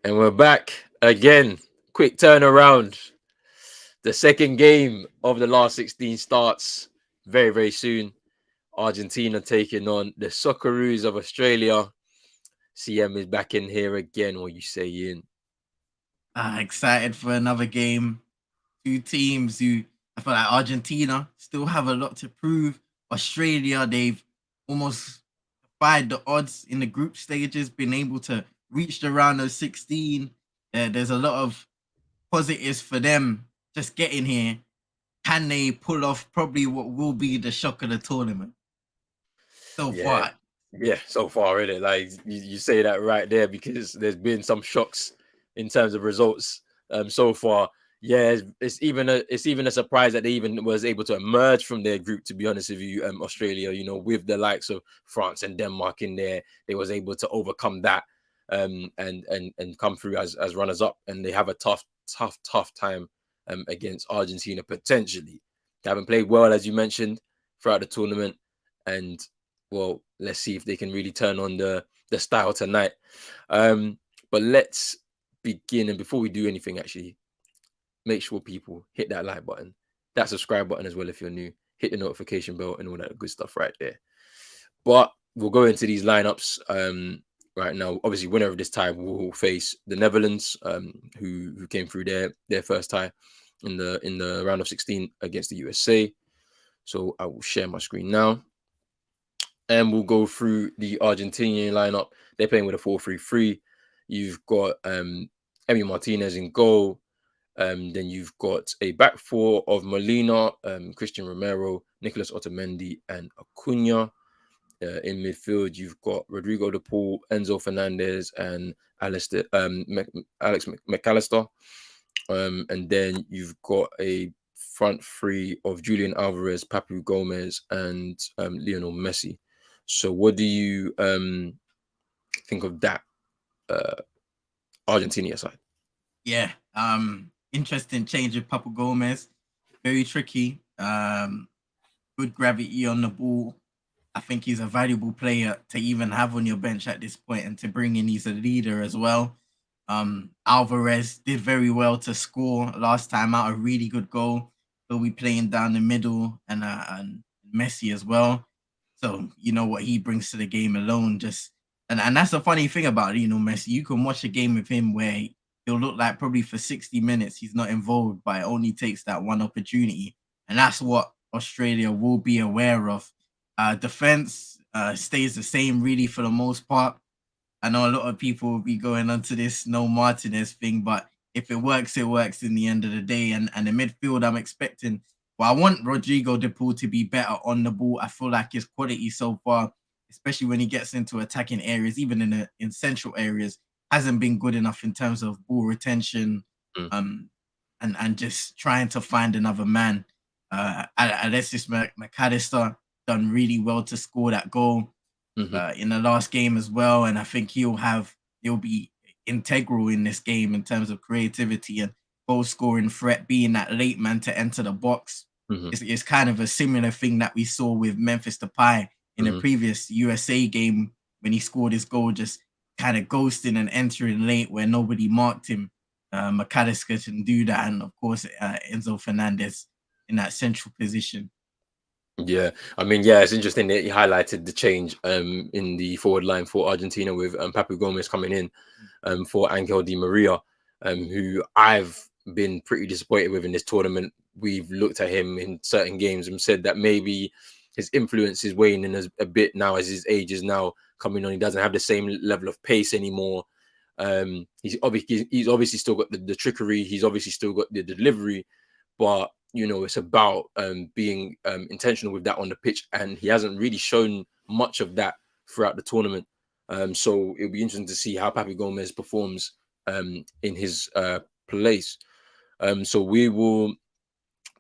And we're back again. Quick turnaround. The second game of the last 16 starts very, very soon. Argentina taking on the Socceroos of Australia. CM is back in here again. What you say, Ian? Excited for another game. Two teams who I feel like Argentina still have a lot to prove. Australia, they've almost defied the odds in the group stages, been able to reach the round of 16. There's a lot of positives for them just getting here. Can they pull off probably what will be the shock of the tournament so Yeah, far? yeah. So far, in it, like you say that right there because there's been some shocks in terms of results so far. Yeah, it's even a surprise that they even was able to emerge from their group. To be honest with you, Australia, with the likes of France and Denmark in there, they was able to overcome that and come through as runners up, and they have a tough time against Argentina potentially. They haven't played well as you mentioned throughout the tournament, and well, let's see if they can really turn on the style tonight. But let's begin, and before we do anything, actually, make sure people hit that like button, that subscribe button as well if you're new. Hit the notification bell and all that good stuff right there. But we'll go into these lineups right now. Obviously, winner of this tie will face the Netherlands, who came through their first tie in the round of 16 against the USA. So I will share my screen now, and we'll go through the Argentinian lineup. They're playing with a 4-3-3. You've got Emi Martinez in goal. Then you've got a back four of Molina, Christian Romero, Nicolas Otamendi, and Acuna. In midfield, you've got Rodrigo De Paul, Enzo Fernandez, and Alex McAllister. And then you've got a front three of Julian Alvarez, Papu Gomez, and Lionel Messi. So, what do you think of that uh, Argentina side? Yeah. Interesting change of Papa Gomez. Very tricky. Good gravity on the ball. I think he's a valuable player to even have on your bench at this point and to bring in. He's a leader as well. Alvarez did very well to score last time out, a really good goal. He'll be playing down the middle and Messi as well. So you know what he brings to the game alone. Just and that's the funny thing about it, Messi. You can watch a game with him where he'll look like probably for 60 minutes he's not involved, but it only takes that one opportunity, and that's what Australia will be aware of. Defense stays the same really for the most part. I know a lot of people will be going onto this no Martinez thing, but if it works in the end of the day. And the midfield, I'm expecting. Well, I want Rodrigo De Paul to be better on the ball. I feel like his quality so far, especially when he gets into attacking areas, even in central areas, hasn't been good enough in terms of ball retention, Mm. um, and just trying to find another man. Alexis McAllister done really well to score that goal Hmm. in the last game as well, and I think he'll be integral in this game in terms of creativity and goal scoring threat, being that late man to enter the box. Hmm. It's kind of a similar thing that we saw with Memphis Depay in the Hmm. previous USA game when he scored his goal, just kind of ghosting and entering late where nobody marked him. McAllister can do that, and of course Enzo Fernandez in that central position. Yeah, I mean, yeah, it's interesting that you highlighted the change in the forward line for Argentina with Papu Gomez coming in for Angel Di Maria, who I've been pretty disappointed with in this tournament. We've looked at him in certain games and said that maybe his influence is waning a bit now as his age is now coming on. He doesn't have the same level of pace anymore. He's obviously still got the trickery. He's obviously still got the delivery, but it's about being intentional with that on the pitch, and he hasn't really shown much of that throughout the tournament. So it'll be interesting to see how Papi Gomez performs in his place. So we will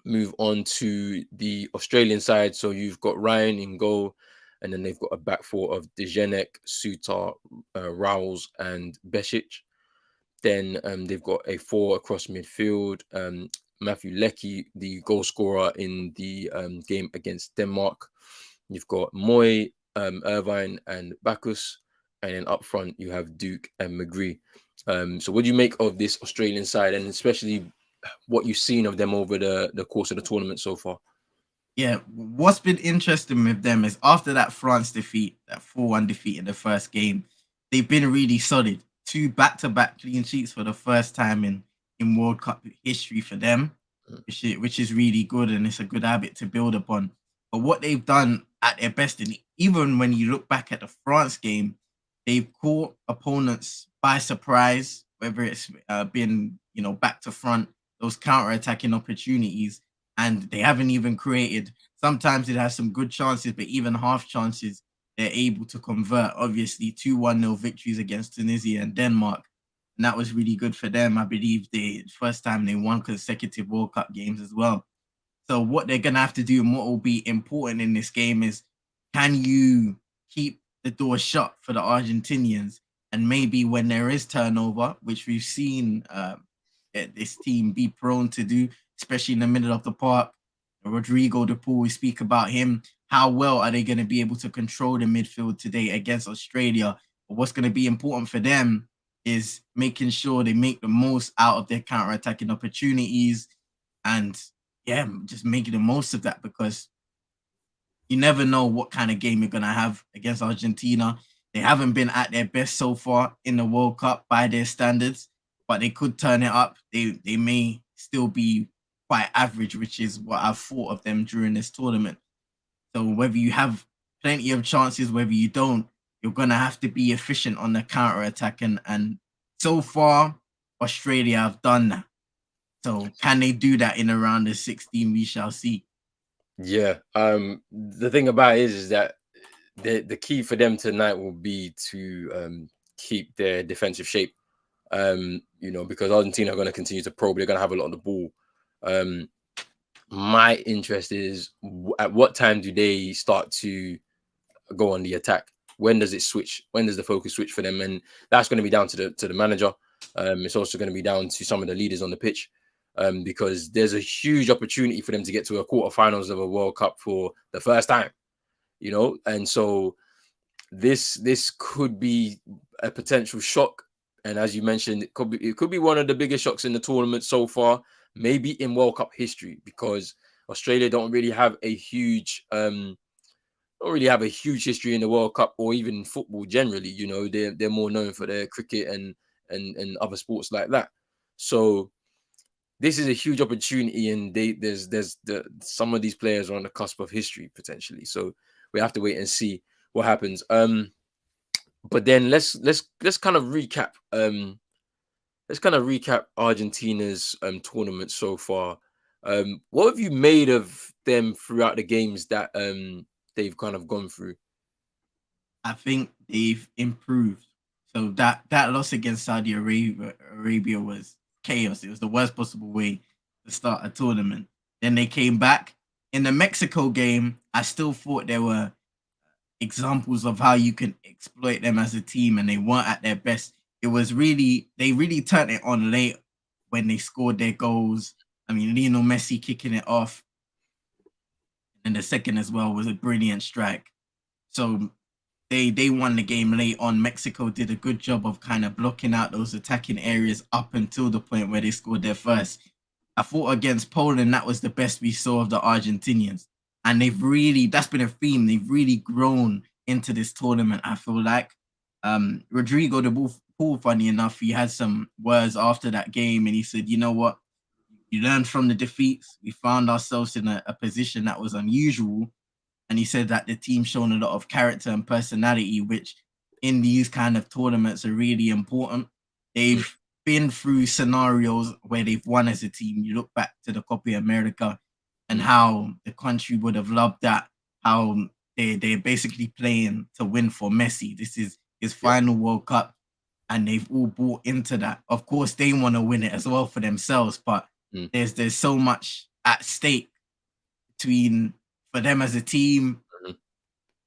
move on to the Australian side. So you've got Ryan in goal, and then they've got a back four of Dejanek, Sutar, Rowles, and Besic. Then they've got a four across midfield. Matthew Leckie, the goal scorer in the game against Denmark. You've got Moy, Irvine, and Bacchus. and then up front you have Duke and McGree. So what do you make of this Australian side, and especially what you've seen of them over the course of the tournament so far? Yeah, what's been interesting with them is after that France defeat, that 4-1 defeat in the first game, they've been really solid. 2 back-to-back clean sheets for the first time in World Cup history for them, which is really good, and it's a good habit to build upon. But what they've done at their best, and even when you look back at the France game, they've caught opponents by surprise, whether it's been back to front, those counter-attacking opportunities, and they haven't even created. Sometimes it has some good chances, but even half chances, they're able to convert. Obviously, 2-1-0 victories against Tunisia and Denmark. And that was really good for them. I believe the first time they won consecutive World Cup games as well. So what they're going to have to do, and what will be important in this game, is can you keep the door shut for the Argentinians? And maybe when there is turnover, which we've seen this team be prone to do, especially in the middle of the park, Rodrigo de Paul, we speak about him. How well are they going to be able to control the midfield today against Australia? But what's going to be important for them is making sure they make the most out of their counter-attacking opportunities, and just making the most of that, because you never know what kind of game you're going to have against Argentina. They haven't been at their best so far in the World Cup by their standards, but they could turn it up. They may still be quite average, which is what I've thought of them during this tournament. So whether you have plenty of chances, whether you don't, you're going to have to be efficient on the counter-attack. And so far, Australia have done that. So can they do that in around the 16? We shall see. Yeah. The thing about it is that the key for them tonight will be to keep their defensive shape. Because Argentina are going to continue to probe. They're going to have a lot on the ball. My interest is at what time do they start to go on the attack? When does it switch? When does the focus switch for them? And that's going to be down to the manager. It's also going to be down to some of the leaders on the pitch, because there's a huge opportunity for them to get to a quarterfinals of a World Cup for the first time. And so this could be a potential shock. And as you mentioned, it could be one of the biggest shocks in the tournament so far, maybe in World Cup history, because Australia don't really have a huge history in the World Cup, or even football generally. They're more known for their cricket and other sports like that. So this is a huge opportunity, and there's some of these players are on the cusp of history potentially. So we have to wait and see what happens. But then let's kind of recap. Let's kind of recap Argentina's tournament so far. What have you made of them throughout the games that they've kind of gone through? I think they've improved. So that loss against Saudi Arabia was chaos. It was the worst possible way to start a tournament. Then they came back. In the Mexico game, I still thought there were examples of how you can exploit them as a team, and they weren't at their best. They really turned it on late when they scored their goals. I mean, Lionel Messi kicking it off, and the second as well was a brilliant strike. So they won the game late on. Mexico did a good job of kind of blocking out those attacking areas up until the point where they scored their first. I thought against Poland, that was the best we saw of the Argentinians. And that's been a theme. They've really grown into this tournament, I feel like. Rodrigo de Paul, funny enough, he had some words after that game, and he said, you know what? You learned from the defeats. We found ourselves in a position that was unusual. And he said that the team shown a lot of character and personality, which in these kind of tournaments are really important. They've been through scenarios where they've won as a team. You look back to the Copa America and how the country would have loved that, how they're basically playing to win for Messi. This is his final World Cup, and they've all bought into that. Of course, they want to win it as well for themselves, but there's so much at stake for them as a team,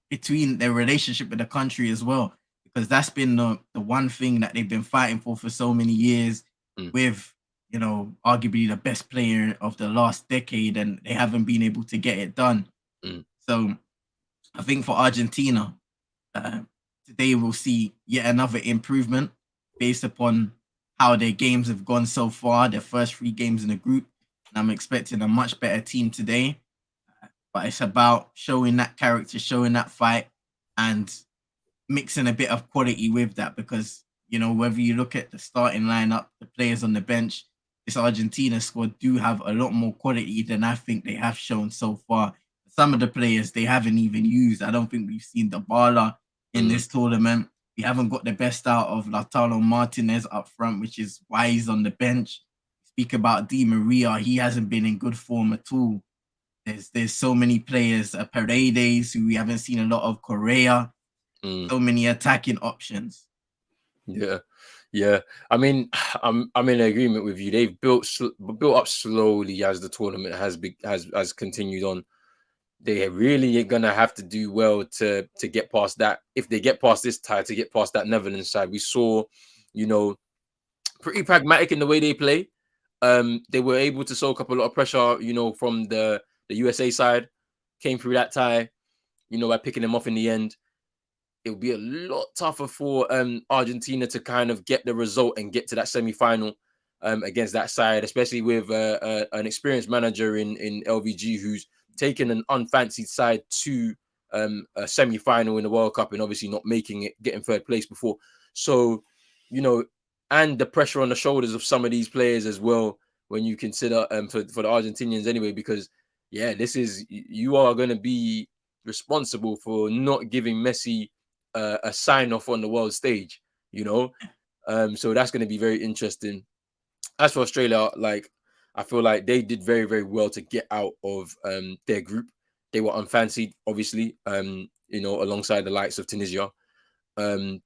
between their relationship with the country as well, because that's been the one thing that they've been fighting for so many years, with arguably the best player of the last decade, and they haven't been able to get it done. So I think for Argentina, today we'll see yet another improvement based upon how their games have gone so far, their first 3 games in the group. And I'm expecting a much better team today. But it's about showing that character, showing that fight, and mixing a bit of quality with that because, whether you look at the starting lineup, the players on the bench, this Argentina squad do have a lot more quality than I think they have shown so far. Some of the players they haven't even used. I don't think we've seen the Bala in this tournament. We haven't got the best out of Lautaro Martinez up front, which is why he's on the bench. Speak about Di Maria, he hasn't been in good form at all. There's so many players, Paredes, who we haven't seen a lot of, Correa, so many attacking options. Yeah. I mean, I'm in agreement with you. They've built up slowly as the tournament has continued on. They really are gonna have to do well to get past that. If they get past this tie, to get past that Netherlands side, we saw, pretty pragmatic in the way they play. They were able to soak up a lot of pressure, from the USA side, came through that tie, by picking them off in the end. It would be a lot tougher for Argentina to kind of get the result and get to that semi-final against that side, especially with an experienced manager in LVG who's taken an unfancied side to a semi-final in the World Cup and obviously not making it, getting third place before. So, and the pressure on the shoulders of some of these players as well, when you consider for the Argentinians anyway, because you are going to be responsible for not giving Messi a sign off on the world stage, so that's going to be very interesting. As for Australia, I feel like they did very, very well to get out of their group. They were unfancied, obviously, alongside the likes of Tunisia in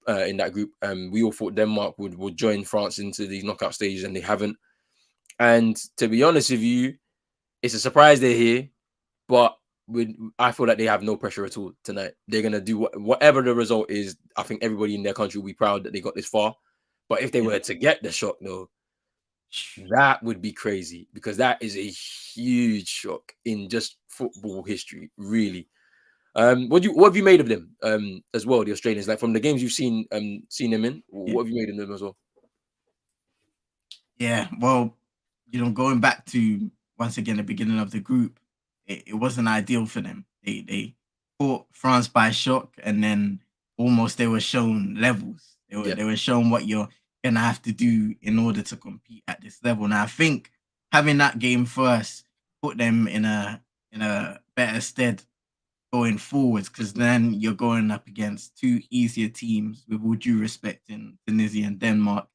that group. We all thought Denmark would join France into these knockout stages, and they haven't. And to be honest with you, it's a surprise they're here, but I feel like they have no pressure at all tonight. They're gonna do whatever the result is. I think everybody in their country will be proud that they got this far. But if they were to get the shock, though, that would be crazy because that is a huge shock in just football history, really. What have you made of them as well, the Australians? Like from the games you've seen them in, what have you made of them as well? Yeah, well, going back to once again the beginning of the group, it wasn't ideal for them. They caught France by shock, and then almost they were shown levels. They were shown what you're gonna have to do in order to compete at this level. Now I think having that game first put them in a better stead going forwards, because then you're going up against 2 easier teams with all due respect in Tunisia and Denmark,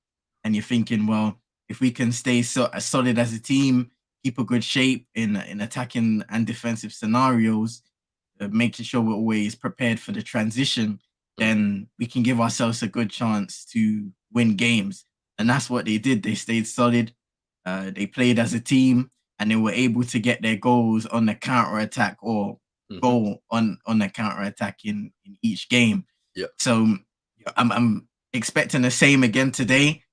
and you're thinking, well, if we can stay solid as a team, keep a good shape in attacking and defensive scenarios, making sure we're always prepared for the transition, then we can give ourselves a good chance to win games. And that's what they did. They stayed solid. They played as a team, and they were able to get their goals on the counter-attack or goal on the counter-attack in each game. Yeah. So I'm expecting the same again today.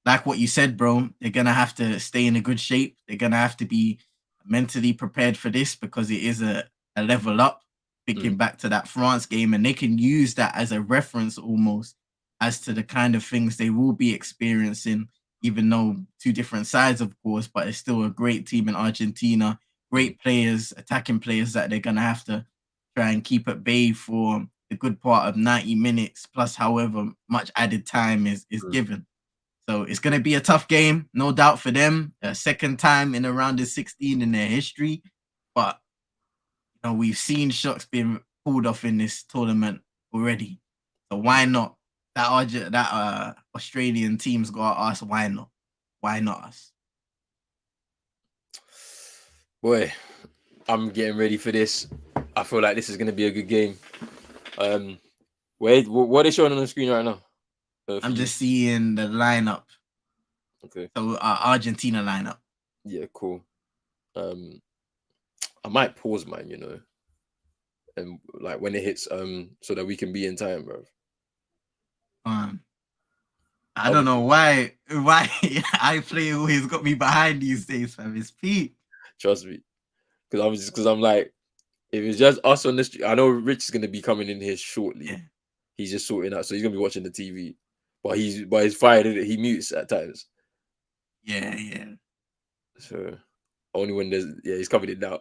Like what you said, bro, they're going to have to stay in a good shape. They're going to have to be mentally prepared for this because it is a level up, thinking back to that France game, and they can use that as a reference almost as to the kind of things they will be experiencing, even though 2 different sides, of course, but it's still a great team in Argentina, great players, attacking players that they're going to have to try and keep at bay for the good part of 90 minutes, plus however much added time is given. So it's going to be a tough game, no doubt for them. Second time in a round of 16 in their history. But, we've seen shocks being pulled off in this tournament already. So why not? That Australian team's got to ask, why not? Why not us? Boy, I'm getting ready for this. I feel like this is going to be a good game. Wait, what are they showing on the screen right now? I'm just seeing the lineup. Okay. So Argentina lineup. Yeah, cool. I might pause mine, and like when it hits, so that we can be in time, bro. I don't know why I play always got me behind these days, fam. It's Pete. Trust me, because I'm like, If it's just us on the street, I know Rich is gonna be coming in here shortly. Yeah. He's just sorting out, so he's gonna be watching the TV. But he's fired. He mutes at times. Yeah. So only when there's he's coming in now.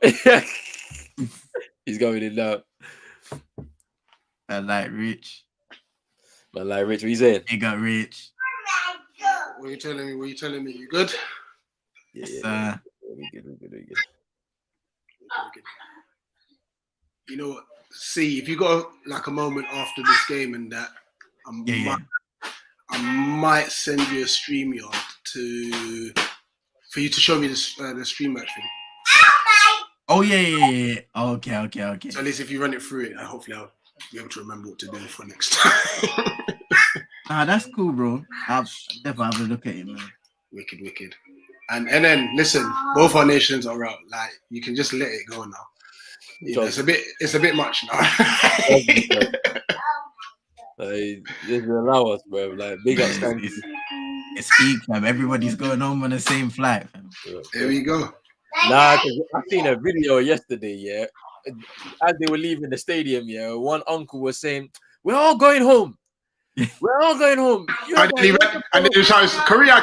He's coming in now. I like Rich. Man, like Rich, what you saying? He got Rich. What are you telling me? What are you telling me? You good? Yeah. We good. You know what? See, if you got like a moment after this game and that, I might send you a StreamYard for you to show me the stream match thing. Oh yeah. Okay. So at least if you run it through it, hopefully I'll be able to remember what to do for next time. Nah, that's cool, bro. I'll definitely have a look at it, man. Wicked. And then listen, both our nations are out. Like you can just let it go now. You know, it's a bit much now. Like, just allow us, bro. Like big up, it's peak, fam. Everybody's going home on the same flight, fam. There we go. Nah, cause I seen a video yesterday. Yeah, as they were leaving the stadium. Yeah, one uncle was saying, "We're all going home. We're all going home." And then he shouts, Korea.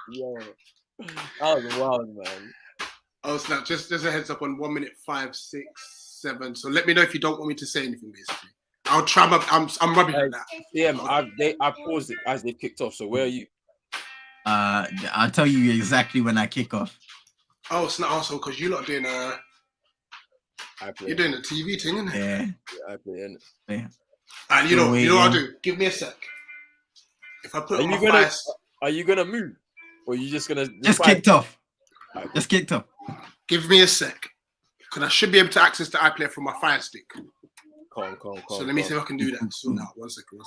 Yo, that was wild, man. Oh snap! Just a heads up on 1 minute 5, 6, 7. So let me know if you don't want me to say anything. Basically, I'll try. I'm rubbing at that. Yeah, I paused it as they kicked off. So where are you? I'll tell you exactly when I kick off. Oh snap! Also, because you lot doing you're doing a TV thing, isn't it? Yeah, I play. Yeah. And you know what I'll do? Give me a sec. If I put on my fires, are you gonna move, or are you just gonna kicked off? Just kicked off. Give me a sec, because I should be able to access the iPlayer from my Fire Stick. Calm. So let me see if I can do that. So now, one second.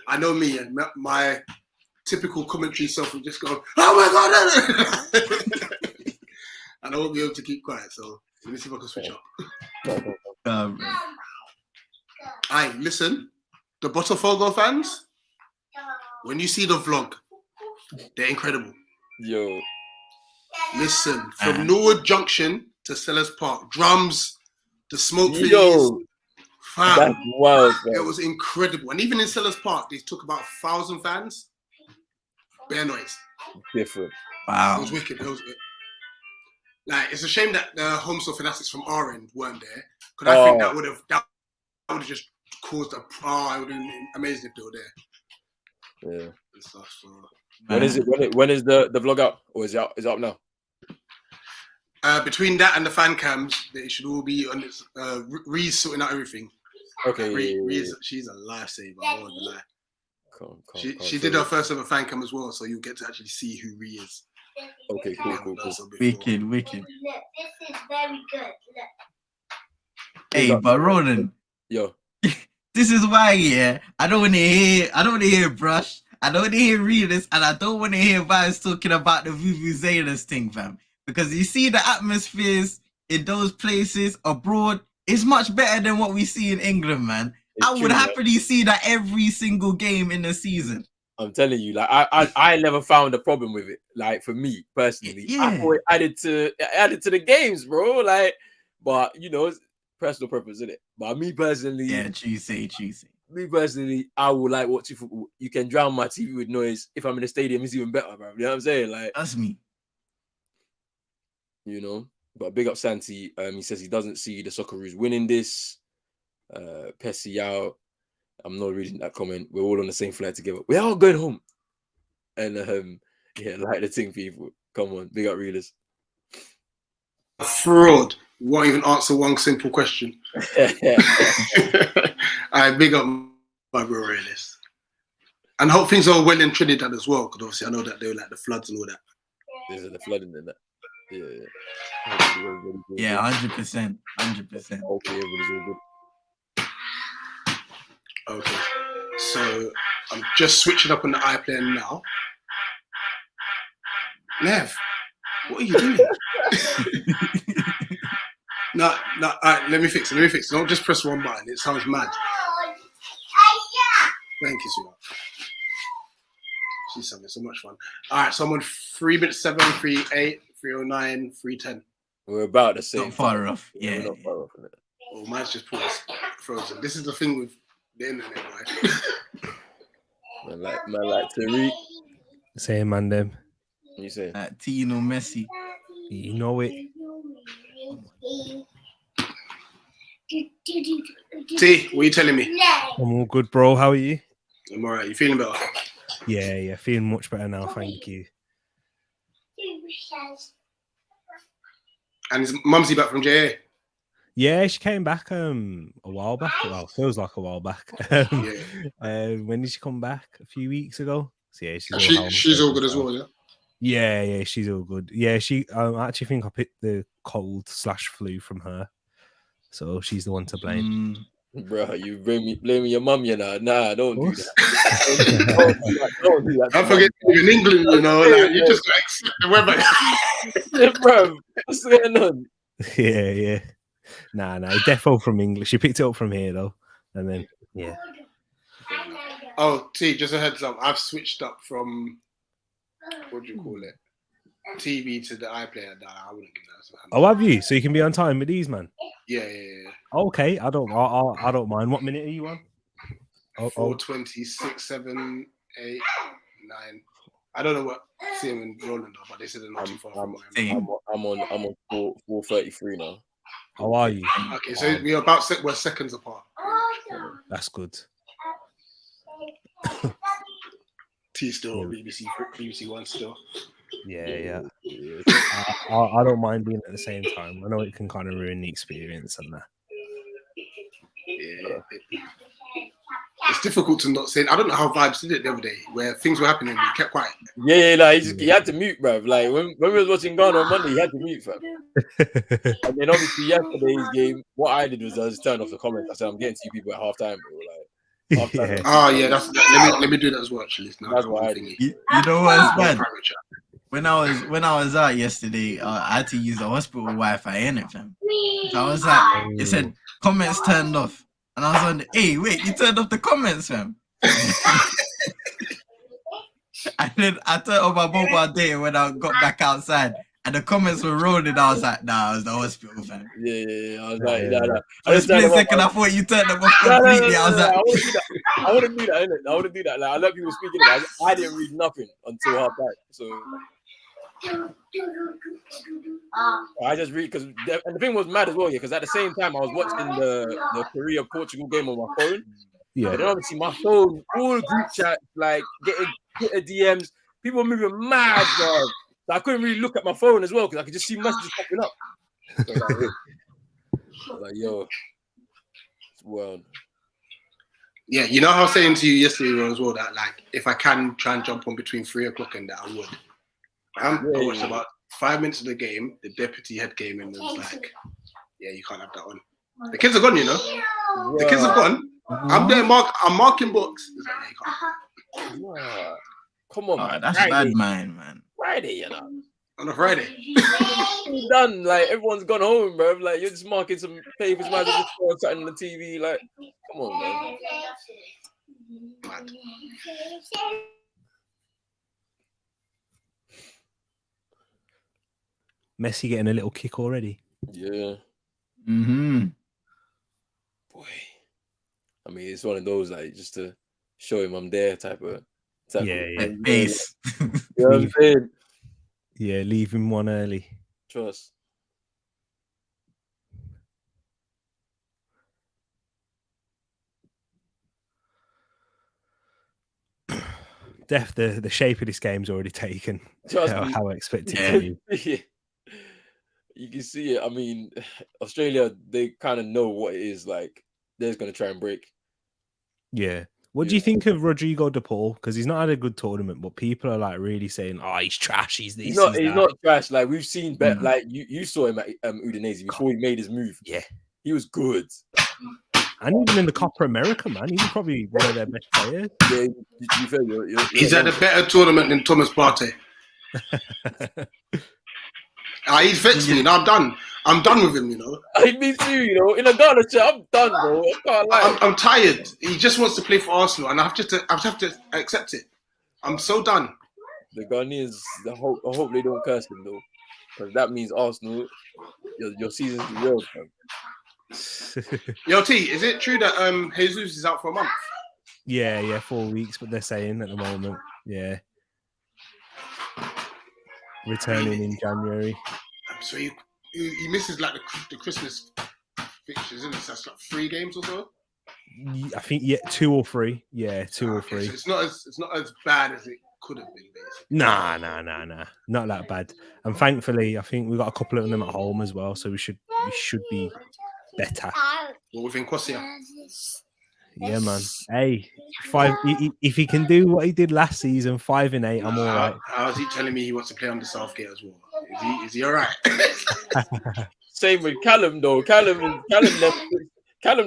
I know me and my typical commentary self will just go, "Oh my god!" And I won't be able to keep quiet. So let me see if I can switch up. Aye, listen, the Botafogo fans, when you see the vlog, they're incredible. Yo. Listen, from Norwood Junction to Sellers Park, drums, the smoke trees. Fam, that's wild, bro. It was incredible. And even in Sellers Park, they took about 1,000 fans. Bare noise. Different. Wow. It was wicked. Like, it's a shame that the home store fanatics from our end weren't there. Because I think that would have just caused it would have been amazing if they were there. Yeah. And stuff, so. When is it? When is the vlog out? Or is it out? Is it up now? Between that and the fan cams, it should all be on its Ree's sorting out everything. Okay. Ree's, she's a lifesaver. I won't lie. She Calm. did her first ever fan cam as well, so you get to actually see who Ree is. Okay, cool. Wicked. Look, this is very good. Look. Hey, but Ronan. Yo. This is why, I don't want to hear Brush. I don't want to hear Readers, and I don't want to hear Vibes talking about the Vuvuzelas thing, fam. Because you see the atmospheres in those places abroad is much better than what we see in England, man. I would happily see that every single game in the season. I'm telling you, like I never found a problem with it. Like for me personally, I thought it added to the games, bro. Like, but you know, it's personal preference, isn't it? But me personally, choosy. Me personally, I would like watching football. You can drown my TV with noise. If I'm in the stadium, it's even better, bro. You know what I'm saying? Like that's me. You know, but big up Santi. He says he doesn't see the Socceroos winning this. Pessy out. I'm not reading that comment. We're all on the same flight together. We're all going home. And like the thing, people. Come on, big up readers. Fraud. You won't even answer one simple question. I big up my bro realist. And hope things are well in Trinidad as well, because obviously I know that they were like the floods and all that. There's the flooding in that. Yeah. 100%. Okay, everybody's all good. Okay, so I'm just switching up on the iPlayer now. Nev, what are you doing? No, all right, let me fix it. Don't just press one button. It sounds mad. Thank you, sweetheart. She's having so much fun. All right, so I'm on 3 minutes 7, 3:08, 3:09, 3:10. We're about the same. Not far time. off. Yeah. We're not far off. Innit? Oh, mine's just frozen. This is the thing with the internet, right? Man like Tariq. Same man, them. You say? Tino Messi. You know it. T, what are you telling me? I'm all good, bro. How are you? I'm alright. You feeling better? Yeah, feeling much better now. Thank you. And is Mumsy back from JA? Yeah, she came back a while back. Well, feels like a while back. When did she come back? A few weeks ago. So yeah, she's all good as well, yeah? Yeah, she's all good. Yeah, I actually think I picked the cold/flu from her. So she's the one to blame. Bro, you blaming your mum, you know? Nah, don't do that. Don't do that. Don't forget in England, you know, like, you just gotta accept the weather. Yeah, bro, what's going on? Yeah. Nah, defo from English. She picked it up from here though, and then yeah. Oh, T, just a heads up. I've switched up from what do you call it? TV to the iPlayer. I wouldn't give that. Oh, have you? So you can be on time with these, man. Yeah. Okay, I don't mind. What minute are you on? 4:26, 7, 8, 9. I don't know what Sim and Roland are, but they said they're not too far from mine. I'm on 4:33 now. How are you? Okay, so we're seconds apart. That's good. T still BBC One still. Yeah. I don't mind being at the same time. I know it can kind of ruin the experience and that. Yeah. It's difficult to not say. I don't know how Vibes did it the other day, where things were happening, he kept quiet. Yeah, like he had to mute, bro. Like when we was watching Ghana on Monday, he had to mute, fam. And then obviously yesterday's game, what I did was I just turned off the comments. I said, I'm getting 2 people at halftime, bro. Like, halftime. Oh yeah, let me do that as well. Actually, That's what I did. You know what's bad? When I was out yesterday, I had to use the hospital Wi-Fi in it, fam. So I was like, it said comments turned off, and I was on. Hey, wait, you turned off the comments, fam. And then I turned off my mobile data when I got back outside, and the comments were rolling. I was like, nah, it was the hospital, fam. Yeah. I was like, nah. For a split second, I thought you turned them off completely. I was like, I wouldn't do that, innit? I wouldn't do that. Like, I let people speaking about it. I didn't read nothing until half time. So I just read and the thing was mad as well, yeah, because at the same time I was watching the Korea Portugal game on my phone. Yeah. And then obviously my phone, all group chat, like getting DMs, people were moving mad, bro. So I couldn't really look at my phone as well because I could just see messages popping up. So I was like, yo, it's wild. Yeah, you know how I was saying to you yesterday as well that like if I can try and jump on between 3 o'clock and that I would. I watched about 5 minutes of the game. The deputy head came in and was like, "Yeah, you can't have that on. The kids are gone, you know. The kids are gone. I'm there. I'm marking books. Like, yeah, wow. Come on, man. That's Friday. Bad man. Friday, you know. On a Friday. Done. Like everyone's gone home, bro. Like you're just marking some papers, man. Just throwing something on the TV. Like, come on, man. Mad. Messi getting a little kick already. Yeah. Mm-hmm. Boy. I mean, it's one of those like just to show him I'm there type of base. You know what I'm saying? Yeah, leave him one early. Trust. The shape of this game's already taken. How I expect it to be. Yeah. You can see it. I mean, Australia, they kind of know what it is like. They're just going to try and break. Yeah. What do you think of Rodrigo de Paul? Because he's not had a good tournament, but people are like really saying, "Oh, he's trash. He's this. He's not trash. Like we've seen, like you saw him at Udinese before he made his move. Yeah, he was good. And even in the Copa America, man, he's probably one of their best players. Yeah, he's had a better tournament than Thomas Partey. He's vexed me. Now I'm done with him, you know. Me too, you know. In a Ghana chat, I'm done, bro. I can't lie. I'm tired. He just wants to play for Arsenal, and I have to accept it. I'm so done. The Ghanaians, I hope they don't curse him though. because that means Arsenal, your season's derailed. Yo, T, is it true that Jesus is out for a month? Yeah, 4 weeks, but they're saying at the moment, yeah, returning in January. So he misses like the Christmas fixtures, isn't it? So that's like 3 games or so. I think 2 or 3. Yeah, 2 or 3. So it's not as bad as it could have been, basically. Nah, not that bad. And thankfully, I think we got a couple of them at home as well, so we should be better. What within Kosia? Yeah, man. Hey, if he can do what he did last season, 5 and 8, I'm all right. How is he telling me he wants to play under Southgate as well? Is he all right? Same with Callum though. Callum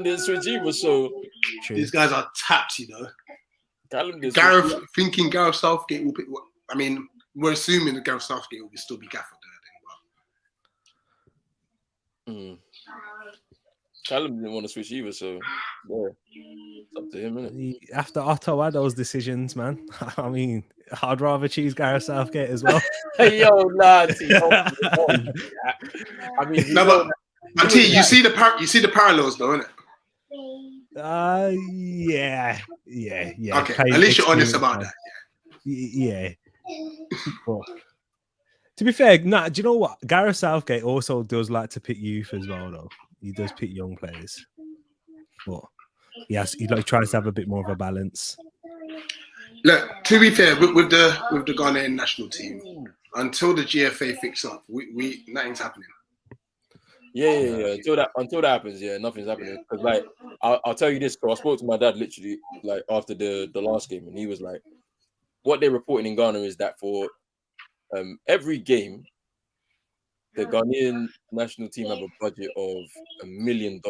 didn't switch either, so True. These guys are tapped, you know. Callum didn't Gareth switch. thinking Gareth Southgate will pick. I mean, we're assuming that Gareth Southgate will still be gaffer there. Callum didn't want to switch either, so yeah, it's up to him, innit? After Otto had those decisions, man. I mean, I'd rather choose Gareth Southgate as well. Hey, yo, lads. I mean, No, but T, you see the parallels, though, innit? Yeah. Okay, at least you're honest about that. Yeah. Well, to be fair, do you know what? Gareth Southgate also does like to pick youth as well, though. He does pick young players, but he tries to have a bit more of a balance. Look, to be fair, with the Ghanaian national team, until the GFA fix up, we nothing's happening. Yeah. Until that happens, yeah, nothing's happening. Because like, I'll tell you this. So I spoke to my dad literally like after the last game, and he was like, "What they're reporting in Ghana is that for every game, the Ghanaian national team have a budget of $1 million.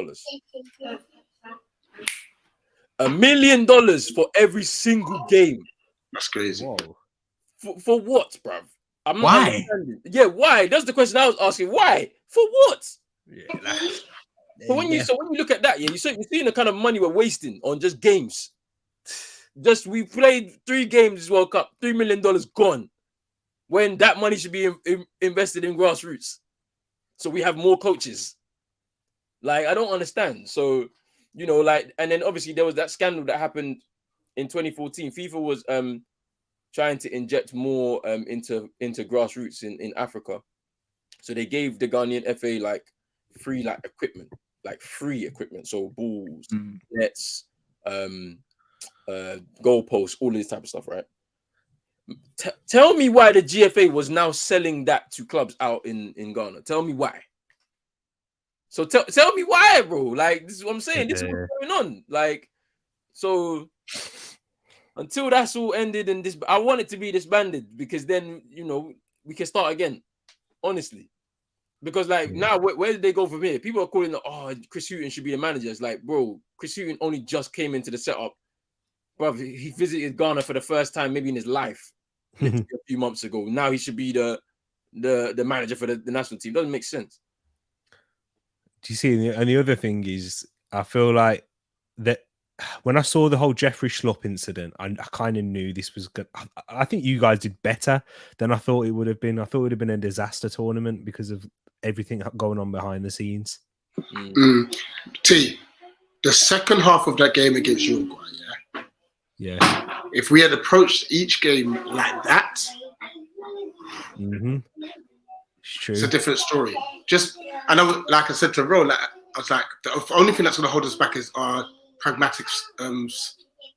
$1 million for every single game. That's crazy. Whoa. For what, bruv? I'm not Why? understanding. Yeah, why? That's the question I was asking. Why? For what? Yeah. So when you look at that, yeah, you're seeing the kind of money we're wasting on just games. We played 3 games this World Cup, $3 million gone. When that money should be invested in grassroots, so we have more coaches. Like, I don't understand. So, you know, like, and then obviously there was that scandal that happened in 2014. FIFA was trying to inject more into grassroots in Africa. So they gave the Ghanaian FA like free equipment, so balls, nets, goalposts, all this type of stuff, right? Tell me why the GFA was now selling that to clubs out in Ghana. Tell me why. So tell me why, bro. Like, this is what I'm saying. This is what's going on. Like, so until that's all ended and this, I want it to be disbanded because then, you know, we can start again. Honestly. Because like now, where did they go from here? People are calling Chris Hughton should be the manager. It's like, bro, Chris Hughton only just came into the setup. Bro, he visited Ghana for the first time maybe in his life a few months ago. Now he should be the manager for the national team. Doesn't make sense. Do you see? And the other thing is, I feel like that when I saw the whole Jeffrey Schlupp incident, I kind of knew this was good. I think you guys did better than I thought it would have been. I thought it would have been a disaster tournament because of everything going on behind the scenes. T, the second half of that game against Uruguay, yeah. If we had approached each game like that, It's true. It's a different story. I know, like I said to Ro, like, I was like, the only thing that's going to hold us back is our pragmatic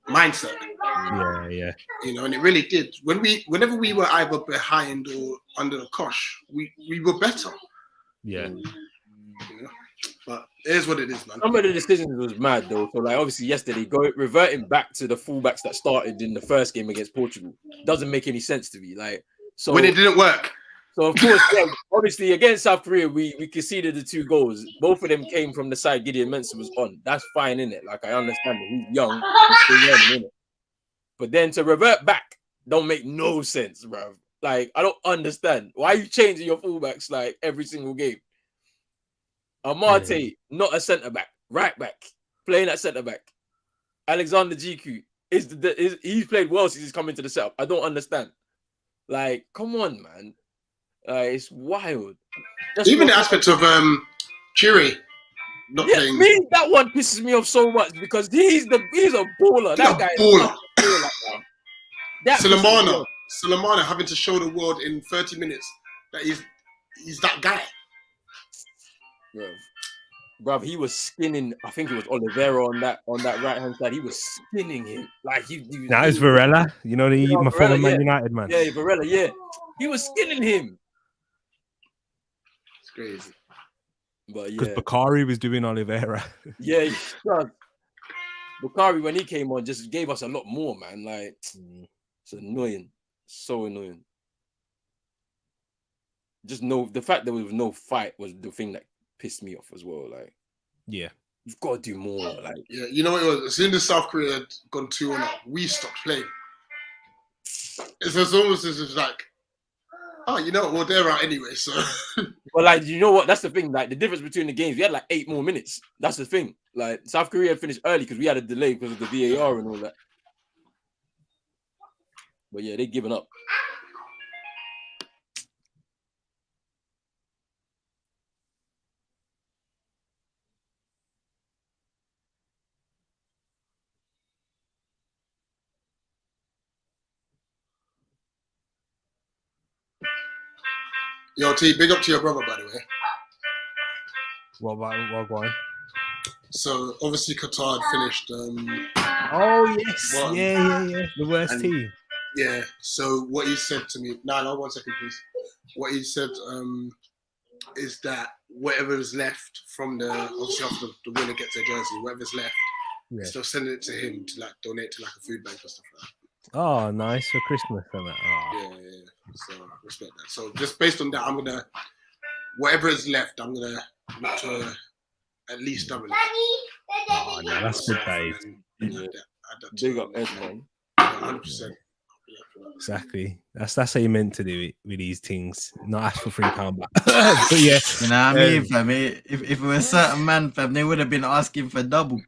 mindset. Yeah. You know, and it really did. Whenever we were either behind or under the cosh, we were better. Yeah. You know? But it is what it is, man. Some of the decisions was mad though. So like obviously yesterday, reverting back to the fullbacks that started in the first game against Portugal doesn't make any sense to me. Like, so when it didn't work. So of course, yeah, obviously against South Korea, we conceded the 2 goals. Both of them came from the side Gideon Mensah was on. That's fine, innit? Like, I understand it. He's young, he's still young, innit? But then to revert back don't make no sense, bro. Like, I don't understand. Why are you changing your fullbacks like every single game? Amate, not a centre back, right back, playing at centre back. Alexander GQ he's played well since he's come into the setup. I don't understand. Like, come on, man. It's wild. Just Even the not- aspect of Chiri not yeah, playing. me, that one pisses me off so much because he's a baller. That guy is baller. a baller. Bro. That pisses me off. Salamana having to show the world in 30 minutes that he's that guy. Bruv, he was skinning. I think it was Oliveira on that right hand side. He was skinning him like he was. Now it's Varela, my former Varela, Man United man. Yeah, Varela, yeah. He was skinning him. It's crazy. But Because yeah, Bakari was doing Oliveira. yeah. Bukhari, when he came on, just gave us a lot more, man. Like, it's annoying, so annoying. Just the fact there was no fight was the thing that pissed me off as well. Like, Yeah. you've got to do more. Like, Yeah, you know what it was? As soon as South Korea had gone 2-1 up, we stopped playing. It's almost as if like, oh, you know what? Well, they're out anyway, so. but like, you know what? That's the thing. Like, the difference between the games, we had like 8 more minutes. That's the thing. Like, South Korea finished early because we had a delay because of the VAR and all that. But yeah, they given up. Yo, T, big up to your brother, by the way. What going? So, obviously, Qatar had finished. Oh, yes. Well, Yeah. The worst and- team. Yeah, so what he said to me, no, 1 second, please. What he said is that whatever is left from obviously after the winner gets their jersey, whatever's left, Yeah. still sending it to him to like donate to like a food bank or stuff like that. Oh, nice for Christmas and that. Oh. Yeah. So respect that. So just based on that, whatever is left, I'm gonna look to at least double it. Oh, no, that's good, Dave. Yeah. Add that Big to up, Ed, man. 100%. Exactly. That's how you meant to do it with these things. Not ask for £3 back. But yeah. You know what I mean, fam? If it was a certain man, fam, they would have been asking for double.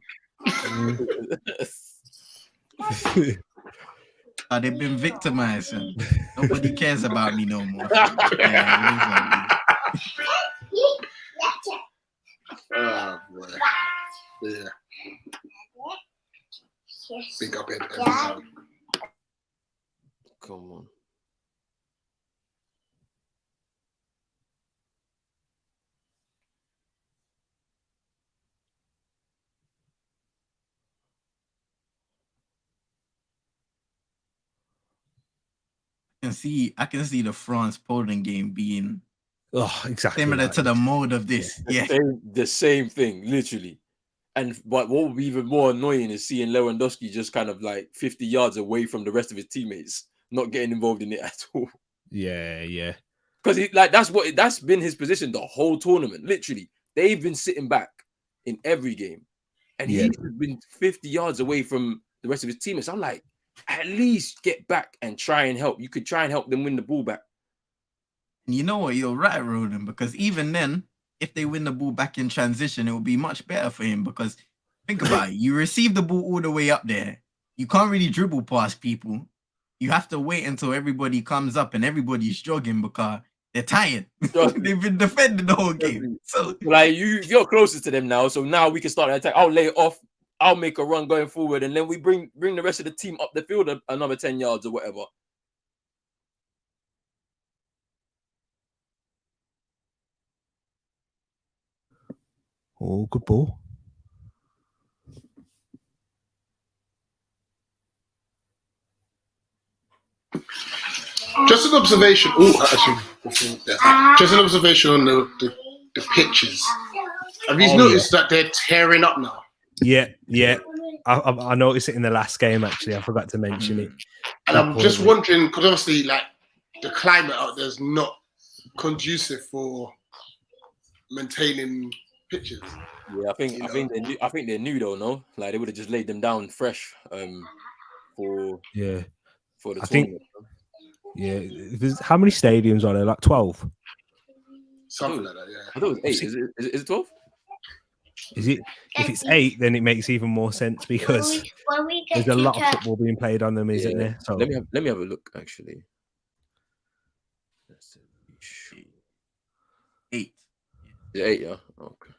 They've been victimized, fam. Nobody cares about me no more. Yeah, Oh boy. Yeah. Big up Ed. Come on. I can see the France-Poland game being exactly similar like to the mode of this. Yeah. The same thing, literally. But what would be even more annoying is seeing Lewandowski just kind of like 50 yards away from the rest of his teammates, not getting involved in it at all. Yeah. Because that's been his position the whole tournament. Literally, they've been sitting back in every game, and he's been 50 yards away from the rest of his teammates. I'm like, at least get back and try and help. You could try and help them win the ball back. You know what? You're right, Roland, because even then, if they win the ball back in transition, it will be much better for him because think about it. You receive the ball all the way up there. You can't really dribble past people. You have to wait until everybody comes up and everybody's jogging because they're tired. They've been defending the whole game. So like you're closest to them now. So now we can start an attack. I'll lay it off. I'll make a run going forward. And then we bring the rest of the team up the field another 10 yards or whatever. Oh, good ball. Just an observation. Just an observation on the pitches. Have you noticed that they're tearing up now? Yeah. I noticed it in the last game, actually. I forgot to mention it. And I'm just wondering, because obviously, like, the climate out there is not conducive for maintaining pitches. Yeah, I think they knew though, no? Like they would have just laid them down fresh for the tournament. How many stadiums are there? Like 12? Something like that, yeah. I thought it was 8. Is it 12? Is it? If it's 8, then it makes even more sense because there's a lot of football being played on them, isn't there? So let me have a look actually. 8. Yeah, 8, yeah. Okay.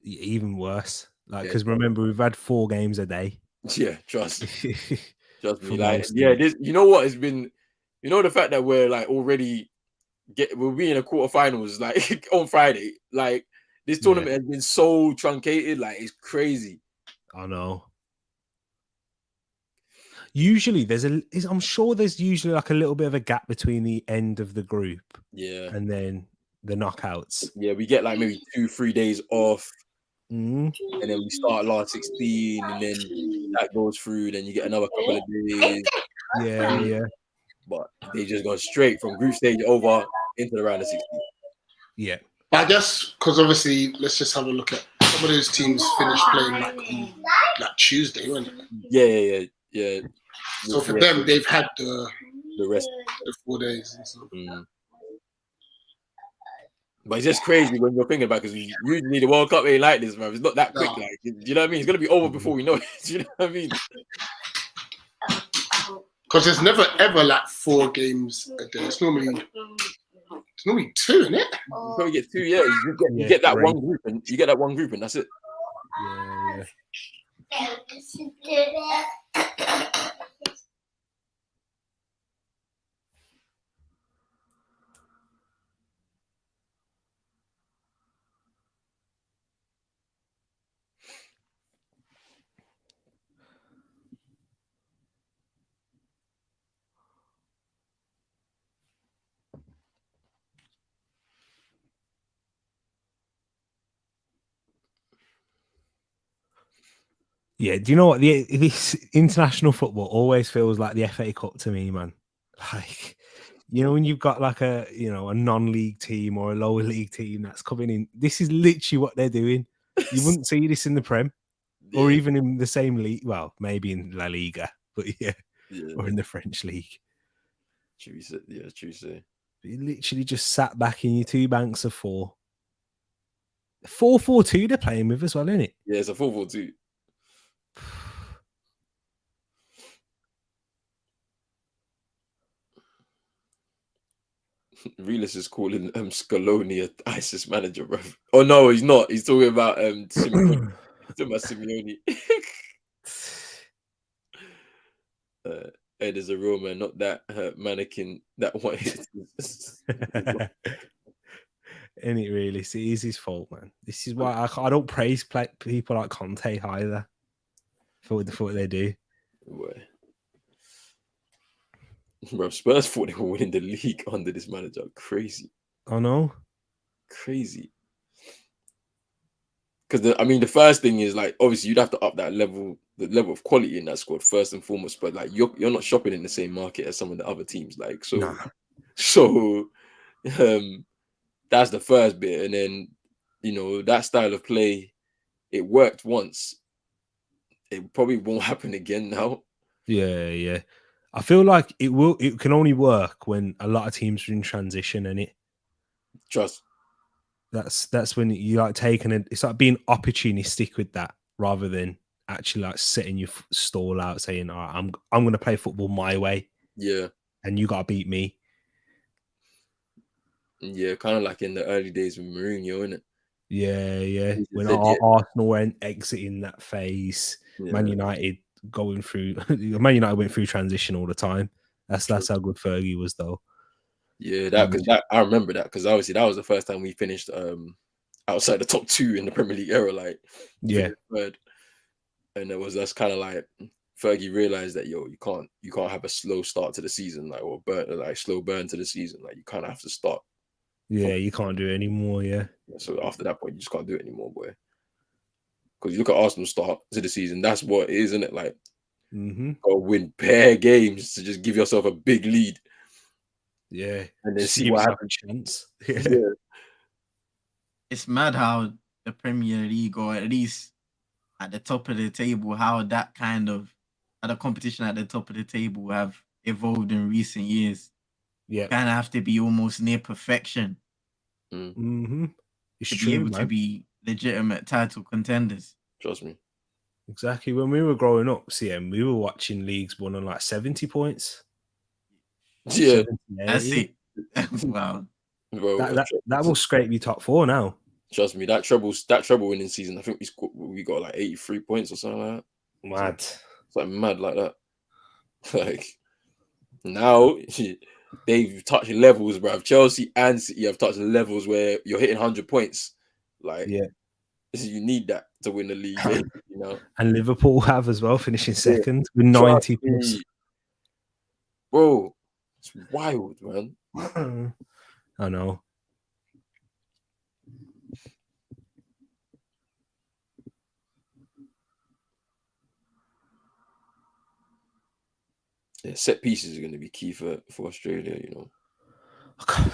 Even worse. Like, Yeah. because remember, we've had 4 games a day. Yeah, trust me. For Like, most yeah, leagues. this. You know what has been. You know the fact that we're like already we'll be in a quarterfinals like on Friday. Like this tournament has been so truncated. Like it's crazy. I know. Usually I'm sure there's usually like a little bit of a gap between the end of the group Yeah. and then the knockouts. Yeah, we get like maybe 2-3 days off. Mm. And then we start last 16, and then that goes through. Then you get another couple of days. Yeah. But they just go straight from group stage over into the round of 16. Yeah. I guess because obviously, let's just have a look at some of those teams finished playing like Tuesday, weren't it? Yeah. So for them, they've had the rest, the 4 days. And so. But it's just crazy when you're thinking about it, because usually the World Cup ain't like this, man. It's not that quick. Like, do you know what I mean? It's gonna be over before we know it. Do you know what I mean? Because there's never ever like 4 games a day. It's normally 2, isn't it? You probably get 2 years. You get that 3. one group, and you get that one group, and that's it. Yeah. Yeah, do you know what? This international football always feels like the FA Cup to me, man. Like, you know, when you've got like a non-league team or a lower league team that's coming in, this is literally what they're doing. You wouldn't see this in the Prem or even in the same league. Well, maybe in La Liga, but or in the French league. True say. You literally just sat back in your 2 banks of 4. 4-4-2 they're playing with as well, isn't it? Yeah, it's a 4-4-2. Relis is calling Scaloni a ISIS manager, bro. Oh no, he's not. He's talking about Simeone. He's talking about Simeone. Ed is a real man, not that mannequin that wanted. And it really is his fault, man. This is why I don't praise people like Conte either for what they do. Boy. Bro, Spurs thought they were winning the league under this manager. Crazy. I know. Crazy. Because the first thing is like obviously you'd have to up that level, the level of quality in that squad first and foremost. But like you're not shopping in the same market as some of the other teams. Like so that's the first bit, and then that style of play, it worked once. It probably won't happen again now. Yeah. I feel like it can only work when a lot of teams are in transition, and Trust. That's when you like taking it. It's like being opportunistic with that rather than actually like setting your stall out, saying, "All right, I'm going to play football my way." Yeah, and you got to beat me. Yeah, kind of like in the early days with Mourinho, innit? Yeah. When Arsenal went exiting that phase, Man United going through. Man United went through transition all the time. That's how good Fergie was, though. Yeah, I remember that because obviously that was the first time we finished outside the top 2 in the Premier League era, like third. And that's kind of like Fergie realized that you can't have a slow start to the season, like or slow burn to the season, like you kind of have to start. Yeah, you can't do it anymore. Yeah. So after that point, you just can't do it anymore, boy. Because you look at Arsenal start to the season, that's what it is, isn't it? Like, go win bare games to just give yourself a big lead. Yeah, and then see what happens. Chance. Yeah. It's mad how the Premier League, or at least at the top of the table, how the competition at the top of the table have evolved in recent years. Yeah, kind of have to be almost near perfection It's to true, be able man. to be legitimate title contenders. Trust me. Exactly. When we were growing up, CM, we were watching leagues won on like 70 points. Yeah, that's it. Wow. Bro, That will scrape you top 4 now. trust me, that treble winning season, I think we got like 83 points or something like that. Mad. Something mad like that. Like now they've touched levels, bro. Chelsea and City have touched levels where you're hitting 100 points. Like, Yeah. You need that to win the league, you know. And Liverpool have as well, finishing second with 90 plus. Bro, it's wild, man. I know. Yeah, set pieces are going to be key for Australia, you know.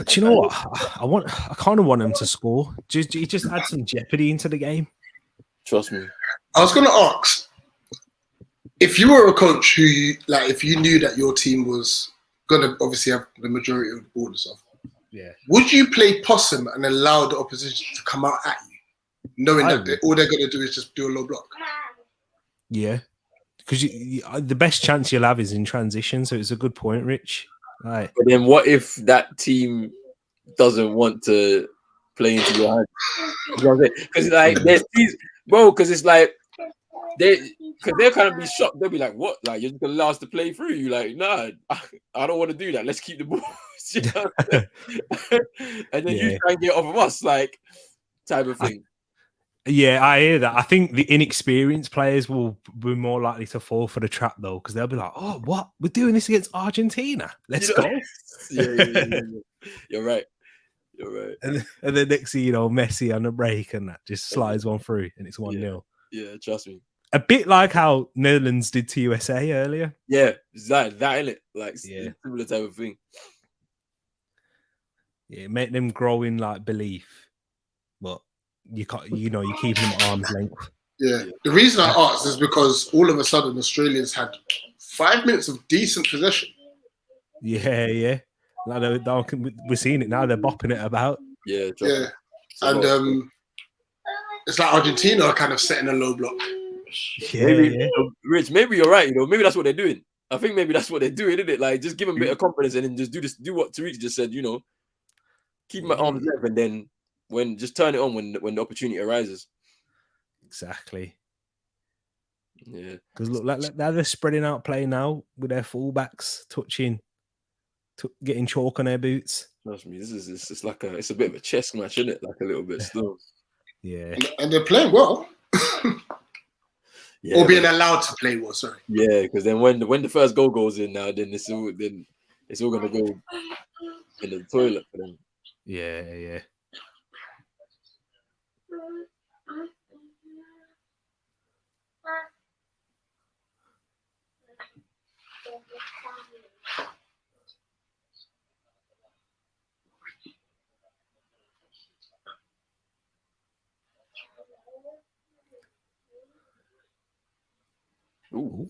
Do you know what? I kind of want them to score. Just add some jeopardy into the game. Trust me. I was going to ask, if you were a coach who, if you knew that your team was going to obviously have the majority of the ball and stuff, would you play possum and allow the opposition to come out at you, knowing that all they're going to do is just do a low block? Yeah. Because the best chance you'll have is in transition, so it's a good point, Rich. Right. But then what if that team doesn't want to play into your hands? You know what I'm saying? Because there's these, bro, because it's like they're kind of be shocked. They'll be like, what? Like, you're just gonna allow us to play through you? Like, nah, I don't want to do that. Let's keep the ball. You know? And then you try and get off of us, like, type of thing. Yeah, I hear that. I think the inexperienced players will be more likely to fall for the trap, though, because they'll be like, "Oh, what? We're doing this against Argentina? Let's go!" Yeah. You're right. And then next thing you know, Messi on the break and that just slides one through, and it's 1-0. Yeah, trust me. A bit like how Netherlands did to USA earlier. Yeah, it's that in it, like similar type of thing. Yeah, make them grow in like belief, but you can't. You know, you keep them at arm's length. Yeah. The reason I asked is because all of a sudden Australians had 5 minutes of decent possession. Yeah. Like we're seeing it now. They're bopping it about. Yeah. And it's like Argentina are kind of setting a low block. Yeah. Rich, maybe you're right. You know, maybe that's what they're doing. I think maybe that's what they're doing, isn't it? Like, just give them a bit of confidence and then just do what Tariq just said. You know, keep them at arm's length, and then just turn it on when the opportunity arises. Exactly. Yeah. Because look, now they're spreading out play now with their fullbacks getting chalk on their boots. Trust me, it's like it's a bit of a chess match, isn't it? Like a little bit still. Yeah. And they're playing well. Or being allowed to play well, sorry. Yeah, because then when the first goal goes in now, then it's all gonna go in the toilet for them. Yeah. Ooh.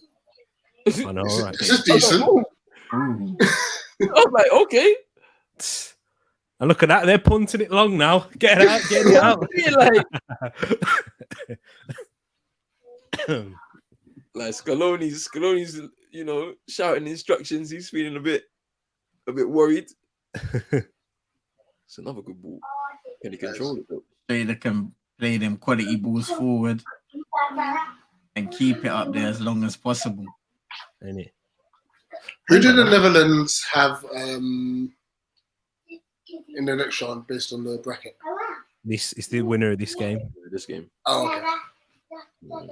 I know, right? This is decent. I'm like, okay. And look at that, they're punting it long now. Get it out. Like Scaloni's, you know, shouting instructions. He's feeling a bit worried. It's another good ball. Can he control it though? They can play them quality balls forward and keep it up there as long as possible. Who do the Netherlands have in the next round based on the bracket? This is the winner of this game. Oh, okay.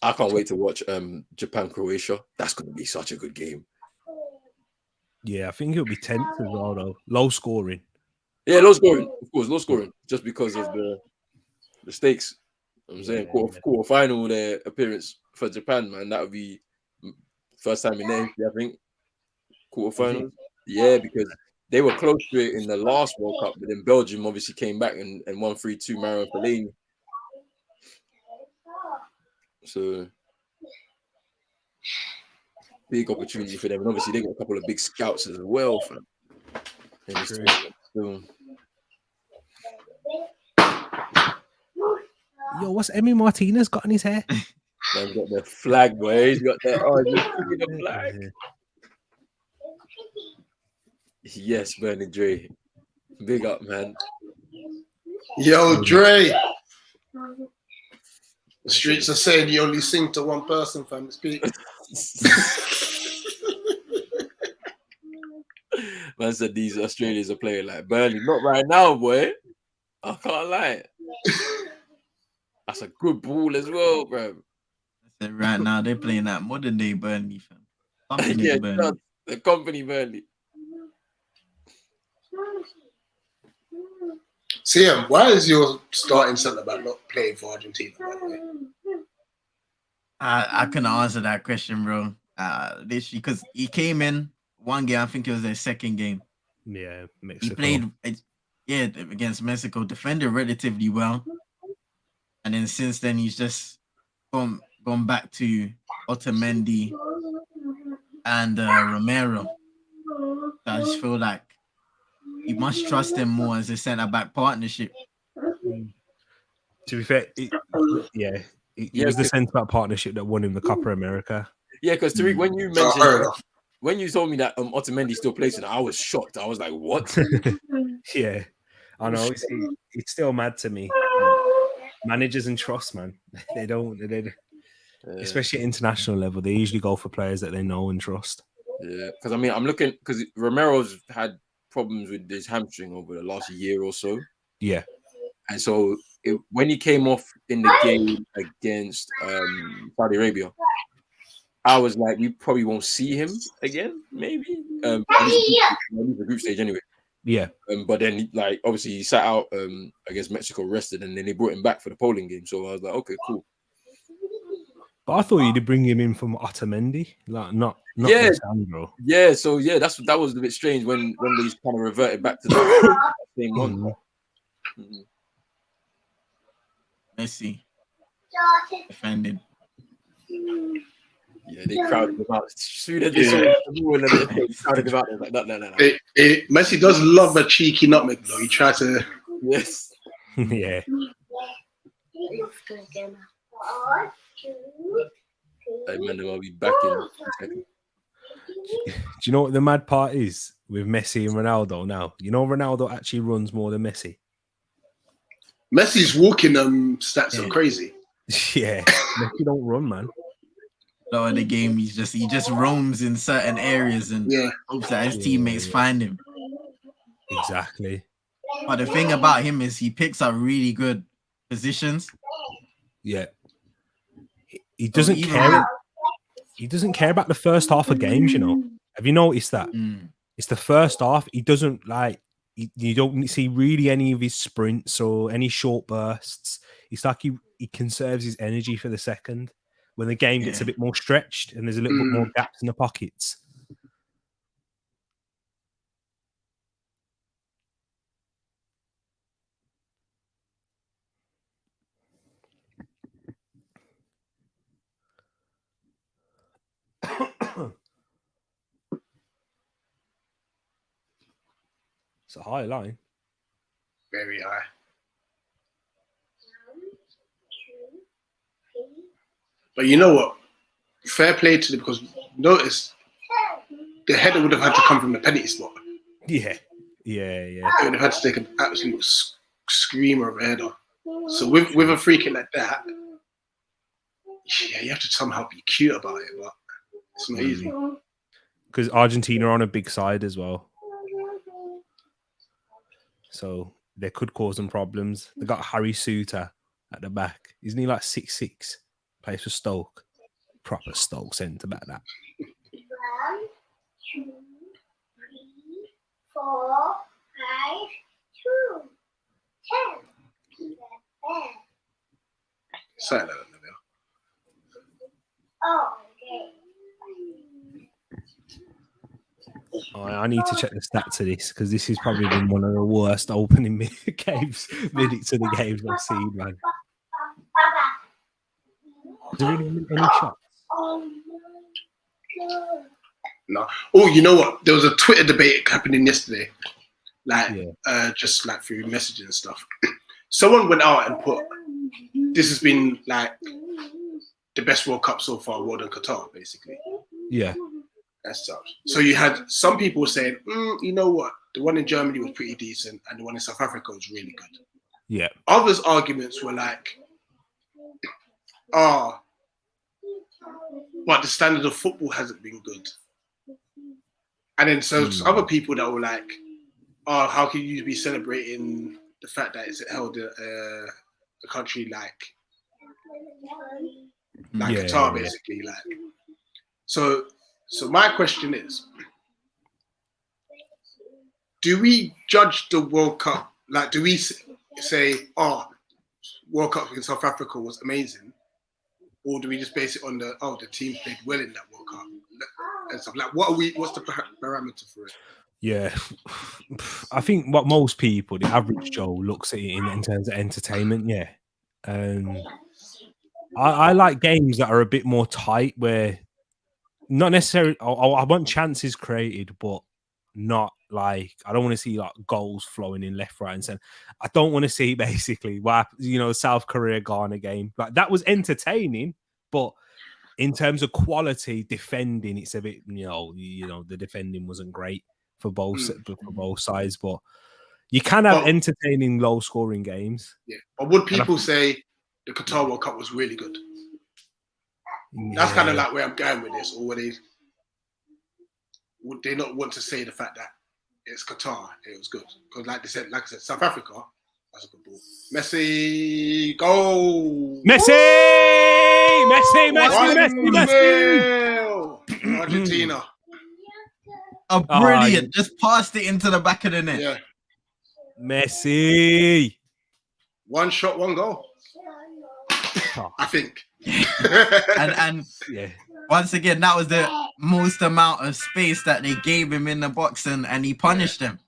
I can't wait to watch Japan-Croatia. That's going to be such a good game. Yeah, I think it'll be tense as well, though. Low scoring. Yeah, low scoring. Of course, low scoring. Just because of the stakes. I'm saying quarter final their appearance for Japan, man. That would be first time in their history, I think. Quarterfinals. Yeah, because they were close to it in the last World Cup, but then Belgium obviously came back and won 3-2 Mario Fellaini. So big opportunity for them, and obviously they got a couple of big scouts as well. Yo, what's Emi Martinez got in his hair? Man's got the flag, boy. He's got that. Oh, he's the flag. Yes, Bernie Dre. Big up, man. Yo, Dre. The streets are saying you only sing to one person, fam. Speak. Man said these Australians are playing like Burnley. Not right now, boy. I can't lie. That's a good ball as well, bro. I said right now they're playing that modern day Burnley, fam. Company Yeah, Burnley. the company Burnley. CM, why is your starting centre back not playing for Argentina, by the way? I couldn't answer that question, bro. Literally, because he came in one game. I think it was their second game. Yeah, Mexico. He played, against Mexico, defended relatively well, and then since then he's just gone back to Otamendi and Romero. So I just feel like you must trust them more as a centre back partnership. To be fair, it was the centre back partnership that won him the Copa America. Yeah, because Tariq, when you mentioned, when you told me that Otamendi still plays in it, I was shocked. I was like, what? Yeah, I know. It's still mad to me. Managers and trust, man. They don't. Especially at international level, they usually go for players that they know and trust. Yeah, because I mean, I'm looking because Romero's had problems with his hamstring over the last year or so. Yeah, and so when he came off in the game against Saudi Arabia, I was like, we probably won't see him again, maybe. The group stage anyway. Yeah. But then, like, obviously, he sat out against Mexico, rested, and then they brought him back for the Poland game. So I was like, okay, cool. But I thought you'd bring him in from Otamendi, like not Sandro. Yeah, so yeah, that was a bit strange when they kind of reverted back to the same one. Mm-hmm. Let's see. Defended. Yeah, they crowded him out. Soon as they saw they crowded him out. Like, no. Messi does love a cheeky nutmeg, though. He tried to. Yes. Yeah. Hey, man, I'll be back in a second. Do you know what the mad part is with Messi and Ronaldo now? You know Ronaldo actually runs more than Messi. Messi's walking stats are crazy. Yeah, Messi don't run, man. So in the game, he just roams in certain areas and hopes that his teammates find him. Exactly. But the thing about him is he picks up really good positions. Yeah. He doesn't care. He doesn't care about the first half of games, you know. Have you noticed that? It's the first half. He doesn't like. You don't see really any of his sprints or any short bursts. It's like he conserves his energy for the second when the game gets a bit more stretched and there's a little bit more gaps in the pockets. It's a high line. Very high. But you know what? Fair play to them because notice the header would have had to come from the penalty spot. Yeah. They would have had to take an absolute screamer of a header. So with a free kick like that, you have to somehow be cute about it, but it's not easy. Because Argentina are on a big side as well. So they could cause them problems. They got Harry Suter at the back. Isn't he like 6'6"? Plays for Stoke. Proper Stoke centre back that. 1, 2, 3, 4, 5, 2, 10, 11. Something like that, Oh, okay. Oh, I need to check the stats of this because this has probably been one of the worst opening minutes of the games I've seen, man. Is there really any shots? No. Oh, you know what? There was a Twitter debate happening yesterday, just like through messages and stuff. Someone went out and put, "This has been like the best World Cup so far, World in Qatar, basically." Yeah. That's tough. So you had some people saying, you know what, the one in Germany was pretty decent, and the one in South Africa was really good. Yeah. Others' arguments were like, but the standard of football hasn't been good. And then so other people that were like, how can you be celebrating the fact that it's held a country like Qatar, basically. Like, so my question is, do we judge the World Cup? Like, do we say, World Cup in South Africa was amazing? Or do we just base it on the team played well in that World Cup and stuff? Like, what's the parameter for it? Yeah, I think what most people, the average Joe, looks at it in terms of entertainment. Yeah, I like games that are a bit more tight, where not necessarily I want chances created, but not like I don't want to see like goals flowing in left, right, and centre. I don't want to see basically what South Korea Ghana game, like that was entertaining, but in terms of quality defending, it's a bit the defending wasn't great for both sides, but you can have entertaining low scoring games. Yeah, but would people say the Qatar World Cup was really good? That's kind of like where I'm going with this, or would they not want to say the fact that it's Qatar, it was good? Because like I said, South Africa, that's a good ball. Messi, go! Messi! Argentina. Oh, brilliant. Just passed it into the back of the net. Yeah. Messi. One shot, one goal. I think. and once again, that was the most amount of space that they gave him in the box, and he punished them.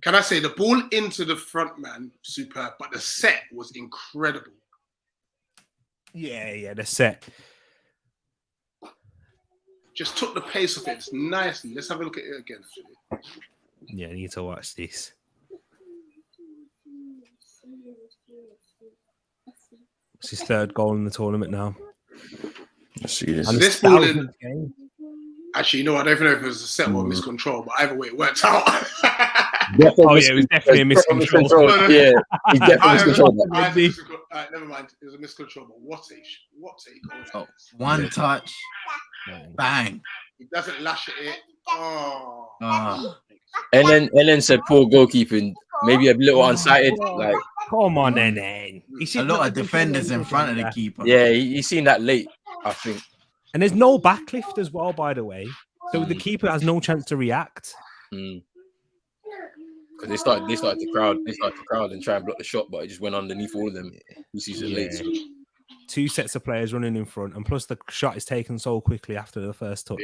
Can I say the ball into the front man, superb, but the set was incredible. Yeah, the set. Just took the pace of it nicely. Let's have a look at it again. Yeah, I need to watch this. It's his third goal in the tournament now. Let's see this. And this ball actually, I don't know if it was a set or miscontrol, but either way, it worked out. It was definitely a miscontrol. Yeah, he definitely miscontrolled. Never mind, it was a miscontrol, but what a goal. One touch, bang. He doesn't lash at it. And then said poor goalkeeping, maybe a little unsighted. Like, come on, then. A lot of defenders in front of the keeper. Yeah, he's seen that late, I think. And there's no backlift as well, by the way. So the keeper has no chance to react. Because they started to crowd and try and block the shot, but it just went underneath all of them. You see it late. Two sets of players running in front, and plus the shot is taken so quickly after the first touch.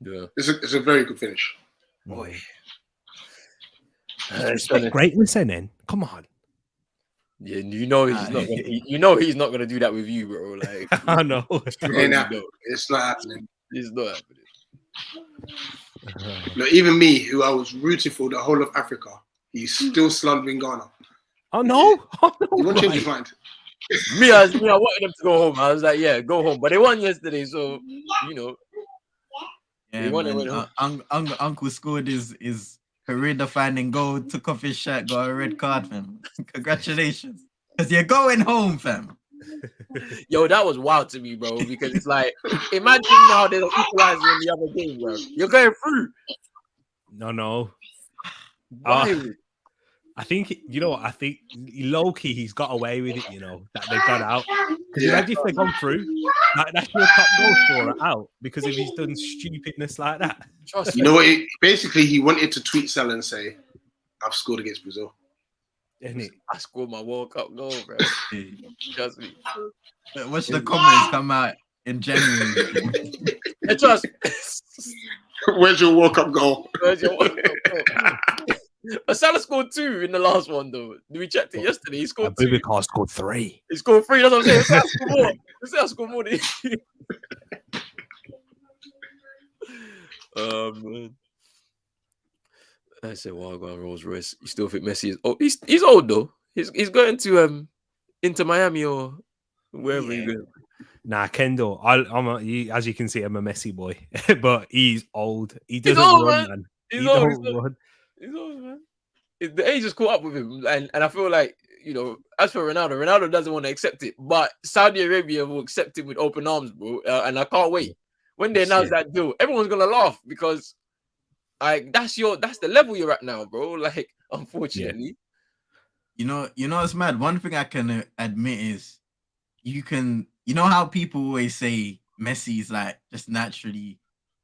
Yeah. It's a very good finish. Boy. Greatness, then. Come on. Yeah, he's not gonna do that with you, bro. Like, I know. It's not happening. It's not happening. Look, even me, who I was rooting for the whole of Africa, he's still slandering Ghana. Oh no! He won't change his mind. Me, I wanted them to go home. I was like, yeah, go home. But they won yesterday, so Yeah, Uncle scored his career-defining goal, took off his shirt, got a red card, fam. Congratulations. Because you're going home, fam. Yo, that was wild to me, bro, because it's like, imagine how they don't equalize in the other game, bro. You're going through. No. Why? I think, I think low-key he's got away with it, that they got out. Because imagine if they'd gone through, that's your top goal scorer out because if he's done stupidness like that. Trust me. You know what? Basically, he wanted to tweet Salah and say, I've scored against Brazil. Isn't it? I scored my World Cup goal, bro. Trust me. Watch the comments come out in January. Trust me. Where's your World Cup goal? Salah scored 2 in the last one, though. We checked it yesterday. He scored 2. Bubakar scored 3. He scored 3. That's what I'm saying. Salah scored more than you. Man. I said, "Wow, go on, Rolls Royce." You still think Messi is? Oh, he's old though. He's going to Inter Miami or wherever he's going. Nah, Kendall. As you can see, I'm a Messi boy, but he's old. He He's doesn't old, run, man. He He's old. don't run. He's old, man. The age has caught up with him, and I feel like, you know, as for Ronaldo doesn't want to accept it, but Saudi Arabia will accept him with open arms, bro. And I can't wait when they announce that deal. Everyone's gonna laugh because, like, that's the level you're at now, bro. Like, unfortunately, You know, it's mad. One thing I can admit is you know how people always say Messi's like just naturally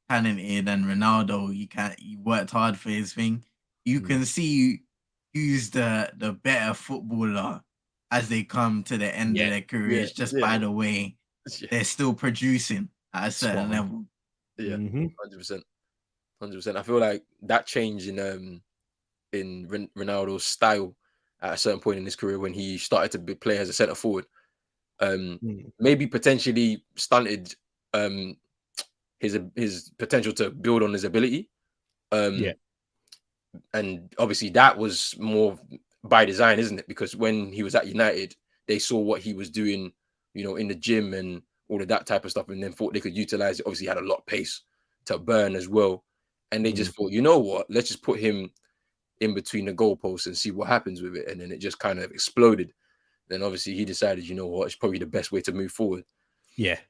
talented and Ronaldo, he worked hard for his thing. You can see who's the better footballer as they come to the end of their careers, just by the way they're still producing at a certain level. Yeah, 100%. I feel like that change in Ronaldo's style at a certain point in his career when he started to play as a centre forward, maybe potentially stunted his potential to build on his ability. And obviously that was more by design, isn't it? Because when he was at United, they saw what he was doing, you know, in the gym and all of that type of stuff, and then thought they could utilize it. Obviously, he had a lot of pace to burn as well, and they just thought, you know what, let's just put him in between the goalposts and see what happens with it. And then it just kind of exploded. Then obviously he decided, you know what, it's probably the best way to move forward. Yeah.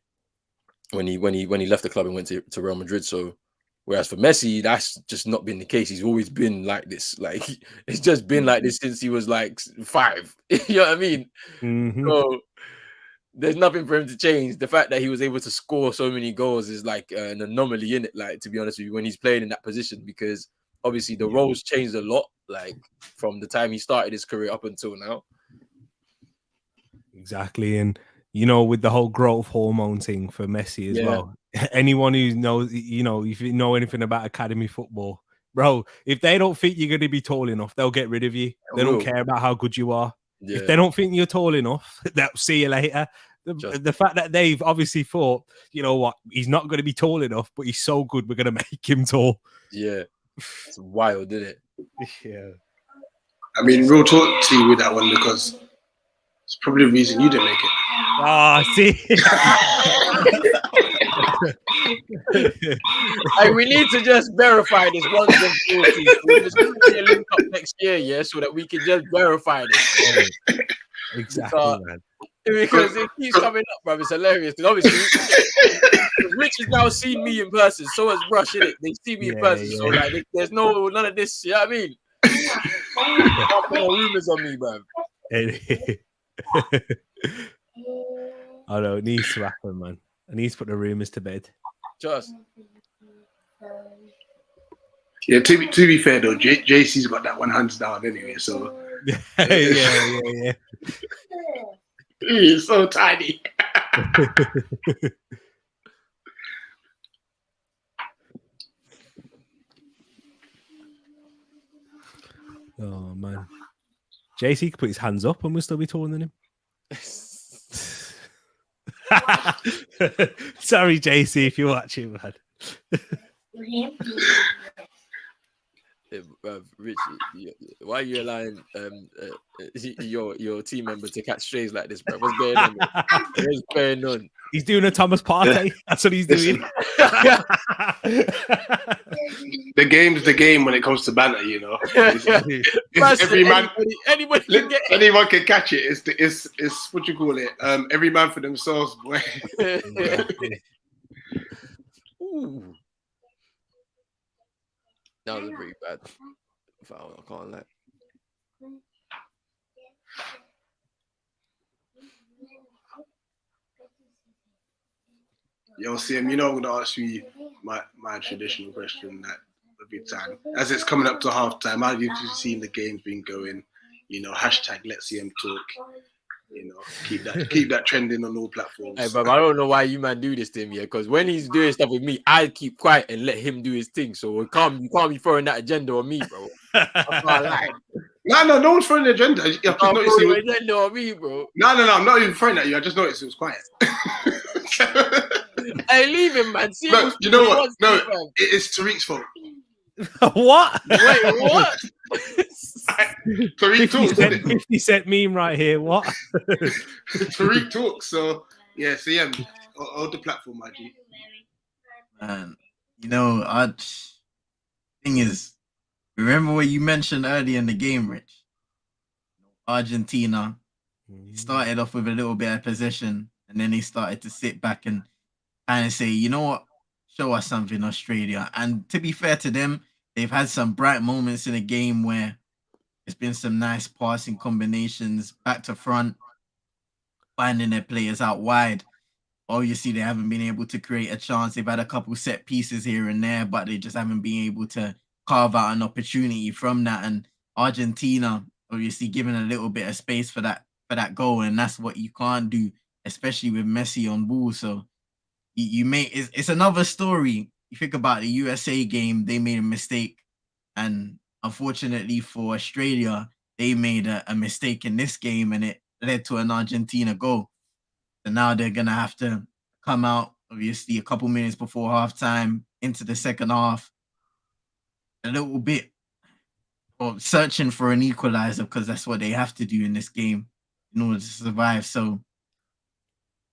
When he left the club and went to Real Madrid. So whereas for Messi, that's just not been the case. He's always been like this. Like, it's just been like this since he was like 5. You know what I mean? So there's nothing for him to change. The fact that he was able to score so many goals is like an anomaly in it. Like, to be honest with you, when he's playing in that position, because obviously the roles changed a lot, like from the time he started his career up until now. Exactly. And, you know, with the whole growth hormone thing for Messi as well, anyone who knows, you know, if you know anything about academy football, bro, if they don't think you're going to be tall enough, they'll get rid of you. They don't care about how good you are. If they don't think you're tall enough, they'll see you later. The fact that they've obviously thought, you know what, he's not going to be tall enough, but he's so good, we're going to make him tall. Yeah. It's wild, isn't it? Yeah. I mean, real talk to you with that one, because it's probably the reason you didn't make it. See. Like, we need to just verify this once and for all. There's going to be a link up next year, yeah, so that we can just verify this. Exactly, man. Because it keeps coming up, bro. It's hilarious. Because obviously, Rich has now seen me in person. So has Rush, innit? They see me in person. So, like, there's none of this. You know what I mean? Can't put no rumors on me, bro. I know, it needs to happen, man. I need to put the rumors to bed. Just. Yeah, to be fair though, JC's got that one hands down anyway, so yeah. He's so tiny. Oh man, JC could put his hands up and we'll still be taller than him. Sorry, JC, if you're watching, man. Rich, why are you allowing your team member to catch strays like this, bro? What's going on? What's going on? He's doing a Thomas Partey. That's what he's doing. The game's the game when it comes to banter, you know. Anybody can get it. Anyone can catch it. It's what you call it. Every man for themselves, boy. Ooh. That was pretty bad. I can't lie. Yo, CM, you know I'm gonna ask you my traditional question that every time. As it's coming up to halftime, how have you seen the games been going? You know, hashtag let CM talk. You know, keep that trending on all platforms. Hey, but I don't know why you man do this to him, yeah. Because when he's doing stuff with me, I keep quiet and let him do his thing. So you can't be throwing that agenda on me, bro. I can't lie. No one's throwing the agenda. I just noticed the agenda on me, bro. No, I'm not even throwing at you. I just noticed it was quiet. Hey, leave him, man. See, no, you know what? No, it's Tariq's fault. What? Wait, what? Tariq talks. 50 Cent meme right here. What? Tariq talks. So yeah, CM. Hold the platform, my G. Man, you know, thing is, remember what you mentioned earlier in the game, Rich? Argentina started off with a little bit of possession, and then they started to sit back and kind of say, you know what, show us something, Australia. And to be fair to them, they've had some bright moments in the game where there's been some nice passing combinations back to front, finding their players out wide. Obviously, they haven't been able to create a chance. They've had a couple set pieces here and there, but they just haven't been able to carve out an opportunity from that. And Argentina, obviously, given a little bit of space for that goal, and that's what you can't do, especially with Messi on ball. So it's another story. You think about the USA game, they made a mistake, and unfortunately for Australia, they made a mistake in this game, and it led to an Argentina goal. So now they're gonna have to come out, obviously, a couple minutes before halftime into the second half, a little bit of searching for an equalizer, because that's what they have to do in this game in order to survive. So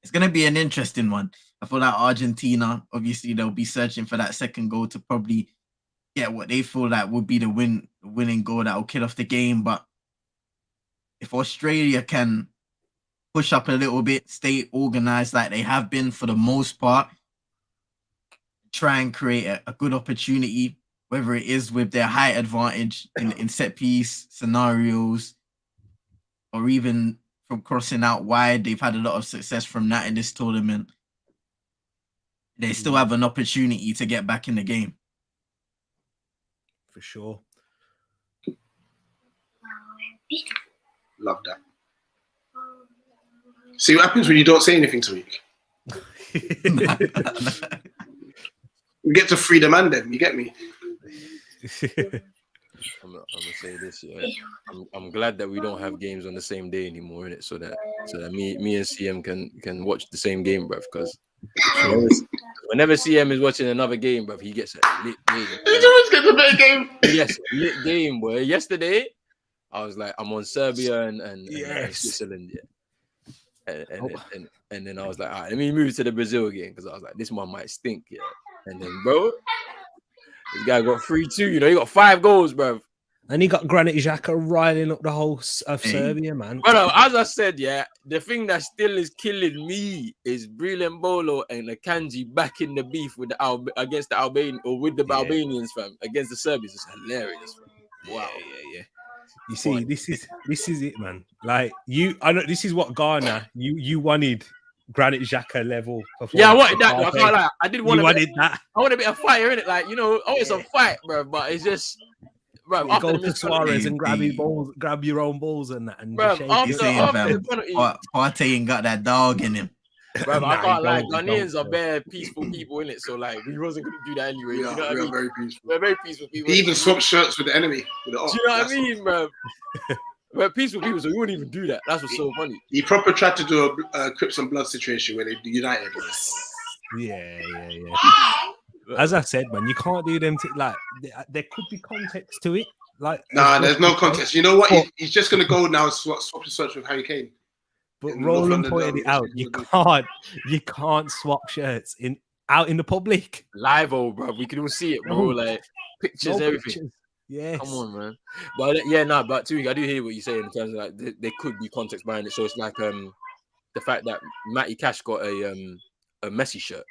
it's gonna be an interesting one. I feel like Argentina, obviously, they'll be searching for that second goal to probably get what they feel like would be the winning goal that will kill off the game. But if Australia can push up a little bit, stay organized like they have been for the most part, try and create a good opportunity, whether it is with their height advantage in set piece scenarios, or even from crossing out wide. They've had a lot of success from that in this tournament. They still have an opportunity to get back in the game. For sure. Love that. See what happens when you don't say anything, Tariq. You get to free the man then, you get me? I'm gonna say this, yeah. I'm glad that we don't have games on the same day anymore, innit? So that me and CM can watch the same game, bruv. Because whenever CM is watching another game, bruv, he gets a lit game. He always gets a better game. Yes, lit game, boy. Yesterday, I was like, I'm on Serbia and Switzerland, yeah. And then I was like, all right, let me move to the Brazil game, because I was like, this one might stink, yeah. And then, bro, this guy got 3-2. You know, he got 5 goals, bro. And he got Granit Xhaka riding up the whole of Serbia, man. But as I said, yeah, the thing that still is killing me is Brillembolo and Akanji back in the beef with against the Albanians, or with the Albanians, fam, against the Serbians. It's hilarious, fam. Wow. Yeah. You see, this is it, man. Like I know this is what Ghana you wanted. Granit Xhaka level. Yeah, I wanted that. I can't lie. I did want that. I want a bit of fire in it, like, you know. Oh, it's a fight, bro. But it's just, bro. You go to Suarez and grab your own balls and that. And bro, after the penalty, Partey ain't got that dog in him. Bro, I can't lie. Ghanaians are very peaceful people in it, so like we wasn't gonna do that anyway. Yeah, you know what I mean? very peaceful. We're very peaceful people. He even swapped shirts with the enemy. With the do you know what I mean, bro? We're peaceful people, so we wouldn't even do that. That's what's so funny. He proper tried to do a Crips and Blood situation where they united. Yeah. As I said, man, you can't do them. Like, there could be context to it. Like, there's no context. You know what? He's just gonna go now and swap the search with Harry Kane. But Roland pointed it out. You can't swap shirts out in the public. Live, bro. We can all see it, bro. Like pictures, everything. Pictures. Yes. Come on, man. But but Tariq, I do hear what you're saying in terms of like there could be context behind it. So it's like the fact that Matty Cash got a Messi shirt.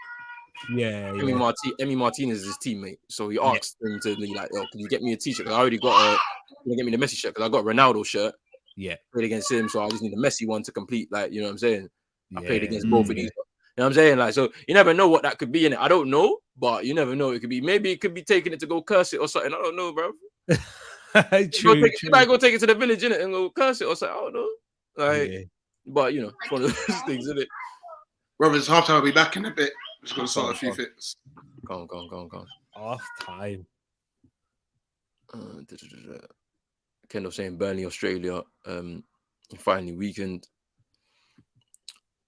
Yeah. Emi Martinez is his teammate, so he asked him to be like, "Oh, can you get me a t-shirt? Because I already got can you get me the Messi shirt? Because I got a Ronaldo shirt. Yeah, played against him, so I just need a Messi one to complete. Like, you know what I'm saying? I played against both of these. You know what I'm saying? Like, so you never know what that could be in it. I don't know, but you never know. It could be, maybe it could be taking it to go curse it or something. I don't know, bro. True. You might go take it to the village, innit, and go curse it or something. I don't know. Like, but you know, it's one of those things, isn't it? Robert's halftime. I'll be back in a bit. Just gonna sort a few things. Go on. Half time. Kendall saying Burnley, Australia, finally weakened.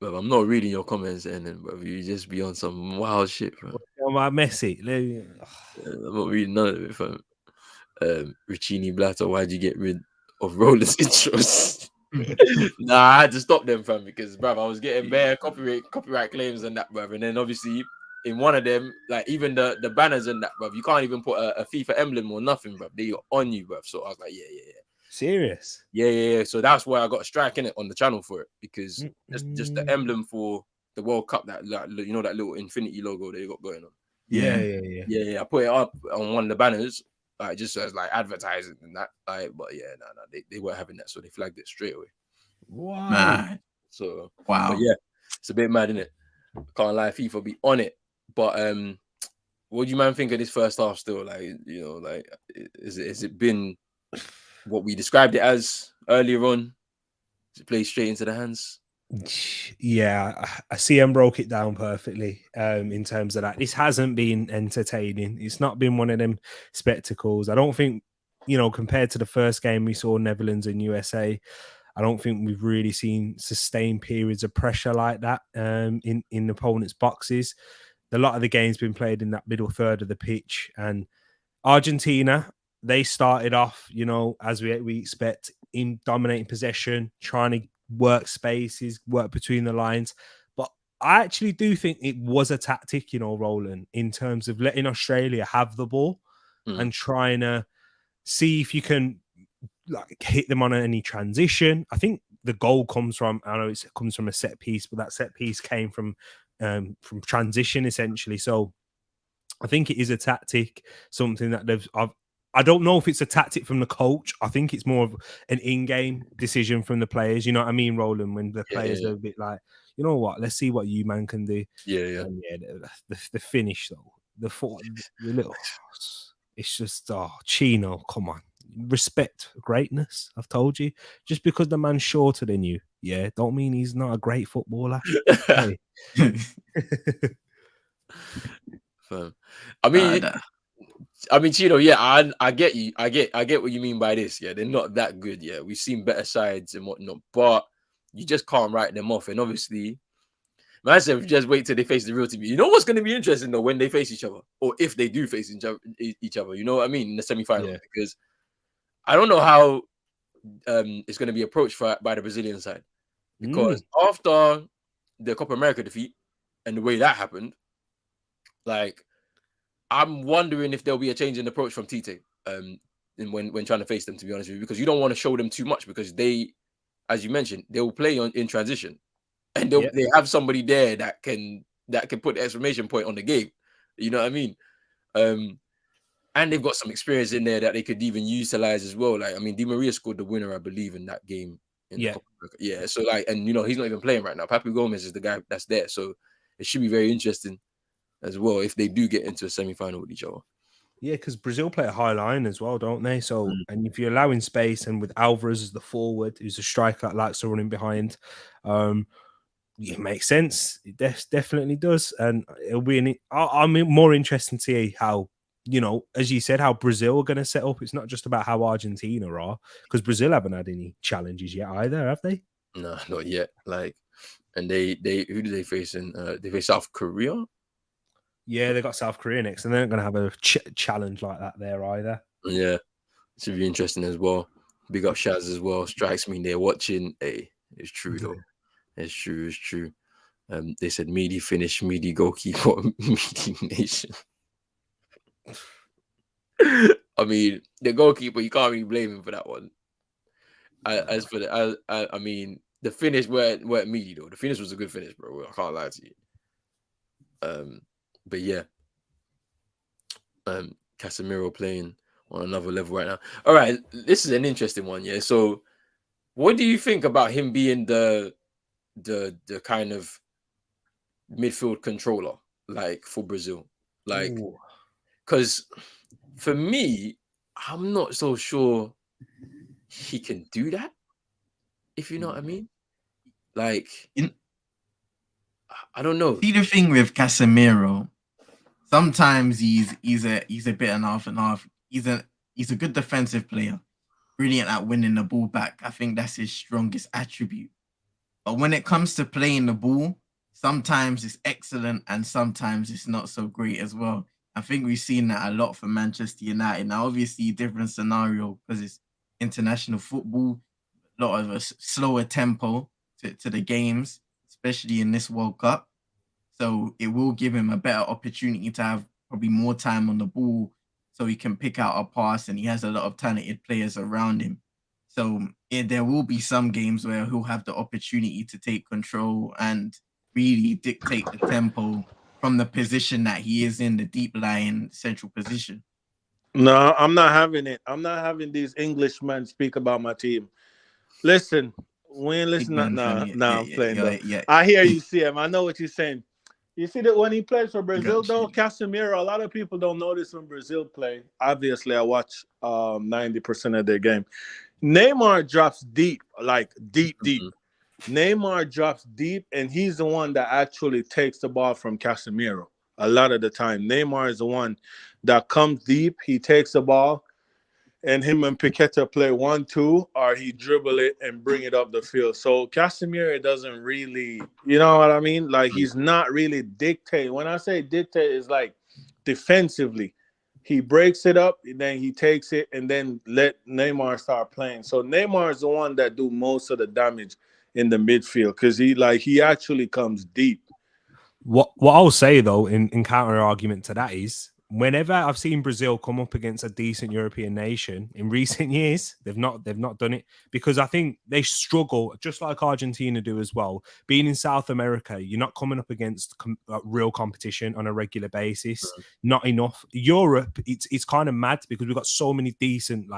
But I'm not reading your comments, and then bro, you just be on some wild shit, bro. My Messi. I'm not reading none of it, fam. Richini Blatter, why'd you get rid of Rollers intros? Nah, I had to stop them, fam, because bruv, I was getting bare copyright claims and that, bruv. And then obviously in one of them, like even the banners and that, bruv, you can't even put a FIFA emblem or nothing, bruv. They are on you, bruv. So I was like, yeah. Serious? Yeah. So that's why I got a strike in it on the channel for it, because just the emblem for the World Cup, that you know, that little infinity logo they got going on. Yeah. I put it up on one of the banners, like just as like advertising and that. Like, but yeah, no, they weren't having that, so they flagged it straight away. Wow. Man. So Wow. but yeah, it's a bit mad, isn't it? Can't lie, FIFA be on it. But what do you man think of this first half still? Like, you know, like has it been what we described it as earlier on? Does it play straight into the hands? Yeah, I see him broke it down perfectly in terms of that. This hasn't been entertaining. It's not been one of them spectacles. I don't think, you know, compared to the first game we saw Netherlands and USA, I don't think we've really seen sustained periods of pressure like that in opponents' boxes. A lot of the game's been played in that middle third of the pitch, and Argentina, they started off, you know, as we expect, in dominating possession, trying to work spaces, work between the lines. But I actually do think it was a tactic, you know, Roland, in terms of letting Australia have the ball and trying to see if you can like hit them on any transition. I think the goal comes from, I know it comes from a set piece, but that set piece came from transition essentially. So I think it is a tactic, something that I don't know if it's a tactic from the coach. I think it's more of an in-game decision from the players. You know what I mean, Roland? When the players are a bit like, you know what? Let's see what you man can do. Yeah. And the finish though, the little, it's just Chino. Come on, respect greatness. I've told you. Just because the man's shorter than you, yeah, don't mean he's not a great footballer. Hey. I mean, Chino, yeah, I get you. I get what you mean by this. Yeah, they're not that good. Yeah, we've seen better sides and whatnot, but you just can't write them off. And obviously, man said, just wait till they face the real team. You know what's going to be interesting though when they face each other, or if they do face each other. You know what I mean in the semi-final, because I don't know how it's going to be approached by the Brazilian side, because after the Copa America defeat and the way that happened, like, I'm wondering if there'll be a change in approach from Tite when trying to face them, to be honest with you, because you don't want to show them too much, because they, as you mentioned, they will play in transition, and they have somebody there that can put the exclamation point on the game. You know what I mean? And they've got some experience in there that they could even utilize as well. Like, I mean, Di Maria scored the winner, I believe, in that game. Yeah. So like, and you know, he's not even playing right now. Papu Gomez is the guy that's there, so it should be very interesting as well if they do get into a semi-final with each other. Yeah, because Brazil play a high line as well, don't they? So, and if you're allowing space, and with Alvarez as the forward, who's a striker that likes to run in behind, it makes sense. It definitely does, and it'll be I'm more interested to see how, you know, as you said, how Brazil are going to set up. It's not just about how Argentina are, because Brazil haven't had any challenges yet either, have they? No, not yet. Like, and they who do they face in? They face South Korea. Yeah, they got South Korea next, and they're not going to have a challenge like that there either. Yeah, should be interesting as well. Big up Shaz as well. Strikes me they're watching. Hey, it's true though. It's true. They said meaty finish, meaty goalkeeper, meaty nation. I mean, the goalkeeper, you can't really blame him for that one. As for the, I mean, the finish weren't meaty though. The finish was a good finish, bro. I can't lie to you. But yeah, Casemiro playing on another level right now. All right, this is an interesting one. Yeah. So, what do you think about him being the kind of midfield controller, like, for Brazil? Like, because for me, I'm not so sure he can do that, if you know what I mean. Like, I don't know. See, the thing with Casemiro, sometimes he's a bit an half and half. He's a good defensive player, brilliant at winning the ball back. I think that's his strongest attribute. But when it comes to playing the ball, sometimes it's excellent and sometimes it's not so great as well. I think we've seen that a lot for Manchester United. Now, obviously, different scenario because it's international football. lot of a slower tempo to the games, especially in this World Cup. So it will give him a better opportunity to have probably more time on the ball so he can pick out a pass, and he has a lot of talented players around him. So there will be some games where he'll have the opportunity to take control and really dictate the tempo from the position that he is in, the deep lying central position. No, I'm not having it. I'm not having these Englishmen speak about my team. Listen, when listen, Big man no, fan, no, I'm playing though. yeah. I hear you, CM. I know what you're saying. You see that when he plays for Brazil, Got though, you. Casemiro, a lot of people don't notice when Brazil play. Obviously, I watch 90% of their game. Neymar drops deep, like deep. Neymar drops deep, and he's the one that actually takes the ball from Casemiro a lot of the time. Neymar is the one that comes deep. He takes the ball, and him and Paqueta play 1-2, or he dribble it and bring it up the field. So Casemiro doesn't really, you know what I mean? Like, he's not really dictating. When I say dictate, it's like defensively. He breaks it up, and then he takes it, and then let Neymar start playing. So Neymar is the one that do most of the damage in the midfield, because he actually comes deep. What I'll say though, in counter argument to that, is whenever I've seen Brazil come up against a decent European nation in recent years, they've not done it, because I think they struggle, just like Argentina do as well. Being in South America, you're not coming up against real competition on a regular basis. Not enough. Europe, it's kind of mad because we've got so many decent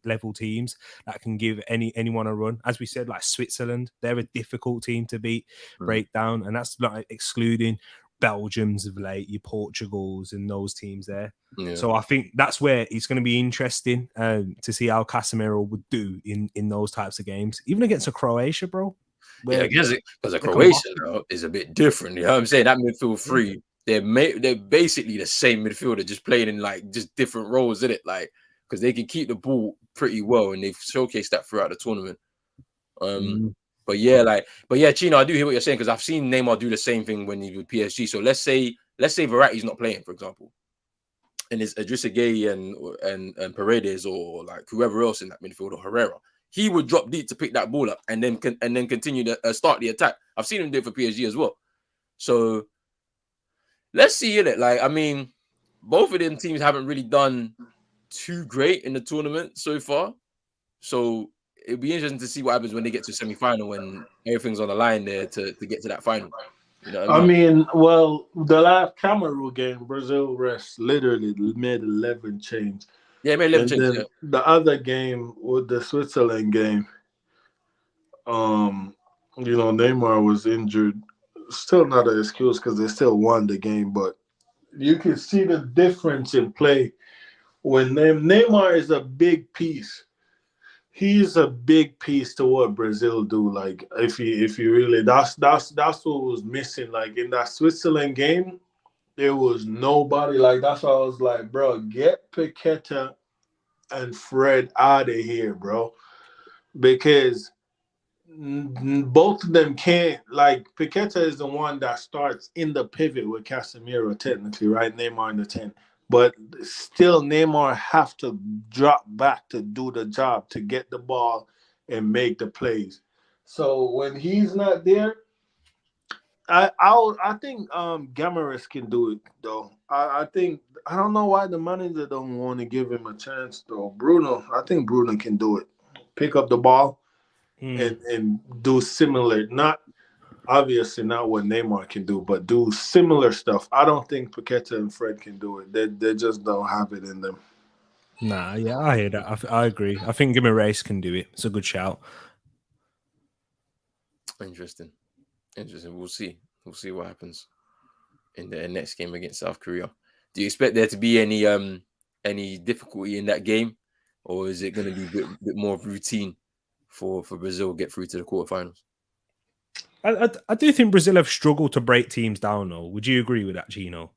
level teams that can give anyone a run. As we said, like Switzerland, they're a difficult team to beat, break down, and that's like excluding Belgiums of late, your Portugals and those teams there. Yeah. So I think that's where it's going to be interesting to see how Casemiro would do in those types of games, even against a Croatia, bro. Yeah, because a Croatia is a bit different. You know what I'm saying? That midfield three, they're basically the same midfielder, just playing in like just different roles, isn't it? Like, because they can keep the ball pretty well, and they've showcased that throughout the tournament. But yeah, Chino, I do hear what you're saying, because I've seen Neymar do the same thing when he's with PSG. So let's say Verratti's not playing, for example, and it's Idrissa Gueye and Paredes, or like whoever else in that midfield, or Herrera. He would drop deep to pick that ball up and then continue to start the attack. I've seen him do it for PSG as well. So let's see it. Like, I mean, both of them teams haven't really done too great in the tournament so far. So it'll be interesting to see what happens when they get to semi-final, when everything's on the line there to get to that final. You know what I mean, well, the last Cameroon game, Brazil literally made 11 change. Yeah, made 11 change. Yeah. The other game with the Switzerland game, Neymar was injured. Still not an excuse, because they still won the game, but you can see the difference in play when Neymar is a big piece. He's a big piece to what Brazil do. Like, if you really, that's what was missing. Like, in that Switzerland game, there was nobody. Like, that's why I was like, bro, get Paqueta and Fred out of here, bro, because both of them can't. Like, Paqueta is the one that starts in the pivot with Casemiro, technically, right? Neymar in the 10. But still, Neymar have to drop back to do the job, to get the ball and make the plays. So when he's not there, I think Gamaris can do it, though. I don't know why the manager don't want to give him a chance, though. I think Bruno can do it. Pick up the ball and do similar, obviously not what Neymar can do, but do similar stuff. I don't think Paqueta and Fred can do it. They just don't have it in them. Nah, yeah, I hear that. I agree. I think Guimaraes can do it. It's a good shout. Interesting. We'll see what happens in the next game against South Korea. Do you expect there to be any difficulty in that game, or is it going to be a bit more routine for Brazil to get through to the quarterfinals? I do think Brazil have struggled to break teams down, though. Would you agree with that, Gino?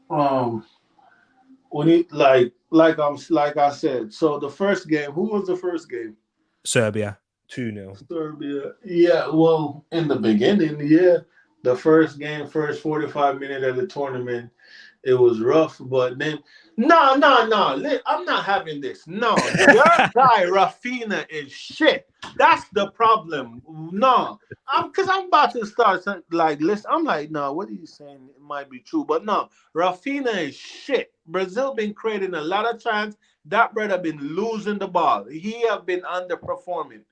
When he like I said, so the first game, who was the first game? Serbia, 2-0. Serbia, yeah. Well, in the beginning, yeah, The first game, first 45 minutes of the tournament, it was rough. But then, no. I'm not having this. No, your guy Rafinha is shit. That's the problem. No, I'm about to start like listen. I'm like, no, what are you saying? It might be true, but no, Rafinha is shit. Brazil been creating a lot of chance. That brother been losing the ball. He have been underperforming.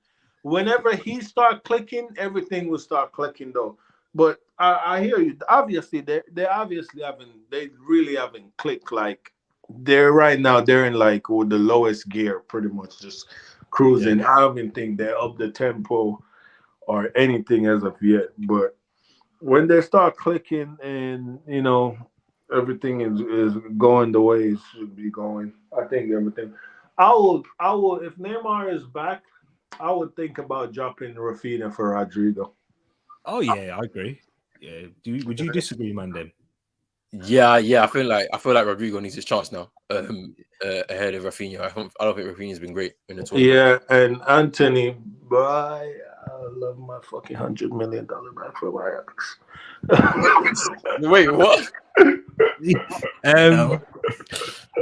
Whenever he start clicking, everything will start clicking though. But I hear you. Obviously, they obviously haven't. They really haven't clicked. Like they're right now. They're in like with the lowest gear, pretty much just cruising. Yeah. I don't even think they're up the tempo or anything as of yet. But when they start clicking and everything is going the way it should be going, I think everything. I will if Neymar is back, I would think about dropping Rafinha for Rodrigo. Oh yeah, I agree. Yeah. Would you disagree, Mandem? Yeah. I feel like Rodrigo needs his chance now. Ahead of Rafinha. I don't think Rafinha's been great in the tournament. Yeah, and Anthony, boy, I love my fucking $100 million back from Ajax. Wait, what?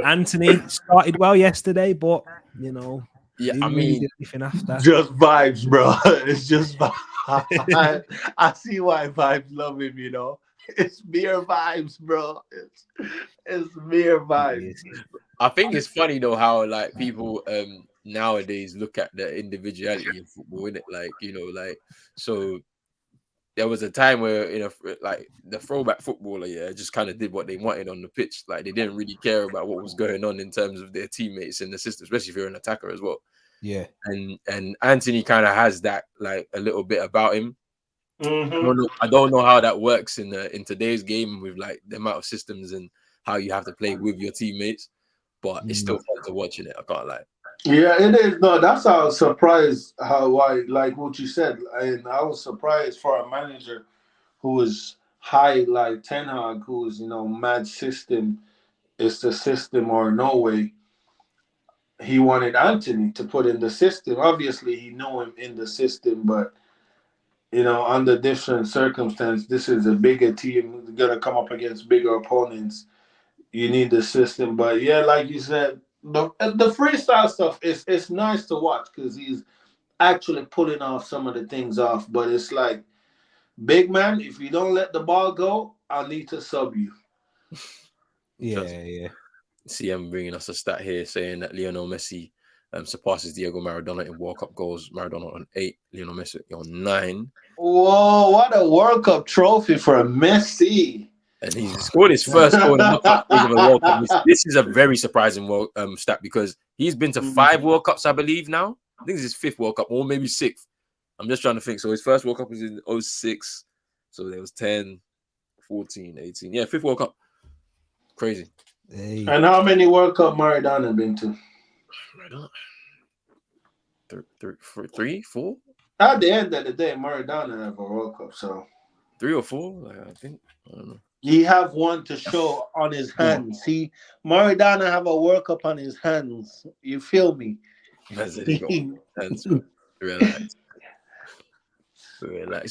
Anthony started well yesterday, but Yeah, didn't really do anything after. Just vibes, bro. It's just vibes. I see why vibes love him. It's mere vibes, bro. It's mere vibes. I think it's funny though how like people nowadays look at the individuality in football, innit? Like so there was a time where like the throwback footballer, just kind of did what they wanted on the pitch. Like they didn't really care about what was going on in terms of their teammates in the system, especially if you're an attacker as well. Yeah. And Anthony kind of has that like a little bit about him. Mm-hmm. I don't know how that works in today's game with like the amount of systems and how you have to play with your teammates, but it's still fun to watching it. I can't lie. Yeah, it is. No, that's how I was surprised why, like what you said. And I was surprised for a manager who is high like Ten Hag, who is, mad system. It's the system or no way. He wanted Anthony to put in the system. Obviously, he knew him in the system, but under different circumstances, this is a bigger team gonna come up against bigger opponents. You need the system, but yeah, like you said, the freestyle stuff it's nice to watch because he's actually pulling off some of the things off. But it's like, big man, if you don't let the ball go, I'll need to sub you. Yeah. See, I'm bringing us a stat here saying that Lionel Messi surpasses Diego Maradona in World Cup goals. Maradona on 8, Lionel Messi on 9. Whoa, what a World Cup trophy for Messi. And he scored his first goal in the World Cup. This is a very surprising stat because he's been to 5 World Cups, I believe, now. I think this is his 5th World Cup or maybe 6th. I'm just trying to think. So his first World Cup was in 2006. So there was 10, 14, 18. Yeah, 5th World Cup. Crazy. Hey. And how many World Cup Maradona been to? Three, 4? At the end of the day, Maradona have a World Cup, so 3 or 4, I think. I don't know. He have one to show on his hands. Maradona have a World Cup on his hands. You feel me? Relax.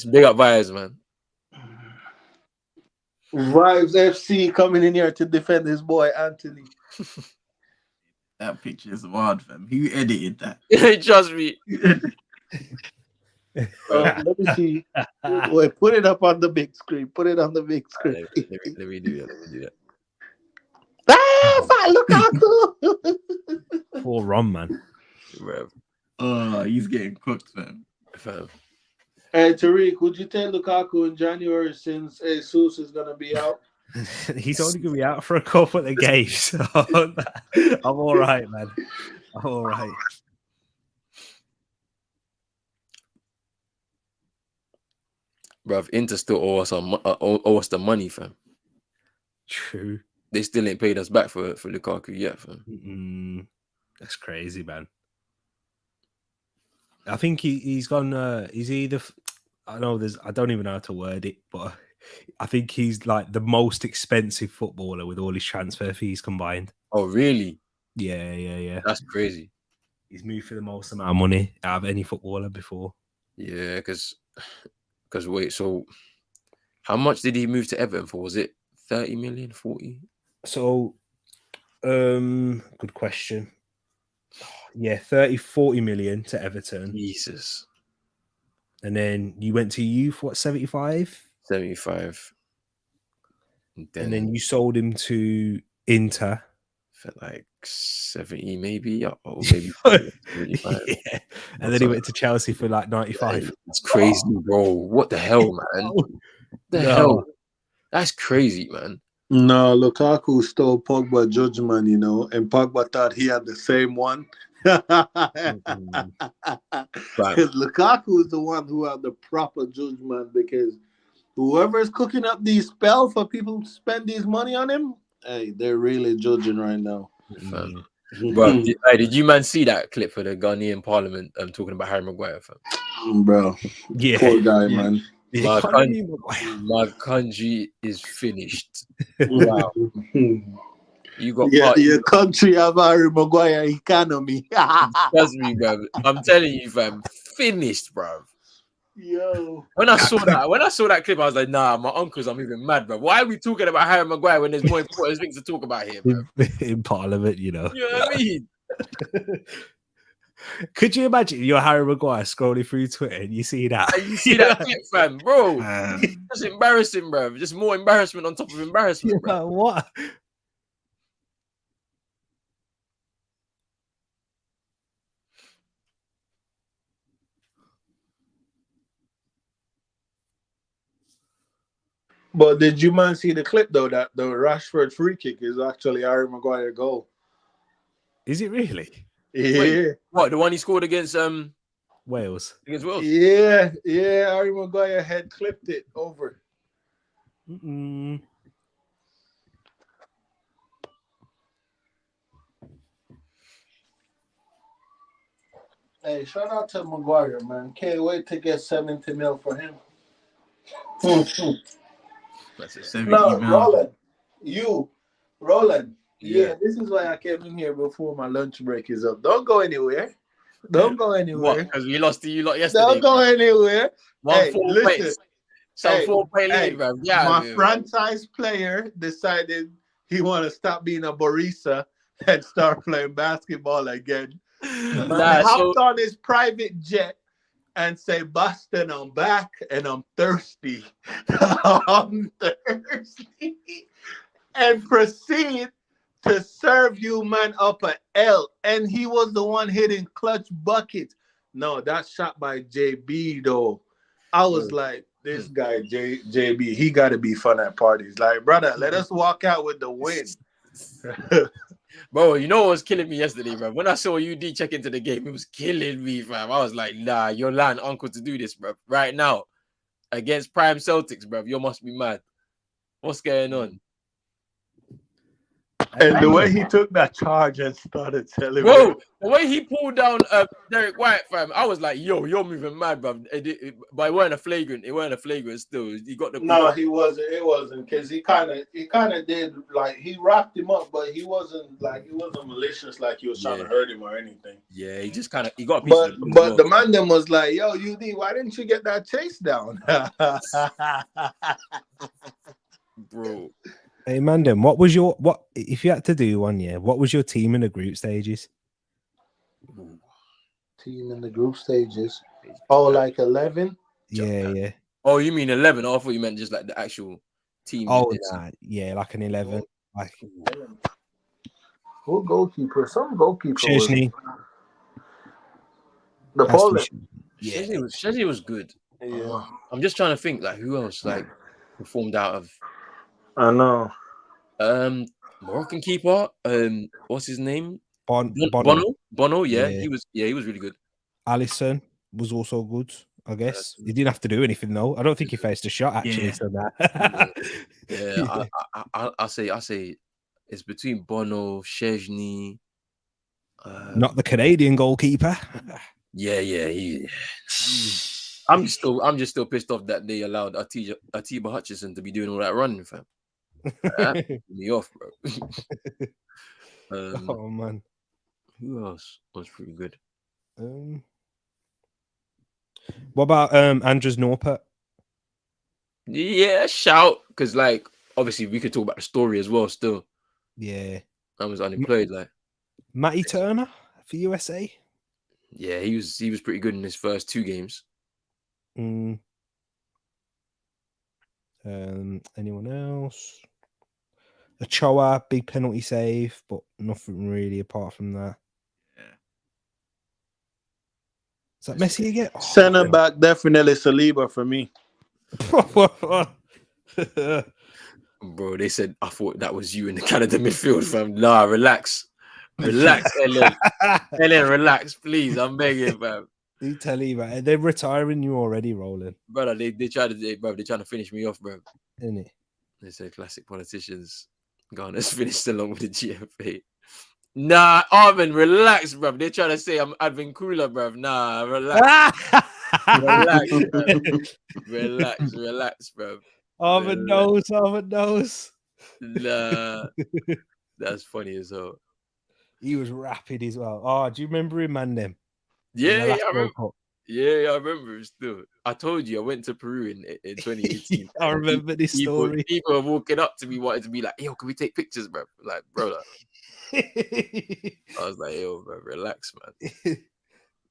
Big up Vibes, man. Vibes FC coming in here to defend his boy Anthony. That picture is wild, fam. Who edited that? Trust me. Let me see. Wait, put it up on the big screen. Put it on the big screen. Let me do that. Look how cool. Poor Ron, man. Oh, he's getting cooked, fam. Hey, Tariq, would you take Lukaku in January since Jesus is going to be out? He's only going to be out for a couple of games. So I'm all right, man. I'm all right. Bruv, Inter still owe us the money, fam. True. They still ain't paid us back for Lukaku yet, fam. That's crazy, man. I think he's gone. He's either. I don't even know how to word it, but I think he's like the most expensive footballer with all his transfer fees combined. Oh, really? Yeah. That's crazy. He's moved for the most amount of money out of any footballer before. Yeah, because wait, so How much did he move to Everton for? Was it 30 million, 40? So, good question. Yeah, 30, 40 million to Everton. Jesus. And then you went to youth, what, 75? 75. And Then then you sold him to Inter. for like 70 maybe, or maybe 75. Yeah. And then he went to Chelsea for like 95. It's crazy, bro. What the hell, man? The hell? That's crazy, man. No, Lukaku stole Pogba judgment, you know, and Pogba thought he had the same one. Because Lukaku is the one who had the proper judgment, because whoever is cooking up these spells for people to spend this money on him, hey, they're really judging right now. Fam. Bro, did you man see that clip for the Ghanaian Parliament talking about Harry Maguire, fam? Bro, Yeah. poor guy, man. My country is finished. Wow. You got your country have Harry Maguire economy. Trust me, bro. I'm telling you, fam, finished, bro. Yo. When I saw that clip, I was like, nah, my uncles are moving mad, bro. Why are we talking about Harry Maguire when there's more important things to talk about here, bro? In Parliament, you know. You know what I mean? Could you imagine you're Harry Maguire scrolling through Twitter and you see that? And you see that clip, fam, bro. Just embarrassing, bro. Just more embarrassment on top of embarrassment, bro. What? But did you man see the clip though that the Rashford free kick is actually Harry Maguire goal? Is it really? Yeah. Wait, what, the one he scored against Wales? Against Wales? Yeah, Harry Maguire had clipped it over. Hey, shout out to Maguire, man. Can't wait to get 70 mil for him. That's it. 70 No, mil. Roland. Yeah. Yeah, this is why I came in here before my lunch break is up. Don't go anywhere. Don't go anywhere. Because we lost to you lot yesterday. Don't go anywhere. Hey, 4 listen. points. Some 4 point lead, bro. Yeah, my franchise player decided he want to stop being a barista and start playing basketball again. Man hopped on his private jet and say, Boston, I'm back and I'm thirsty. I'm thirsty. And proceed to serve you, man, up a L. And he was the one hitting clutch buckets. No, that shot by JB, though. I was like, this guy, JB, he got to be fun at parties. Like, brother, let us walk out with the win. Bro, you know what was killing me yesterday, bro? When I saw UD check into the game, it was killing me, fam. I was like, nah, you're lying, uncle, to do this, bro. Right now, against Prime Celtics, bro. You must be mad. What's going on? And the way he took that charge and started telling Bro, the way he pulled down Derek White, fam, I was like, yo, you're moving mad, bro. But it weren't a flagrant. It weren't a flagrant still. He got the... No, he wasn't. It wasn't, because he kind of did, like, he wrapped him up, but he wasn't malicious, like he was trying to hurt him or anything. Yeah, he just kind of, he got a piece But of the but the man then was like, yo, UD, why didn't you get that chase down? Bro. Hey, Mandem, what if you had to do one year? What was your team in the group stages? Team in the group stages. Oh, like 11? Yeah. Oh, you mean 11? I thought you meant just like the actual team. Oh, yeah, like an 11. Like who goalkeeper? Some goalkeeper. Szczesny. The Polish. Yeah, Szczesny was good. Yeah. I'm just trying to think like who else like performed out of. I know. Moroccan keeper. What's his name? Bono. Yeah, he was really good. Alisson was also good. I guess he didn't have to do anything though. I don't think he faced a shot actually. Yeah. So that. Yeah, I say it's between Bono, Szczesny. Not the Canadian goalkeeper. Yeah. I'm just still pissed off that they allowed Atiba Hutchinson to be doing all that running, fam. That pissed me off, bro. Oh man, who else was pretty good? What about Andres Norpert? Yeah, shout because like obviously we could talk about the story as well. Still, Yeah. I was unemployed. Like, Matty Turner for USA. yeah, he was pretty good in his first 2 games. Mm. Anyone else? Ochoa, big penalty save, but nothing really apart from that. Is that Messi again? Center back, definitely Saliba for me. Bro, they said I thought that was you in the Canada midfield, fam. Nah, relax, Ellen, relax, please. I'm begging, fam. You tell you, man. They're retiring you already, Roland. Brother, they trying to finish me off, bro. Isn't it? They say classic politicians. Ghana's finished along with the GFA. Nah, Arvin, relax, bro. They're trying to say I'm Advin Cooler, bro. Nah, relax. relax, bro. Arvin knows. Nah, that's funny as hell. He was rapid as well. Oh, do you remember him, man? Them? Yeah, I remember. Yeah, I remember him still. I told you I went to Peru in 2018. I remember this story. People are walking up to me wanting to be like, yo, can we take pictures, bro? Like, bro, like, I was like, yo, bro, relax, man.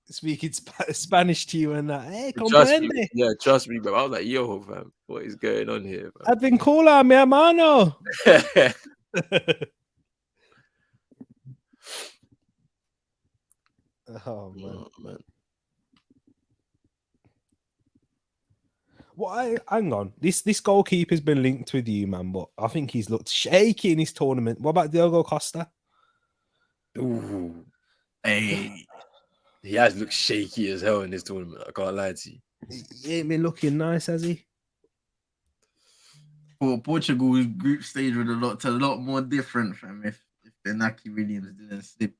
Speaking Spanish to you and that. Hey, comprende. Trust me, bro. I was like, yo, fam, what is going on here? Advincula, mi hermano. Oh man. Well, hang on. This goalkeeper's been linked with you, man, but I think he's looked shaky in his tournament. What about Diogo Costa? Ooh. Hey. He has looked shaky as hell in this tournament. I can't lie to you. He ain't been looking nice, has he? Well, Portugal's group stage would a lot more different, fam, if Inaki Williams didn't slip.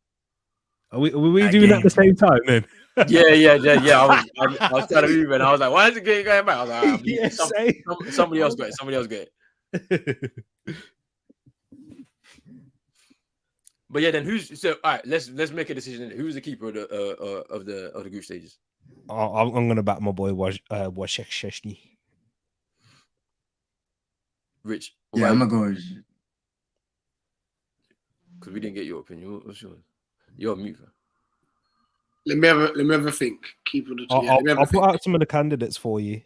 Are we doing that at the same time then? Yeah. I was trying to move and I was like, why is it going back? I was like, somebody else got it. But yeah, then all right, let's make a decision. Who's the keeper of the group stages? I'm gonna back my boy Watchalong. Rich. Yeah, I'm gonna go because we didn't get your opinion. What's yours? You're mute. Let me have a think. Keeper of the I'll put out some of the candidates for you.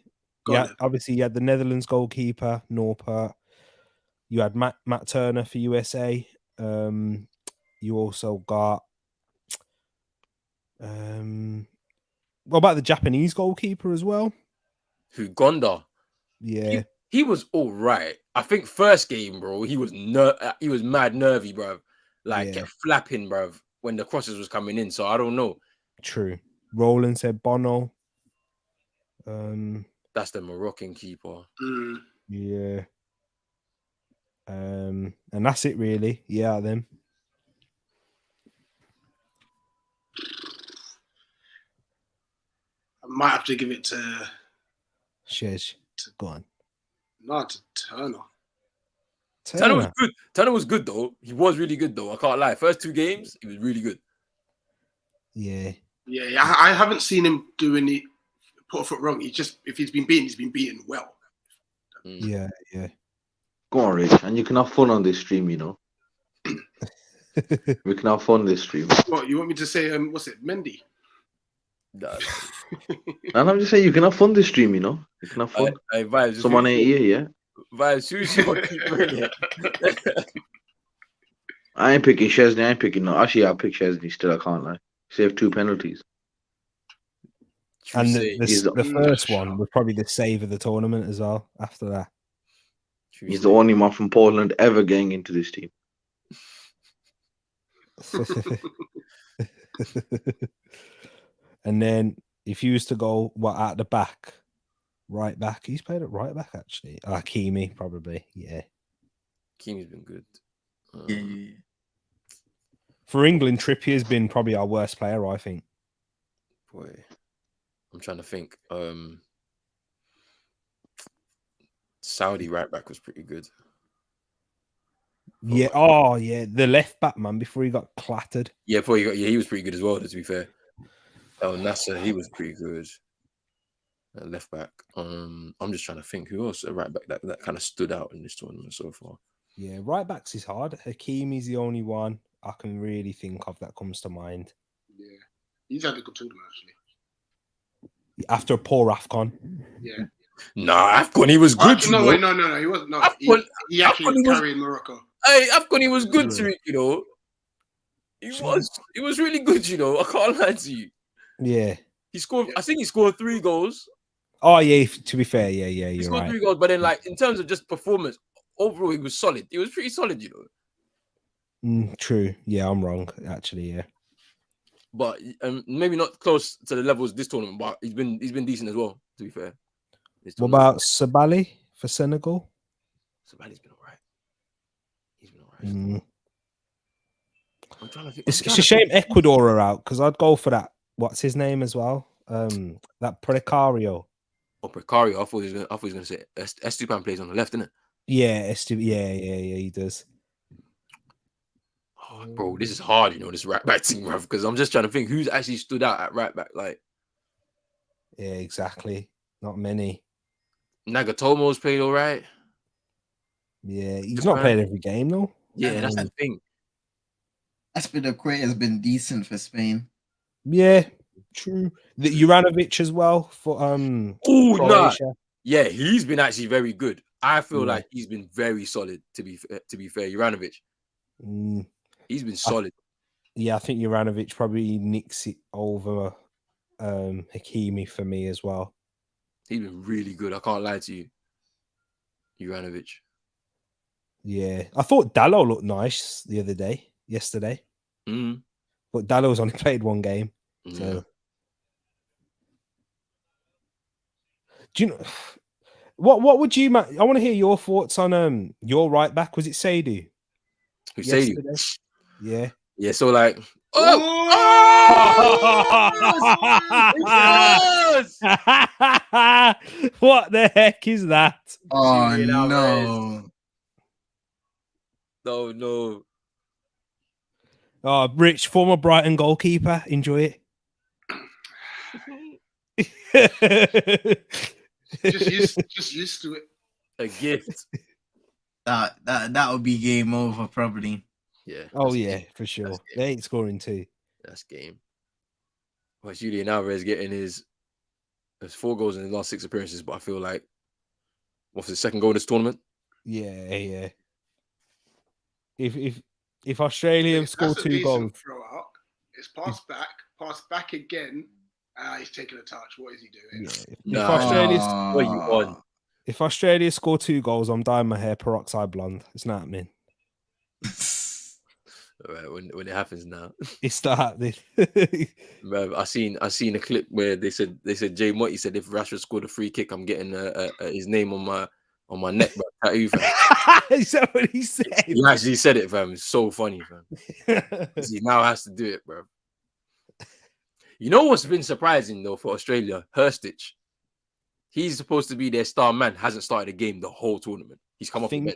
Obviously you had the Netherlands goalkeeper, Noppert. You had Matt Turner for USA. You also got what about the Japanese goalkeeper as well? Who, Gonda? Yeah. He was all right. I think first game, bro, he was mad nervy, bro. Like kept flapping, bro, when the crosses was coming in. So I don't know. True. Roland said Bono. That's the Moroccan keeper. Yeah. And that's it really. Yeah, then. I might have to give it to Shez. Go on. No, to Turner. Turner was good. Turner was good though. He was really good though. I can't lie. First 2 games, he was really good. Yeah. Yeah. I haven't seen him do any put a foot wrong. If he's been beaten well. Yeah. Go on, Rich, and you can have fun on this stream, you know. We can have fun this stream. What you want me to say? What's it, Mendy? No. And I'm just saying you can have fun this stream, you know. You can have fun. Vibes, someone ain't here, yeah. Vibes, who's your keeper? I ain't picking Chesney. Actually, I'll pick Chesney still. I can't lie. Saved 2 penalties. And the first one was probably the save of the tournament as well. After that, he's the only man from Portland ever getting into this team. And then if you was to go at the back, right back, he's played at right back actually. Hakimi probably, yeah. Hakimi's been good. Yeah. For England, Trippier's been probably our worst player, I think. Boy, I'm trying to think. Saudi right back was pretty good. Yeah. Oh, yeah. The left back, man, before he got clattered. Yeah, he was pretty good as well, to be fair. El Nasser, he was pretty good. at left back. I'm just trying to think who else at right back that kind of stood out in this tournament so far. Yeah, right backs is hard. Hakimi's the only one I can really think of that comes to mind. Yeah, he's had a good tournament actually. After a poor AFCON. Yeah. Nah, AFCON, he was good. No, he wasn't. No, he actually was carrying Morocco. Hey, AFCON, he was good to it, you know. He was really good, you know. I can't lie to you. Yeah. He scored, I think he scored 3 goals. Oh, yeah, to be fair, yeah, He you're scored right. 3 goals, but then, like, in terms of just performance, overall, he was solid. He was pretty solid, you know. True. Yeah, I'm wrong, actually, yeah. But maybe not close to the levels this tournament, but he's been decent as well, to be fair. What about Sabali for Senegal? Sabali's been all right. He's been all right. I'm trying to think. It's a shame Ecuador are out because I'd go for that. What's his name as well? That Precario. Oh, Precario. I thought he was going to say Esteban plays on the left, innit? Yeah, yeah, he does. Oh, bro, this is hard, you know, this right back team, bro, because I'm just trying to think who's actually stood out at right back. Like, yeah, exactly. Not many. Nagatomo's played all right. Yeah, he's not played every game though. Yeah, that's the thing. Aspilicueta has been decent for Spain. Yeah, true. The Juranovic as well for Croatia. Yeah, he's been actually very good. I feel like he's been very solid. To be fair, Juranovic. He's been solid. I think Juranovic probably nicks it over Hakimi for me as well. He's been really good. I can't lie to you. Juranovic. Yeah. I thought Dalot looked nice yesterday. But Dallow's only played 1 game. So do you know what would you I want to hear your thoughts on your right back. Was it Seydu? Who Seydu? Yeah. Yeah, so like what the heck is that? Oh no. No. Oh, Rich, former Brighton goalkeeper. Enjoy it. just used to it. A gift. That would be game over probably. Yeah. Oh yeah, for sure. They ain't scoring 2. That's game. Well, Julian Alvarez getting his 4 goals in his last 6 appearances, but I feel like what's the second goal in this tournament? Yeah. If Australia score 2 goals, throw out. It's pass back again. He's taking a touch. What is he doing? Yeah. What are you on? If Australia score 2 goals, I'm dyeing my hair peroxide blonde. It's not happening. Right, when it happens now, it's not happening. I seen a clip where they said Jay Motti said if Rashford scored a free kick, I'm getting his name on my neck, bro. Tattoo, fam. Is that what he said? He actually said it, fam. It's so funny, fam. He now has to do it, bro. You know what's been surprising though for Australia? Herstich. He's supposed to be their star man. Hasn't started a game the whole tournament. He's come off the bench.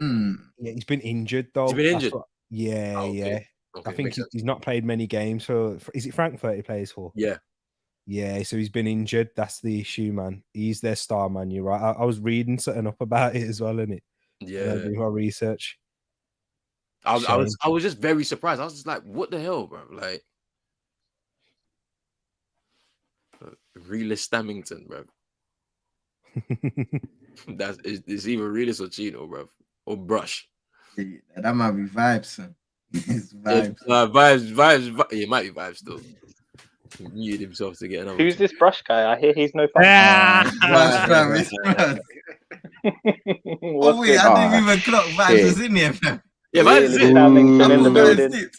Yeah, he's been injured though. He's been injured. Yeah. Okay, I think he's not played many games for. Is it Frankfurt he plays for? Yeah. Yeah, so he's been injured. That's the issue, man. He's their star man. You're right. I was reading something up about it as well, innit? Yeah. Doing my research. I was just very surprised. I was just like, what the hell, bro? Like, Realist Stamington, bro. It's either Realist or Chino, bro, or Brush. That might be vibes, son. It's vibes. Vibes. Yeah, it might be vibes still. He muted himself to get another. Who's this Brush guy? I hear he's no fun. Oh wait, I didn't even clock vibes was in here, fam. Yeah, vibes is in the building.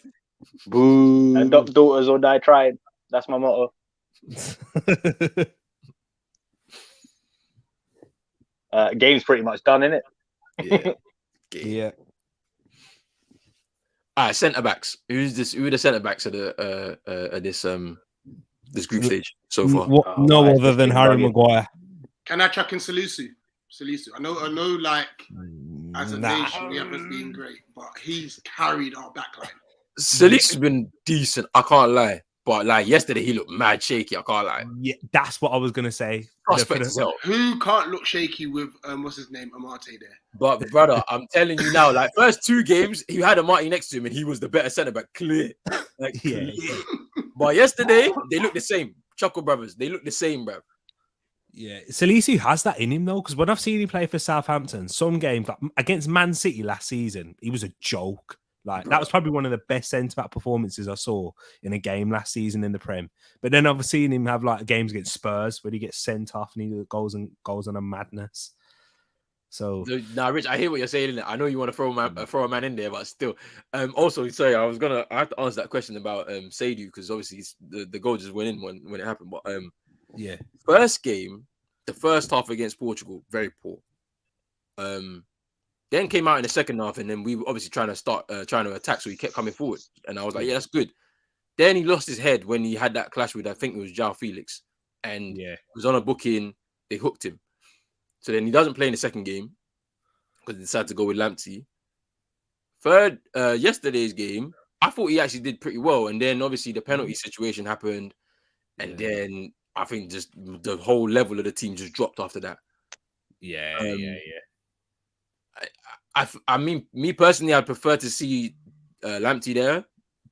Boo. Adopt daughters or die trying. That's my motto. Game's pretty much done, innit? Yeah. Yeah. All right, centre backs. Who are the centre backs of this group stage so far? No other than Harry Maguire. Can I chuck in Salisu? I know. Like as a nation, we haven't been great, but he's carried our backline. Salisu's been decent. I can't lie. But like yesterday, he looked mad shaky. I can't lie. Yeah, that's what I was gonna say. Prospect as hell. Who can't look shaky with what's his name, Amate there? But brother, I'm telling you now, like first 2 games, he had a Marty next to him, and he was the better centre back, clear. Like Yeah. clear. But yesterday, they look the same. Chuckle brothers, they look the same, bro. Yeah, Salisu has that in him though, because when I've seen him play for Southampton, some games like against Man City last season, he was a joke. Like that was probably one of the best centre back performances I saw in a game last season in the Prem. But then I've seen him have like games against Spurs where he gets sent off and he goes on a madness. So now, Rich, I hear what you're saying. I know you want to throw a man in there, but still. Also, sorry, I have to answer that question about Sadu because obviously the goal just went in when it happened. But yeah, first game, the first half against Portugal, very poor. Then came out in the second half, and then we were obviously trying to attack, so he kept coming forward. And I was like, yeah, that's good. Then he lost his head when he had that clash with, I think it was João Felix. And it was on a booking, they hooked him. So then he doesn't play in the second game because he decided to go with Lamptey. Third, yesterday's game, I thought he actually did pretty well. And then obviously the penalty situation happened. And then I think just the whole level of the team just dropped after that. Yeah. I mean, me personally, I'd prefer to see Lamptey there,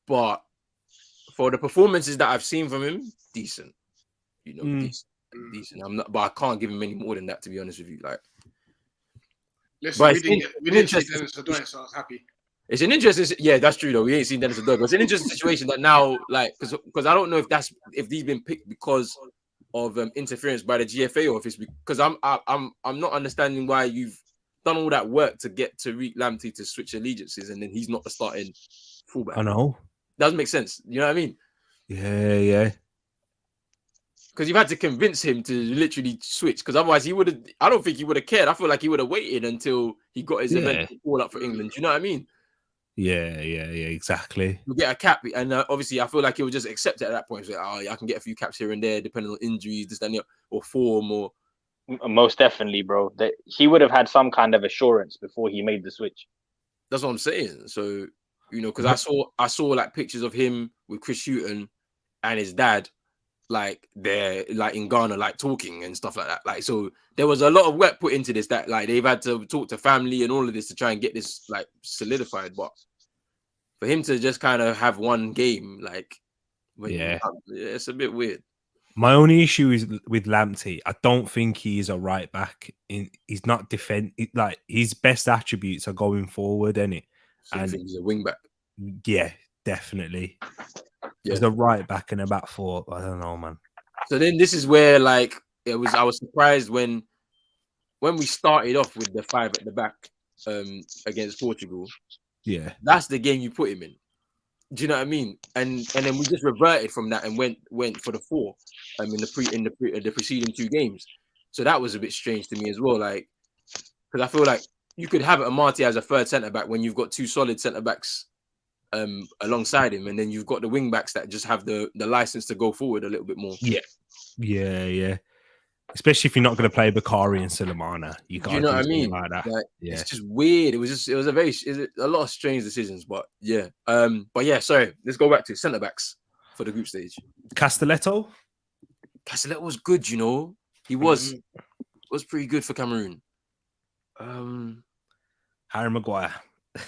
but for the performances that I've seen from him, decent. Decent. I'm not, but I can't give him any more than that, to be honest with you. Like, listen, we didn't see Dennis Odoi, so I was happy. It's an interesting, yeah, that's true though. We ain't seen Dennis Odoi, but it's an interesting situation that now, like, because I don't know if these been picked because of interference by the GFA or if it's because I'm not understanding why you've done all that work to get Tariq Lamptey to switch allegiances and then he's not the starting fullback. I know. Doesn't make sense. You know what I mean? Yeah. Because you've had to convince him to literally switch. Because otherwise, I don't think he would have cared. I feel like he would have waited until he got his event to call up for England. You know what I mean? Yeah, exactly. You get a cap, and obviously, I feel like he would just accept it at that point. So, I can get a few caps here and there, depending on injuries, this, that, or form, or most definitely, bro. That he would have had some kind of assurance before he made the switch. That's what I'm saying. So, because I saw like pictures of him with Chris Hughton and his dad, like they're like in Ghana, like talking and stuff like that. Like, so there was a lot of work put into this that like they've had to talk to family and all of this to try and get this like solidified. But for him to just kind of have one game, like, it's a bit weird. My only issue is with Lamptey. I don't think he's a right back. He's not like his best attributes are going forward, innit? So and he's a wing back. Yeah, definitely. Yeah. He's a right back and a back four. I don't know, man. So then this is where like I was surprised when we started off with the 5 at the back against Portugal. Yeah, that's the game you put him in. Do you know what I mean? And then we just reverted from that and went for the 4 in the preceding 2 games. So that was a bit strange to me as well. Like, because I feel like you could have Amate as a third centre back when you've got 2 solid centre backs alongside him, and then you've got the wing backs that just have the license to go forward a little bit more. Yeah. Especially if you're not going to play Bakari and Sulemana, you can't. You know what I mean? Like that. Like, it's just weird. It was a lot of strange decisions, but yeah. Sorry. Let's go back to centre backs for the group stage. Castelletto was good. He was pretty good for Cameroon. Harry Maguire.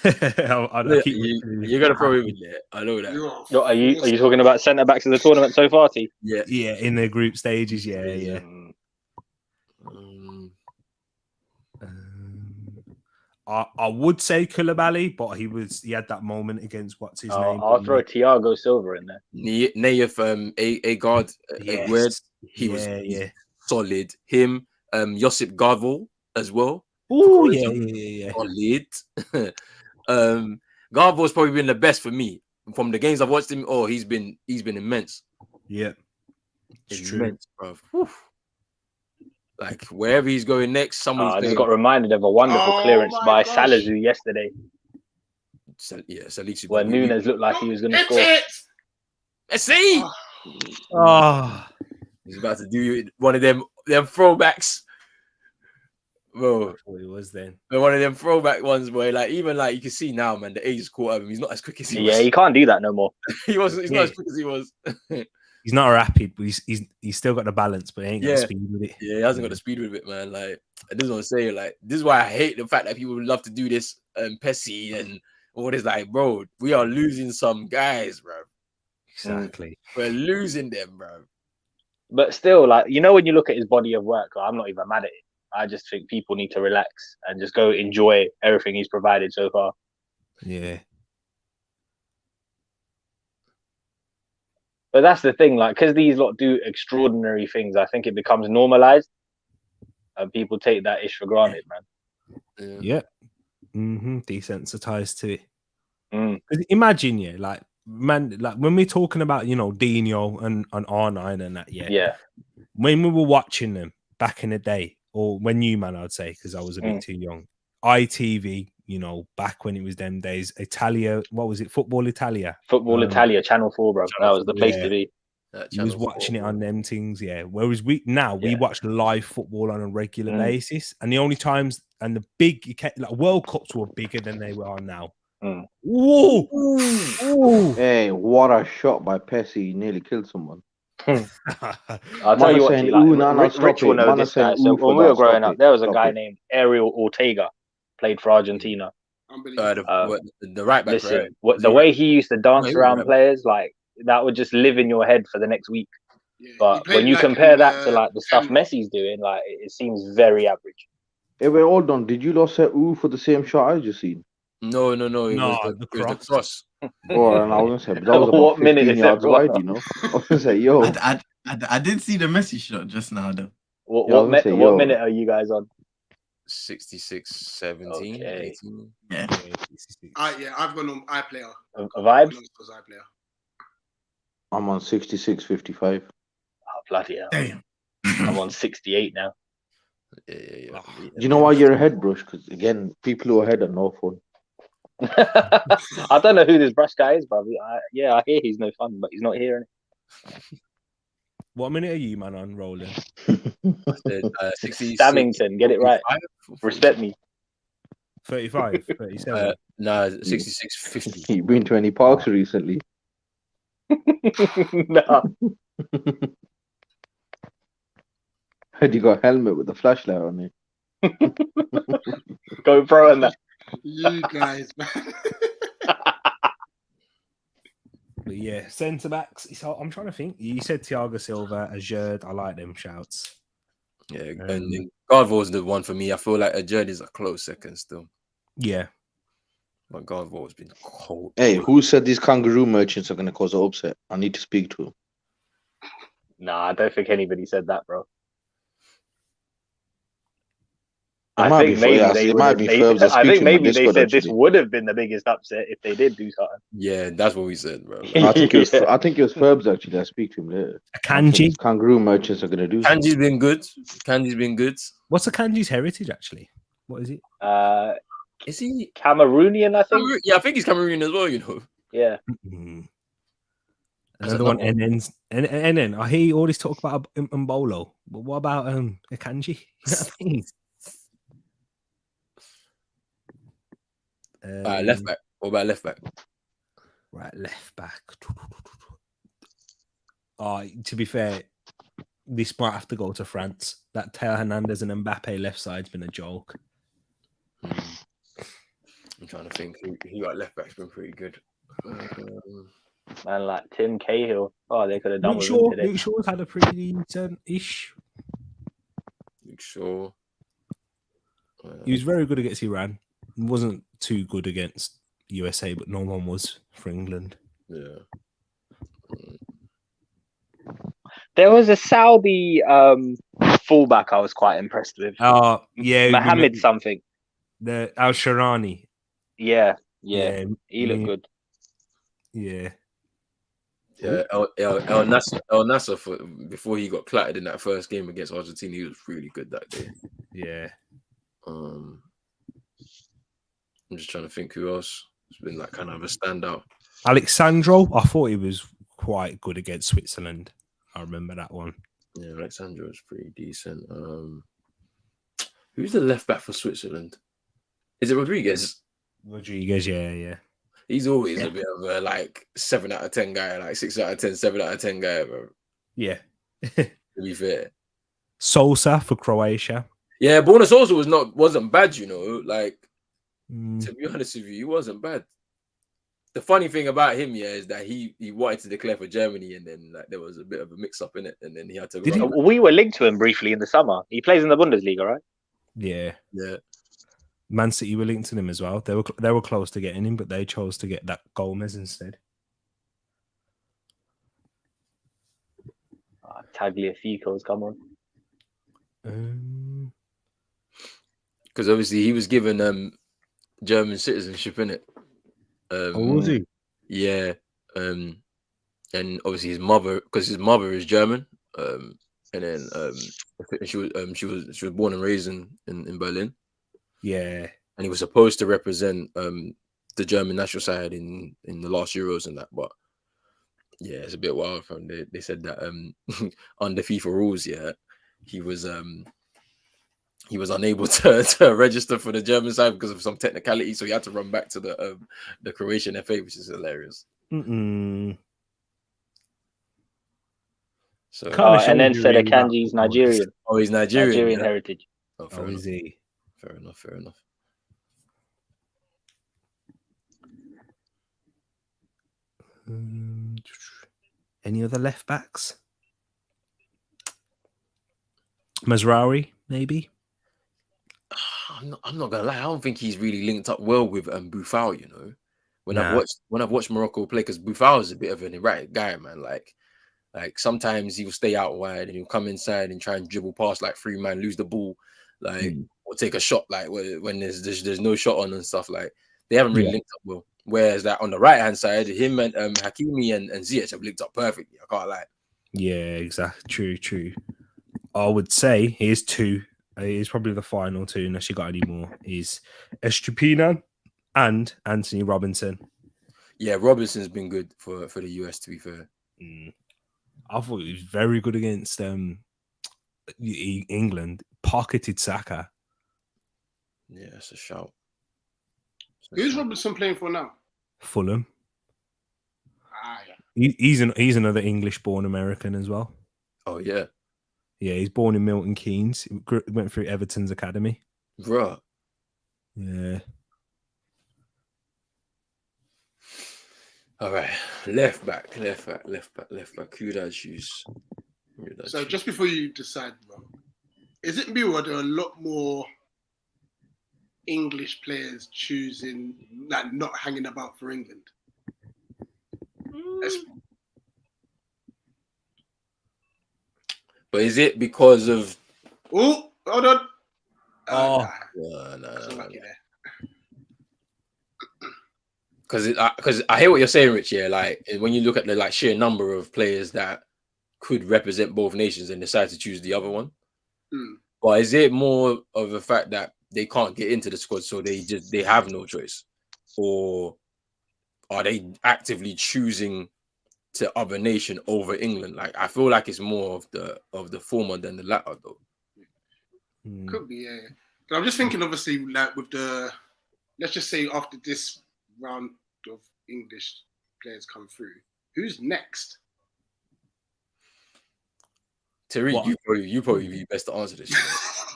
You're gonna throw him in there. I know that. Are you talking about centre backs of the tournament so far, T? Yeah, in the group stages. Yeah. I would say Koulibaly, but he had that moment against what's his name. I'll throw Thiago Silva in there. Nayef, a guard, he was solid. Him, Josip Garvel as well. Oh yeah. Solid. Garvel's probably been the best for me from the games I've watched him. Oh, he's been immense. Yeah, it's immense, bro. Whew. Like wherever he's going next, I just got reminded of a wonderful clearance by Salazu yesterday. Salisu. Where Nunes looked like he was going to score. Let's see. Oh, he's about to do one of them throwbacks. bro. What it was then. But one of them throwback ones where, like, even like you can see now, man, the age is caught up him. He's not as quick as he was. Yeah, he can't do that no more. He's not as quick as he was. He's not rapid, but he's still got the balance, but he ain't got the speed with it. Yeah, he hasn't got the speed with it, man. Like, I just want to say, like, this is why I hate the fact that people love to do this Pessy and all this. Like, bro, we are losing some guys, bro. Exactly. We're losing them, bro. But still, like, you know, when you look at his body of work, I'm not even mad at it. I just think people need to relax and just go enjoy everything he's provided so far. Yeah. But that's the thing, like, because these lot do extraordinary things, I think it becomes normalized, and people take that ish for granted, man. Yeah. Desensitized to it. Mm. Imagine, yeah, like, man, like when we're talking about, you know, Dino and R9 and that, yeah. When we were watching them back in the day, or when you, man, I'd say, because I was a bit too young. ITV, you know, back when it was them days, Italia, what was it? Football Italia. Football Italia, Channel 4, bro. That was the place to be. You was watching it on them things, yeah. Whereas we watch live football on a regular basis, and the only times and the big like World Cups were bigger than they are now. Whoa! Ooh. Hey, what a shot by Pessy! He nearly killed someone. I'll tell you what, Rich will know this guy. So when we were growing up, there was a guy named Ariel Ortega, played for Argentina. The right back. Listen, the way he used to dance around players, like, that would just live in your head for the next week. Yeah, but when you compare that to like the stuff Messi's doing, like, it seems very average. Hey, wait, hold on. Did you lot say ooh for the same shot I just seen? No. It was the cross. Oh, and I was gonna say, but that was about 15 yards wide, you know. I was gonna say, yo. I did see the Messi shot just now, though. What minute are you guys on? 66, 17, Okay. 18. Yeah. I've gone on iPlayer. Vibes? I'm on 66.55. Oh, bloody hell. Damn. I'm on 68 now. Yeah. Do you know why you're ahead, Brush? Because, again, people who are ahead are no fun. I don't know who this Brush guy is, but I hear he's no fun, but he's not here. What minute are you, man, on rolling? 60, get it right. Respect me. 35, 37. No, 66.50. You've been to any parks recently? No. Had you got a helmet with a flashlight on it? GoPro and that. You guys, man. But yeah, centre backs. So I'm trying to think. You said Thiago Silva, Ajerd. I like them shouts. Yeah, and Garvo's the one for me. I feel like Ajerd is a close second still. Yeah. But Garvo's been cold. Hey, who said these kangaroo merchants are going to cause an upset? I need to speak to him. Nah, I don't think anybody said that, bro. I think maybe they said this would have been the biggest upset if they did do something. Yeah, that's what we said, bro. I think it was Ferbs actually. I'll speak to him later. Kanji. Kangaroo merchants are going to do something. Kanji's been good. Kanji's been good. What's the Kanji's heritage, actually? What is it? Is he Cameroonian, I think? Yeah, I think he's Cameroonian as well, you know. Yeah. Another one, NN. I hear you always talk about Mbolo, but what about Akanji? Left back. What about left back? Right, left back. To be fair, this might have to go to France. That Teo Hernandez and Mbappe left side's been a joke. I'm trying to think. Who got left back's been pretty good. Man, like Tim Cahill. Oh, they could have done Luke with Shaw. him today. Luke Shaw's had a pretty decent-ish. Luke Shaw. He was very good against Iran. He wasn't too good against USA, but no one was for England. Yeah. There was a Saudi fullback I was quite impressed with. Oh, yeah. Mohammed something. The Al Sharani. Yeah. He looked good. Yeah. Yeah, El Nasser before he got clattered in that first game against Argentina, he was really good that day. Yeah. I'm just trying to think who else has been like kind of a standout. Alexandro, I thought he was quite good against Switzerland. I remember that one. Yeah, Alexandro was pretty decent. Who Who's the left back for Switzerland? Is it Rodriguez? Rodriguez, yeah. He's always a bit of a like 7 out of 10 guy, like 6 out of 10, 7 out of 10 guy, bro. Yeah. To be fair. Sosa for Croatia. Yeah, Borna Sosa wasn't bad, you know. Like, to be honest with you, he wasn't bad. The funny thing about him, is that he wanted to declare for Germany, and then like there was a bit of a mix-up in it, and then he had to. We were linked to him briefly in the summer. He plays in the Bundesliga, right? Yeah. Yeah. Man City were linked to him as well. They were close to getting him, but they chose to get that Gomez instead. Tagliafico's come on. Because obviously he was given German citizenship, innit? Was he? Yeah. And obviously his mother is German. And then she was born and raised in Berlin. Yeah. And he was supposed to represent the German national side in the last Euros and that, but yeah, it's a bit wild. From they said that under FIFA rules, he was unable to register for the German side because of some technicality, so he had to run back to the Croatian FA, which is hilarious. So and then said Akanji's Nigerian. Oh, he's Nigerian heritage. Oh, fair enough. Is he? Fair enough. Any other left backs? Mazraoui, maybe. I'm not gonna lie. I don't think he's really linked up well with Boufal. You know, when I've watched Morocco play, because Boufal is a bit of an erratic guy, man. Like sometimes he will stay out wide and he'll come inside and try and dribble past like 3 man, lose the ball, like or take a shot like when there's no shot on and stuff. Like they haven't really linked up well. Whereas that on the right hand side, him and Hakimi and Ziyech have linked up perfectly. I can't lie. Yeah, exactly. True. I would say here's 2. He's probably the final 2, unless you got any more. He's Estupiñán and Anthony Robinson. Yeah, Robinson's been good for the US, to be fair. I thought he was very good against England. Pocketed Saka. Yeah, that's a shout. Who's Robinson playing for now? Fulham. Yeah. He's another English-born American as well. Oh yeah. Yeah, he's born in Milton Keynes. He went through Everton's academy. Bruh. Yeah. All right. Left back. Who do I choose? So just before you decide, bro, is it me or are there a lot more English players choosing, like, not hanging about for England? But is it because of? Oh, hold on. No. Because I hear what you're saying, Rich. Yeah, like when you look at the like sheer number of players that could represent both nations and decide to choose the other one. But is it more of the fact that they can't get into the squad, so they have no choice, or are they actively choosing to other nation over England? Like I feel like it's more of the former than the latter, though. Could be, yeah. But I'm just thinking, obviously, like with let's just say after this round of English players come through, who's next? Tariq, you probably be best to answer this.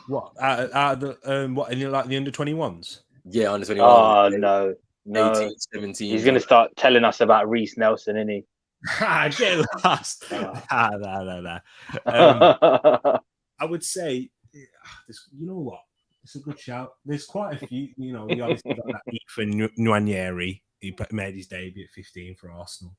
What? What? In like the under 21s? Yeah, under 21. Oh no. 18, 17. He's gonna start telling us about Reece Nelson, isn't he? Get lost. No. I would say, you know what? It's a good shout. There's quite a few. You know, we obviously got that Ethan Nwaneri. He made his debut at 15 for Arsenal.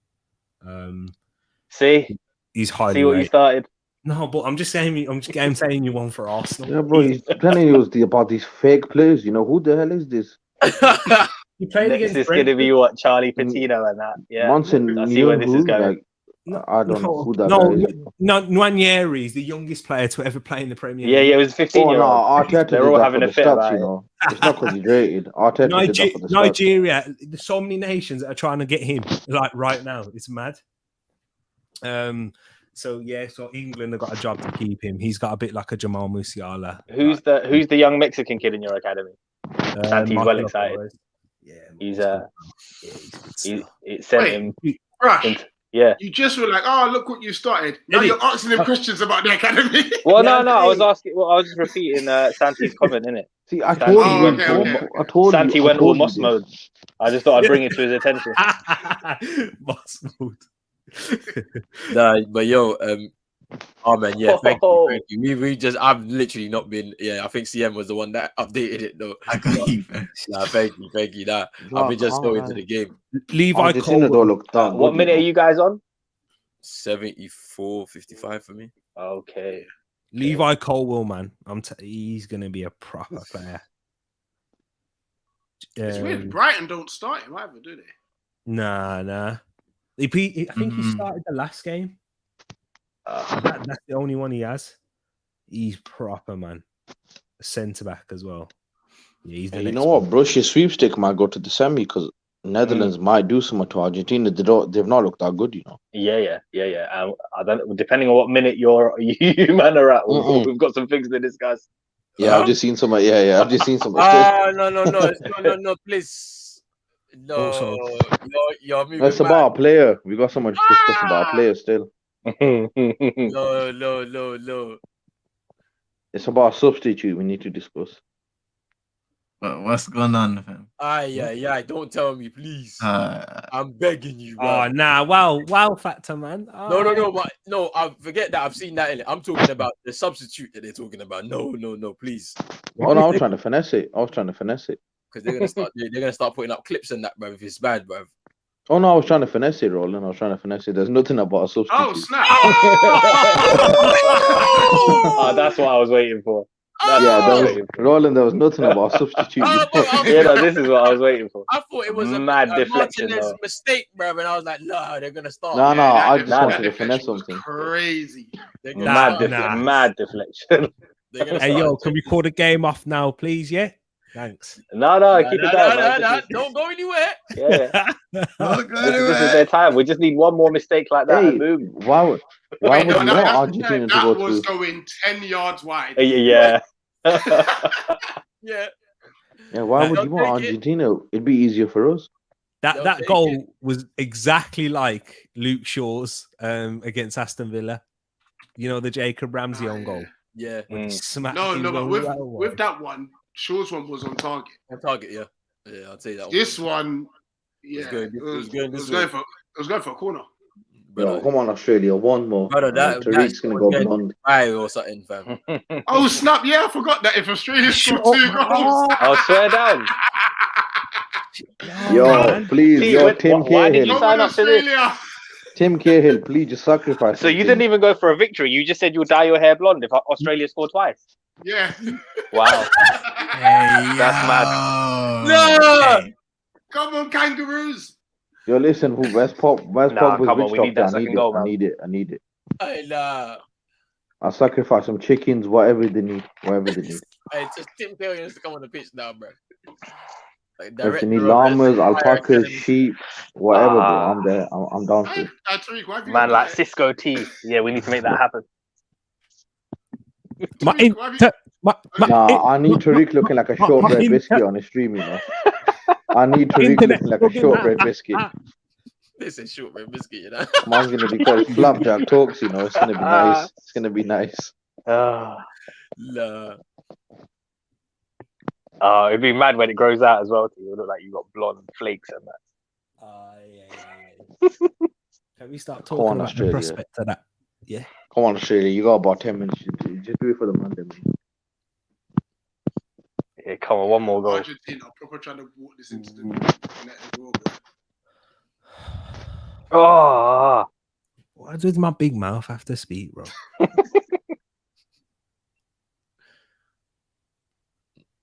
See, he's highly. See what rated. you started. No, but I'm just saying you one for Arsenal. Yeah, bro, he's telling you about these fake players. You know, who the hell is this? He played against. This is going to be what Charlie Patino and that. Yeah, I see where this is going. Like, I don't know who that guy is. No, Nwaneri is the youngest player to ever play in the Premier League. Yeah, it was 15 year old. Arteta They're all having a fit about it. You know? It's not because he's rated. Arteta did that for the Nigeria, there's so many nations that are trying to get him like right now. It's mad. So England have got a job to keep him. He's got a bit like a Jamal Musiala. Who's the young Mexican kid in your academy? Santi's well Michael excited. Flores. Yeah, He's it sent Wait, him. Rush, Yeah. you just were like, oh, look what you started. Now Did you're it? asking him questions about the academy. Well, Yeah, no. I was hey. asking. Well, I was just repeating Santi's comment, innit? See, I Santi told you. went okay, all okay. mo- I told you. Santi I went all told you Moss this. mode. I just thought I'd bring it to his attention. Boss mode. Nah, but yo, oh man, yeah, thank Oh. you. We just, I've literally not been. Yeah, I think CM was the one that updated it though. I got you. Fam. Nah, thank you. Nah, I've been just going into the game. Levi Argentina Cole. don't look that What good, minute are you know. you guys on? 74-55 for me. Okay. Levi Colwell, man. He's gonna be a proper player. It's weird. Brighton don't start him either, do they? Nah. I think he started the last game. That's the only one he has. He's proper, man. A centre back as well. Yeah, he's the You next know what? one. Brush your sweepstake might go to the semi because Netherlands might do something to Argentina. They've not looked that good, you know. Yeah. I don't. Depending on what minute you man are at, we've got some things to discuss. Yeah, I've just seen some. Yeah, I've just seen some. No, please. No, Also- you're moving That's mad. about a player. We got so much to discuss about a player still. No. It's about a substitute we need to discuss. But what's going on, fam? Yeah. Don't tell me, please. I'm begging you. Oh, Bro. nah. Wow factor, man. No. I forget that. I've seen that in it. I'm talking about the substitute that they're talking about. No, please. Oh no, I was trying to finesse it. Because they're gonna start putting up clips and that, bro. If it's bad, bro. Oh no, I was trying to finesse it, Roland. I was trying to finesse it. There's nothing about a substitute. Oh, snap. Oh, that's what I was waiting for. Roland, there was nothing about a substitute. This is what I was waiting for. I thought it was a Mad deflection, Martinez though. mistake, bro. And I was like, no, they're gonna start. No, I just that wanted to finesse was something. crazy. They're gonna Mad deflection. They're gonna Hey, start yo, can we call the game off now, please? Yeah. Thanks. No, keep it down, man. Don't go anywhere. Yeah. This is their time. We just need one more mistake like that. Hey, and boom. why would you want Argentina to go That was through? going 10 yards wide. Yeah. Yeah. Yeah, why would They'll you want take it. Argentina? It'd be easier for us. They'll That take goal it. was exactly like Luke Shaw's against Aston Villa. You know, the Jacob Ramsey own goal. Yeah. When he smacked No, him but well wide. with that one, Shaw's one was on target. On target, yeah. Yeah, I'll tell you that. This one, yeah, It was going for a corner. Yo, come on, Australia, one more. Brother, Tariq's gonna go blonde. or something, fam. Oh snap! Yeah, I forgot that if Australia scored 2 goals. I'll swear down. Yo, please, Pete, yo, Tim why did you Cahill. sign up to this? Australia. Tim Cahill, please just sacrifice. So you something. didn't even go for a victory. You just said you'll dye your hair blonde if Australia scored twice. Yeah. Wow. That's mad. No! Come on, kangaroos! Yo, listen, West Pop was come on, rich we need that doctor. second goal, man. I need it. Hey, nah. I'll sacrifice some chickens, whatever they need. Hey, just Tim Kelly has to come on the pitch now, bro. Like, If they need director of llamas, Empire alpacas, Academy. sheep, whatever, bro, I'm there. I'm down for it. Tariq, why have you Man, got like that? Cisco T. Yeah, we need to make that happen. Nah, I need Tariq looking like a shortbread biscuit on his stream, you know. I need Tariq looking like a shortbread biscuit. This is shortbread biscuit, you know. Mine's gonna be called flapjack talks, you know. It's gonna be nice. It's gonna be nice. Nah. It'd be mad when it grows out as well. It'll look like you got blonde flakes and that. Can we start Come talking on, about Australia. the prospect of that? Yeah. Come on, Australia. You got about 10 minutes. Just do it for the Monday, man. Yeah, come on, one more goal. Argentina, I'm proper trying to walk this into the net as well, bro. Oh, Why does my big mouth have to speak, bro?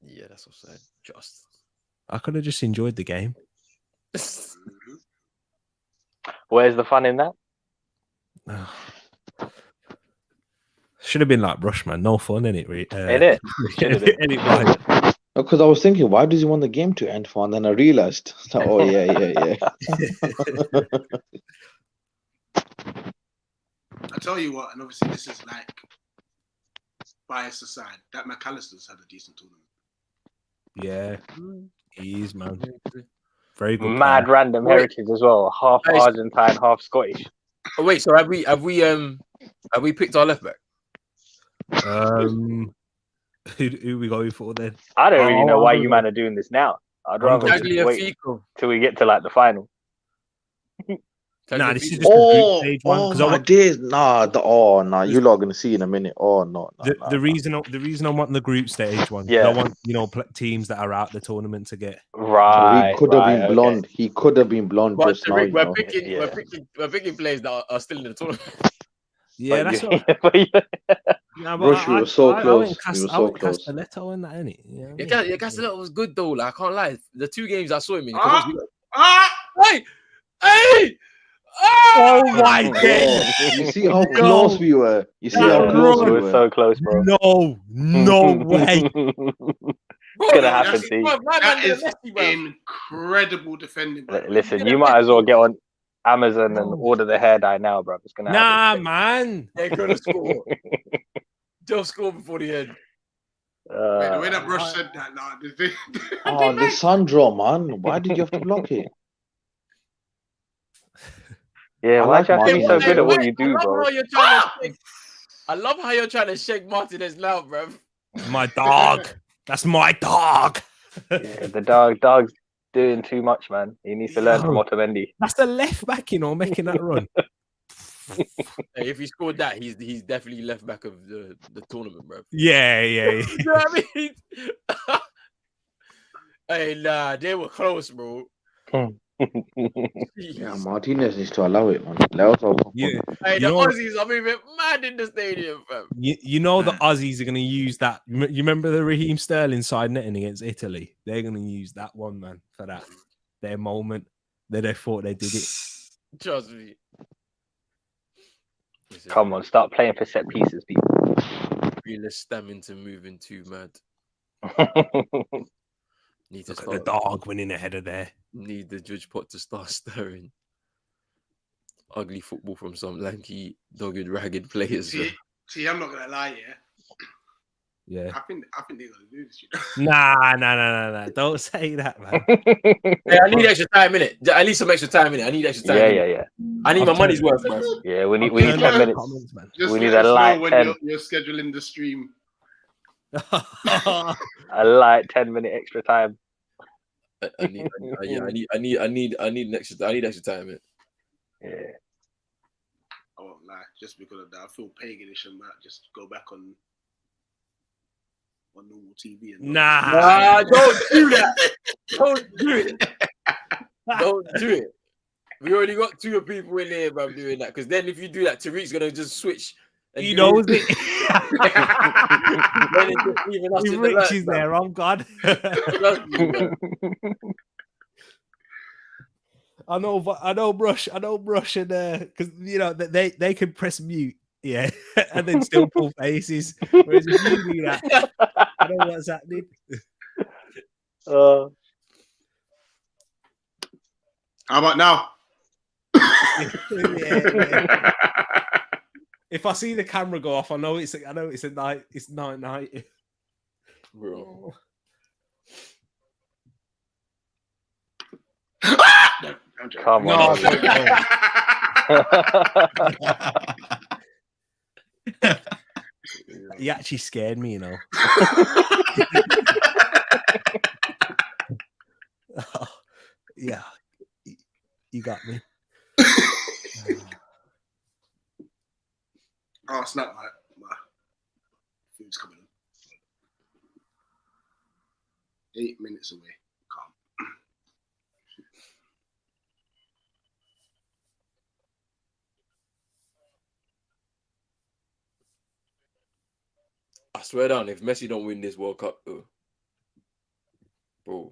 Yeah, that's what I'm saying. Just. I could have just enjoyed the game. where's the fun in that? Should have been like Rush, man. No fun in it, really. Ain't it? Should have been. In it, right. Because I was thinking, why does he want the game to end for? And then I realized, oh, yeah. I tell you what, and obviously this is like bias aside, that McAllister's had a decent tournament. Yeah, he is, man. Very good. Mad random heritage as well. Half Argentine, half Scottish. Oh wait, so have we picked our left back? Who we going for then? I don't really know why you man are doing this now. I'd rather just wait till we get to like the final. Nah, this is just the group stage one. My days. You lot are gonna see in a minute. Oh no. The reason I'm wanting the group stage one. Yeah. I want teams that are out the tournament to get. Right. He could have been blonde. He could have been blonde But just now. we're picking players that are still in the tournament. Yeah, that's what. Rush, we were so close. We were so close. Castelletto and that, innit? Yeah, Castelletto was good though. Like I can't lie, the 2 games I saw him in. Hey! Oh my god! You see how close we were. You see how close we were. So close, bro. No way. It's gonna happen, see. That is incredible defending. Listen, you might as well get on Amazon and order the hair dye now, bro. It's gonna happen. Man. They're gonna score. They'll score before the end. The way that Brush said that, Lissandro, man. Why did you have to block it? Yeah, why do you have to be so good at what you do, bro? I love how you're trying to shake Martinez now, bro. My dog. That's my dog. Yeah, the dog's doing too much, man. He needs to learn from Otamendi. That's the left back, making that run. Hey, if he scored that, he's definitely left back of the tournament, bro. Yeah. You know what I mean? Hey, nah, they were close, bro. Yeah, Martinez needs to allow it, man. Let us Hey, the Aussies are moving mad in the stadium, fam. You know the Aussies are going to use that. You remember the Raheem Sterling side netting against Italy? They're going to use that one, man, for that. Their moment that they thought they did it. Trust me. Come on, start playing for set pieces, people. Really stemming to moving too mad. Need to Look at the dog winning ahead of there. Need the judge pot to start stirring. Ugly football from some lanky, dogged, ragged players. See, I'm not gonna lie, yeah. I think they're gonna do this. Nah. Don't say that, man. Yeah, I need extra time in it. I need some extra time in it. I need extra time. Yeah. I need my money's worth, man. Yeah, we need 10 minutes. Just we need a light when 10. You're scheduling the stream. A light 10-minute extra time. I need extra time in it. Yeah. I won't lie, just because of that, I feel paganish and might just go back on normal TV. Nah, don't do that. Don't do it. Don't do it. We already got 2 people in here, bro, doing that. Because then if you do that, Tariq's gonna just switch. He knows it. Rich is there. I'm God. I know, Brush, and because they can press mute, yeah, and then still pull faces. Whereas if you do that, I don't know what's happening. How about now? Yeah. If I see the camera go off, I know it's a night. It's night. Bro. Come on. He actually scared me, Yeah, you got me. Oh, snap, my food's coming in. 8 minutes away. Calm. I swear down, if Messi don't win this World Cup, bro,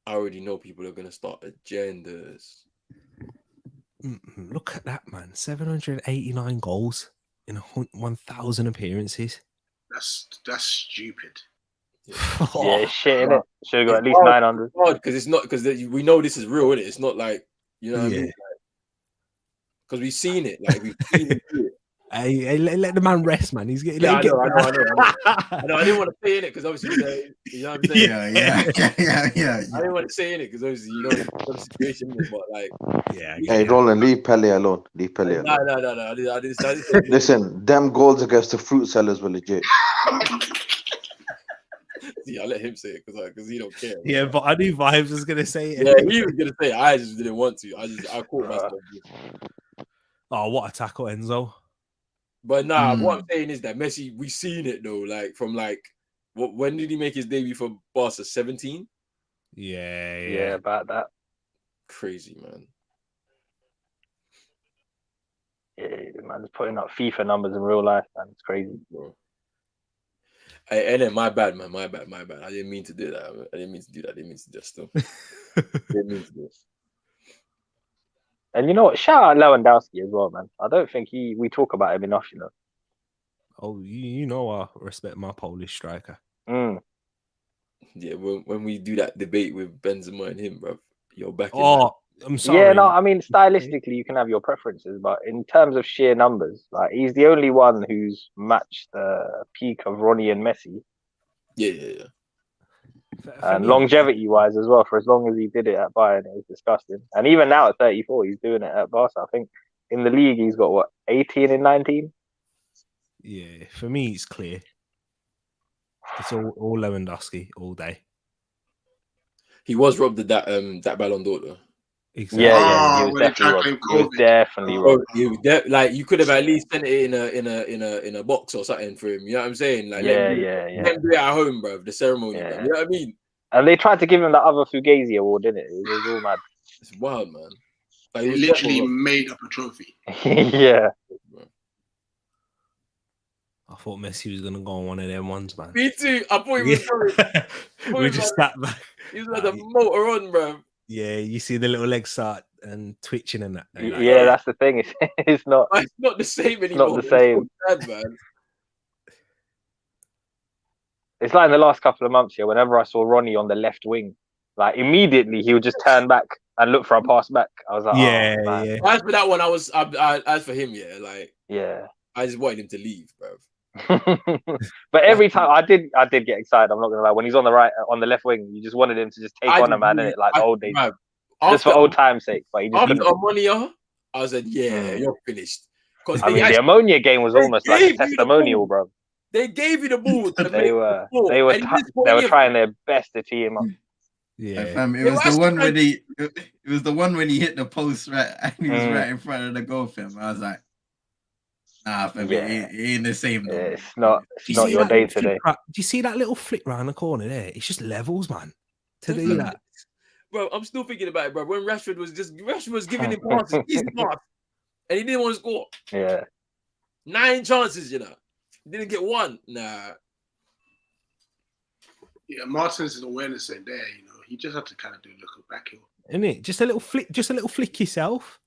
I already know people are gonna start agendas. Look at that, man! 789 goals in 1,000 appearances. That's stupid. Yeah, shit, innit? Should have got at least 900. Because it's not because we know this is real, innit? It's not like, you know what I mean? Because we've seen it, like we've seen it do it. Hey, let the man rest, man. He's getting. Yeah, I know. I didn't want to say in it because obviously, you know what I'm saying. Yeah. I didn't want to say in it because obviously, you know the situation. But like, Yeah. Hey, Roland, leave Pele alone. Leave Pele no. alone. I didn't say it. Listen, them goals against the fruit sellers were legit. See, I'll let him say it because he don't care. Yeah, but I knew Vibes was gonna say it. Yeah, he was gonna say it. I just didn't want to. I caught myself. Oh, what a tackle, Enzo! But nah, what I'm saying is that Messi, we seen it though. Like from like, when did he make his debut for Barca? 17. Yeah, about that. Crazy, man. Yeah, man, just putting up FIFA numbers in real life, man. It's crazy, bro. And then my bad, man. My bad. I didn't mean to do that. I didn't mean to do that. I didn't mean to just still. Didn't mean to do this. And you know what? Shout out Lewandowski as well, man. I don't think we talk about him enough, you know. Oh, you know I respect my Polish striker. Yeah, when we do that debate with Benzema and him, bro, you're back in. Oh, I'm sorry. Yeah, no, I mean, stylistically, you can have your preferences, but in terms of sheer numbers, like he's the only one who's matched the peak of Ronnie and Messi. Yeah. And longevity-wise as well, for as long as he did it at Bayern, it was disgusting. And even now at 34, he's doing it at Barca. I think in the league, he's got, 18 in 19? Yeah, for me, it's clear. It's all Lewandowski all day. He was robbed of that Ballon d'Or, though. Exactly. Yeah, he was definitely robbed. Like you could have at least sent it in a box or something for him. You know what I'm saying? Like let him do it at home, bro. The ceremony, bro. You know what I mean? And they tried to give him the other Fugazi award, didn't it? It was all mad. It's wild, man. Like, he literally made up a trophy. Yeah. I thought Messi was gonna go on one of them ones, man. Me too. I thought he was going. We just sat back. He was like the motor on, bro. Yeah, you see the little legs start and twitching and that. Yeah, that's the thing. It's not. It's not the same anymore. Not the same. It's so sad, man. It's like in the last couple of months here. Whenever I saw Ronnie on the left wing, like immediately he would just turn back and look for a pass back. I was like, yeah. As for that one, as for him, I just wanted him to leave, bro. But every time I did get excited. I'm not gonna lie. When he's on the left wing, you just wanted him to just take on a man, innit? Like the old days, just for old time's sake. But he just after Ammonia, I said, you're finished. Because the Ammonia game was almost like a testimonial, bro. They gave you the ball. They were trying their best to tee him up. Yeah, it was the one when he hit the post right and he was right in front of the goal, fam. I was like, nah, fam, it ain't the same. Yeah, it's not your day today. Do you see that little flick round the corner there? It's just levels, man. To do that, bro. I'm still thinking about it, bro. When Rashford was giving him passes, easy pass, and he didn't want to score. Yeah, 9 chances, you know, he didn't get one. Nah. Yeah, Martin's awareness ain't there, you know. He just had to kind of do a little back heel. Isn't it? Just a little flick yourself.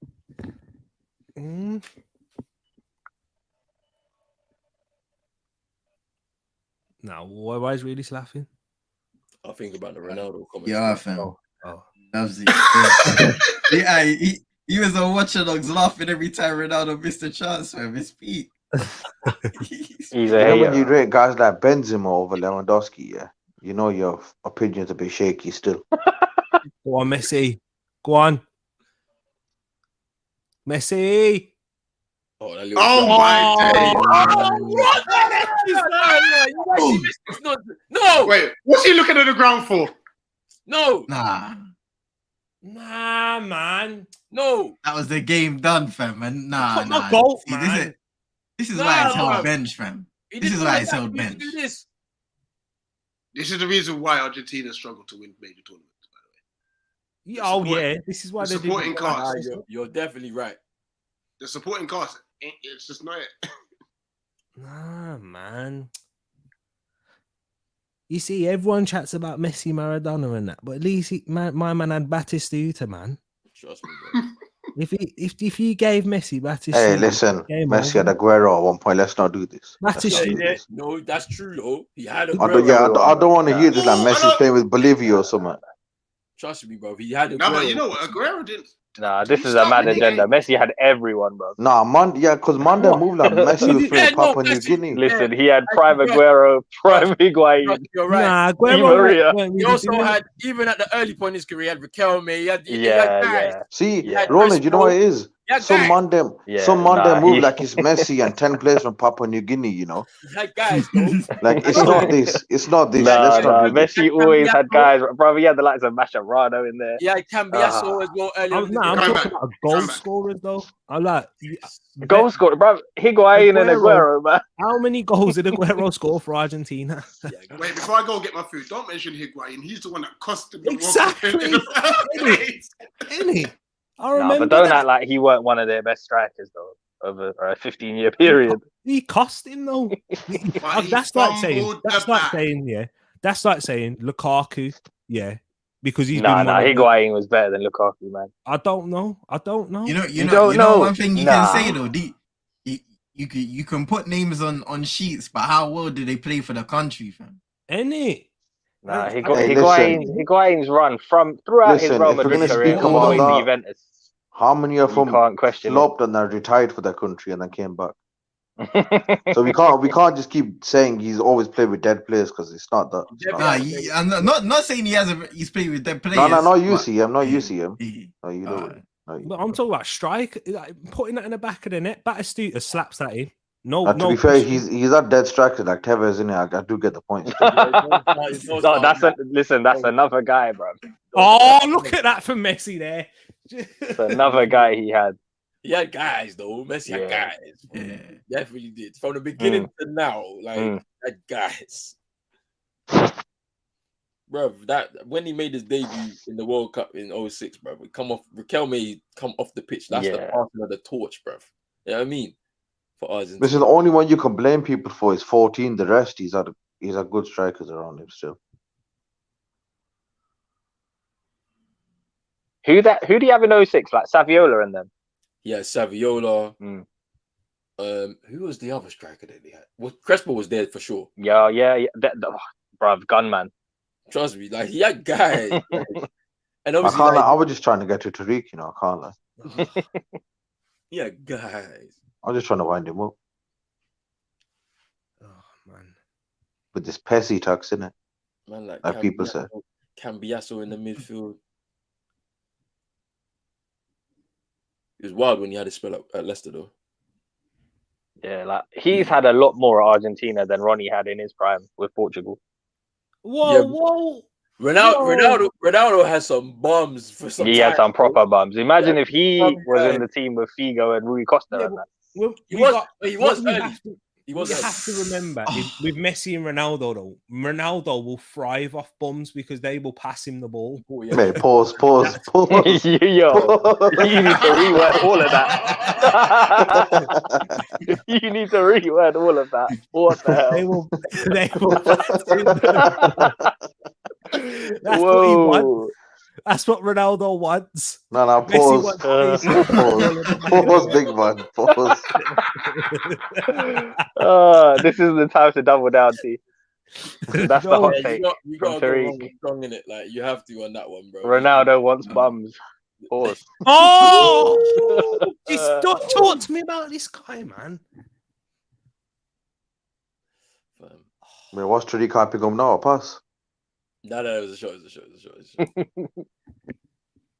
Now, why is really laughing? I think about the Ronaldo comment. Yeah, fam. Loves it. Yeah, he was on Watchalong's laughing every time Ronaldo missed a chance, fam. His feet. He's a hater. When you rate guys like Benzema over Lewandowski, you know your opinion's a bit shaky still. Go on, Messi. Go on. Messi. Oh my days. No. Wait, what's he looking at the ground for? No. Nah, man. No. that was the game done, fam. And nah. Golf, See, man. this is why it's held bench, fam. This is why it's held bench. This is the reason why Argentina struggled to win major tournaments, by the way. This is why the supporting cast. You're definitely right. The supporting cast, it's just not it. Nah, man. You see, everyone chats about Messi, Maradona, and that, but at least my man had Batistuta, man. Trust me, bro. If you gave Messi Batistuta, hey, listen, Messi had Aguero at one point. Let's not do this. No, that's true though. He had Aguero. I don't want to hear this like Messi's playing with Bolivia or something. Trust me, bro. He had no, but you know what? Aguero didn't. Nah, this is a mad agenda. Messi had everyone, bro. Nah, because Monday moved like Messi was playing Papua New Guinea. Listen, he had prime Aguero, prime Higuain, You're right. Nah, Di Maria. He also had, even at the early point in his career, he had Riquelme. He had guys. Yeah. See, Yeah. Roland, you know what it is? Some Monday move like it's Messi and 10 players from Papua New Guinea, you know? He had guys, though. Like, it's not this. It's not this. Nah, Let's not do this. Messi always had guys. Bro, he had the likes of Mascherano in there. Yeah, Cambiaso as well earlier. I'm talking about goal scorers though. I'm like goal scorer, bro. Higuain and Aguero, man. How many goals did Aguero score for Argentina? Wait, before I go and get my food, don't mention Higuain. He's the one that costed the Exactly. Any. I remember. But don't act like he weren't one of their best strikers though over a 15-year period. He cost him though. That's like saying Lukaku, yeah, because he's Higuain was better than Lukaku, man. I don't know. You know one thing you can say though. You can put names on sheets, but how well do they play for the country, fam? Any. Nah, Higuain's run throughout his Real Madrid career all the way to Juventus. How many of them flopped and then retired for their country and then came back? So we can't just keep saying he's always played with dead players because it's not that. I'm not saying he's played with dead players. No, not you see him. No, you see him. No, you don't. But I'm talking about strike, like putting that in the back of the net. Batistuta slaps that in. To be fair, he's not dead striker like Tevez in it. I do get the point. That's another guy, bro. Oh, look at that from Messi there. It's another guy he had. He had guys though. Messi had guys. Yeah, definitely did. From the beginning to now, had guys. Bro, that when he made his debut in the World Cup in 06, bro, Riquelme come off the pitch. That's the passing of the torch, bro. You know what I mean? For Argentina. This is the only one you can blame people for is 14. The rest, he's had good strikers around him still. Who do you have in 06? Like Saviola and them? Yeah, Saviola. Who was the other striker that they had? Well, Crespo was there for sure. Yeah. Bruv, gunman. Trust me, like he had guys. And obviously, I was just trying to get to Tariq, I can't lie. Yeah, guys. I'm just trying to wind him up. Oh man. With this Pessy tax in it. Man, like people say. Cambiaso in the midfield. It was wild when he had his spell at Leicester, though. Yeah, like he's had a lot more at Argentina than Ronnie had in his prime with Portugal. Whoa! Ronaldo has some bums for some. He had some proper bums. Imagine if he was in the team with Figo and Rui Costa and that. He was early. You have to remember, with Messi and Ronaldo, though, Ronaldo will thrive off bums because they will pass him the ball. Mate, pause. Yo, you need to reword all of that. You need to reword all of that. What the hell? They will pass him the ball. That's what he wants. That's what Ronaldo wants. No, pause. Pause, big man. Pause. This is the time to double down, T. That's the hot take. You got to go strong in it. Like you have to on that one, bro. Ronaldo wants bums. Pause. Oh! Don't talk to me about this guy, man. Wait, what's Trudy can't pick him now? Pass. No, it was a shot.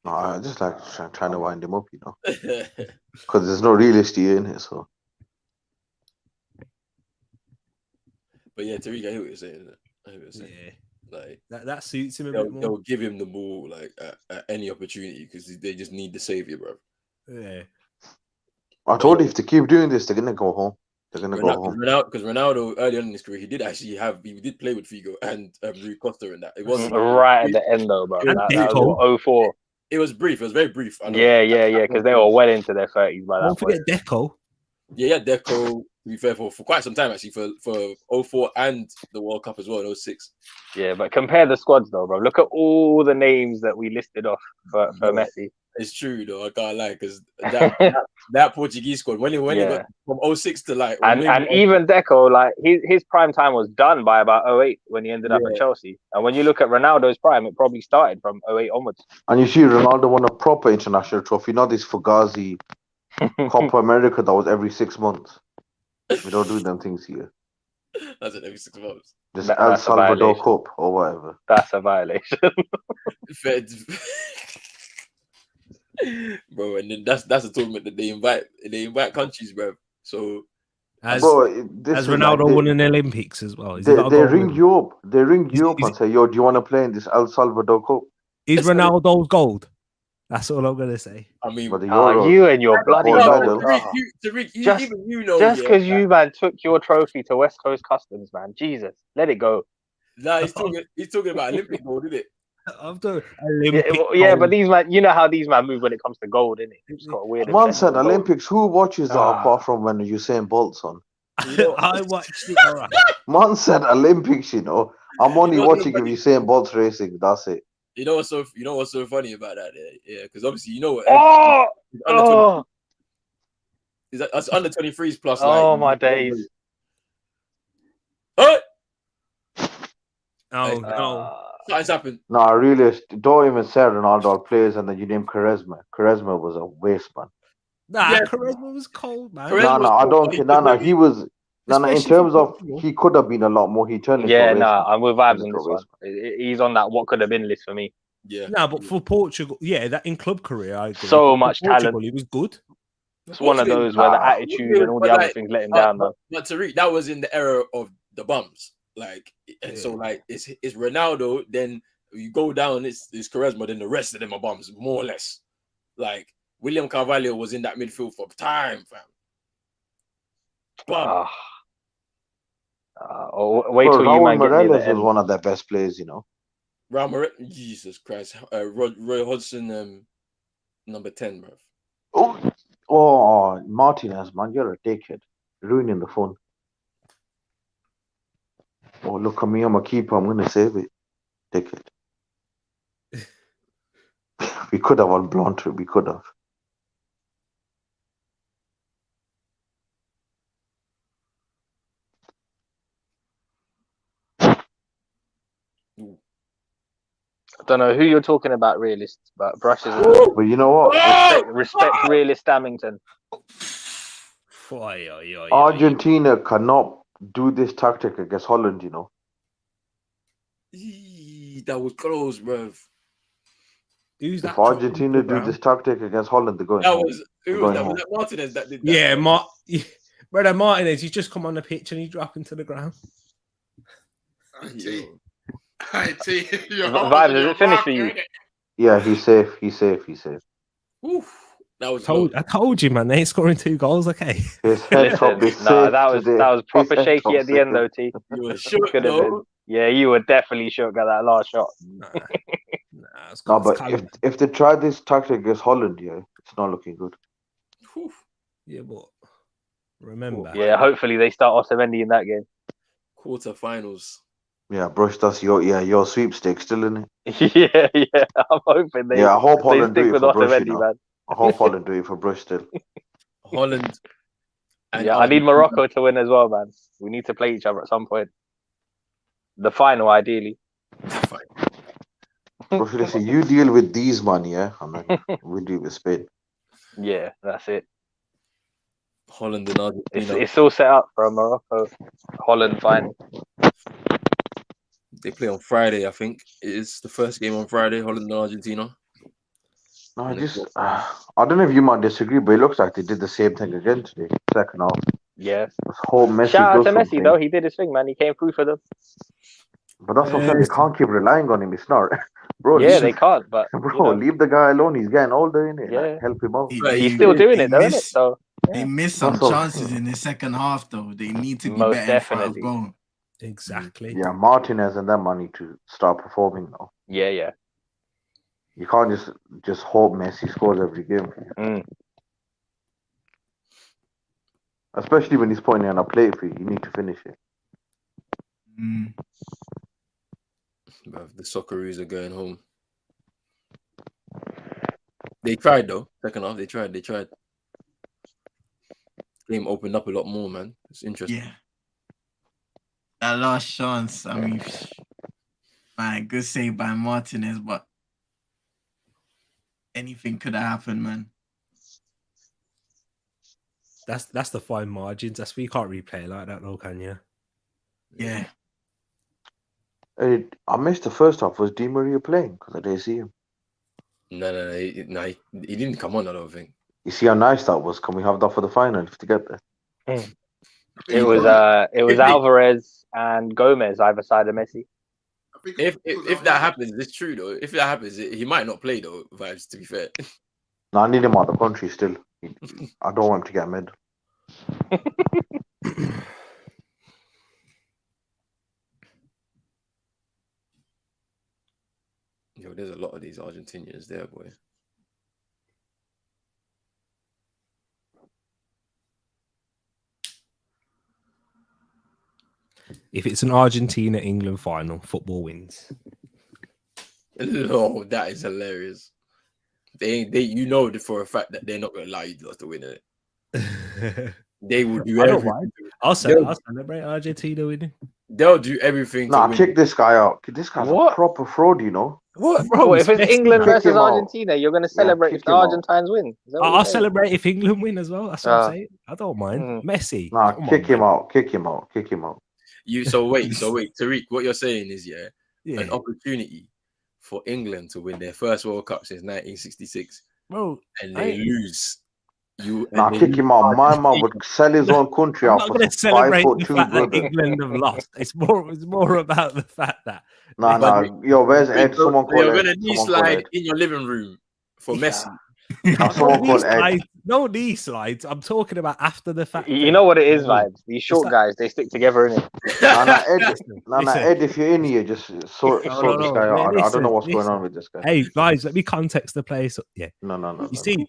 No, I just like trying to wind him up, because there's no realistic in it. So, but yeah, Tariq, I hear what you're saying. Yeah, like that suits him a bit more. They'll give him the ball like at any opportunity because they just need the savior, bro. Yeah, I told you if they keep doing this, they're gonna go home. They're gonna go home. Because Ronaldo early on in his career, he did play with Figo and Rui Costa in that. It wasn't right at the end though, bro. That was 04. It was brief. It was very brief. Yeah. Because they were well into their 30s by that Don't forget Deco. Yeah, Deco. To be fair, for quite some time actually, for 04 and the World Cup as well in 06. Yeah, but compare the squads though, bro. Look at all the names that we listed off for Messi. It's true though. I can't lie because that Portuguese squad when he got from 06 to like and even Deco, like his prime time was done by about 08 when he ended up at Chelsea. And when you look at Ronaldo's prime, it probably started from 08 onwards. And you see, Ronaldo won a proper international trophy, not this Fugazi Copa America that was every 6 months. We don't do them things here. That's it, every 6 months. Just El Salvador Cup or whatever. That's a violation. Bro, and then that's a tournament that they invite countries, bro. So has like Ronaldo won an Olympics as well? They ring you up. They ring you up and say, "Yo, do you want to play in this El Salvador Cup?" Is Ronaldo's gold? That's all I'm gonna say. I mean, you and your bloody just because you man took your trophy to West Coast Customs, man. Jesus, let it go. Nah, he's talking about Olympic gold, isn't it? I've done Olympic. Yeah, but these man, you know how these man move when it comes to gold, innit? It's got a weird. Man said Olympics. Who watches that apart from when Usain Bolt's on? I watched it. All right. Man said Olympics. You know, I'm only watching if Usain Bolt's racing. That's it. You know what's so funny about that? Yeah, because obviously you know what. That's under 23s plus. Oh my days. Oh no. Something's happened. No, really, don't even say Ronaldo plays and then you name Quaresma. Quaresma was a waste, man. Quaresma was cold, man. I don't care. He was. In terms of, he could have been a lot more. He turned into a waste. I'm with vibes on this one. He's on that what could have been list for me. Yeah. No, but for Portugal, that in club career, I agree. So much talent. He was good. It's one of those where the attitude and all the other things let him down, man. But Tariq, that was in the era of the bums. Like, so like it's Ronaldo, then you go down, it's Quaresma, then the rest of them are bums, more or less. Like William Carvalho was in that midfield for time, fam. Wait till you man get Morales was one of their best players, you know. Raul Morales, Jesus Christ, Roy Hodgson, number 10, bro. Oh, Martinez, man, you're a dickhead, ruining the fun. Oh, look at me, I'm a keeper. I'm gonna save it. Dickhead. We could have won Blantyre. We could have. I don't know who you're talking about, realists, but brushes. But you know what? Respect realist Stamington. Argentina cannot do this tactic against Holland, you know. That was close, bro. If Argentina do this tactic against Holland, they're going. That was Martinez that did that. Yeah, brother Martinez, he's just come on the pitch and he's dropping to the ground. Vibes, is it finished for you? Yeah, he's safe. He's safe. Oof. That was I told you, man. They ain't scoring 2 goals. Okay. That was proper shaky at the end, though. T. You were shook, though. Yeah, you were definitely shook at that last shot. But if they try this tactic against Holland, it's not looking good. Yeah, but remember. Yeah, hopefully they start Otamendi in that game. Quarterfinals. Yeah, Brush, that's your sweepstake still in it. Yeah. I'm hoping they. Yeah, I hope Holland stick do it with for Brush, Otamendi, man. I hope Holland do it for Brush still. Holland. I need Morocco to win as well, man. We need to play each other at some point. The final, ideally. Brush, listen, you deal with these man, and then we deal with Spain. Yeah, that's it. Holland and Argentina. It's all set up for a Morocco-Holland final. They play on Friday, I think. It's the first game on Friday, Holland and Argentina. No, I don't know if you might disagree, but it looks like they did the same thing again today, second half. Yeah. Shout out to Messi, though. He did his thing, man. He came through for them. But that's what I'm saying. They can't keep relying on him. It's not. Bro, they can't. But leave the guy alone. He's getting older, innit? Yeah. Like, help him out. He's still doing it, though, isn't it? So they missed some chances in the second half, though. They need to be Most better definitely. going. Exactly. Yeah, Martinez and them need to start performing now. Yeah. You can't just hope Messi scores every game. Especially when he's pointing on a plate for you. You need to finish it. The Socceroos are going home. They tried though. Second half, they tried. Game opened up a lot more, man. It's interesting. Yeah. That last chance, I mean, man, good save by Martinez, but anything could have happened, man. That's the fine margins. That's why you can't replay like that, though, can you? Yeah. Hey, I missed the first half. Was Di Maria playing? Because I didn't see him. No, he didn't come on. I don't think. You see how nice that was? Can we have that for the final to get there? It was Alvarez and Gomez either side of Messi. If that happens, it's true though. If that happens, he might not play though. Vibes, to be fair. No, I need him out of the country still. I don't want him to get mid. Yo, there's a lot of these Argentinians there, boy. If it's an Argentina-England final, football wins. Oh, that is hilarious. They you know for a fact that they're not going to allow you to win it. They will do everything. I'll celebrate Argentina winning. They'll do everything. Nah, kick this guy out. This guy's a proper fraud, you know. What? Bro, if it's England versus Argentina, you're going to celebrate if the Argentines win. I'll celebrate if England win as well. That's what I'm saying. I don't mind. Messi. Nah, kick him out. So wait, Tariq, what you're saying is, an opportunity for England to win their first World Cup since 1966, bro, and they lose. Kick him out. My man would sell his own country out for $5'2" the fact that England have lost. It's more about the fact that. Yo, where's Ed? Someone call Ed. You're gonna knee slide in your living room for Messi. Someone call Ed. No knee slides. I'm talking about after the fact. You know what it is, Vibes. These short guys, they stick together, innit? Ed, if you're in here, just sort this guy out. I don't know what's going on with this guy. Hey, guys, let me context the place. Yeah. No. You see,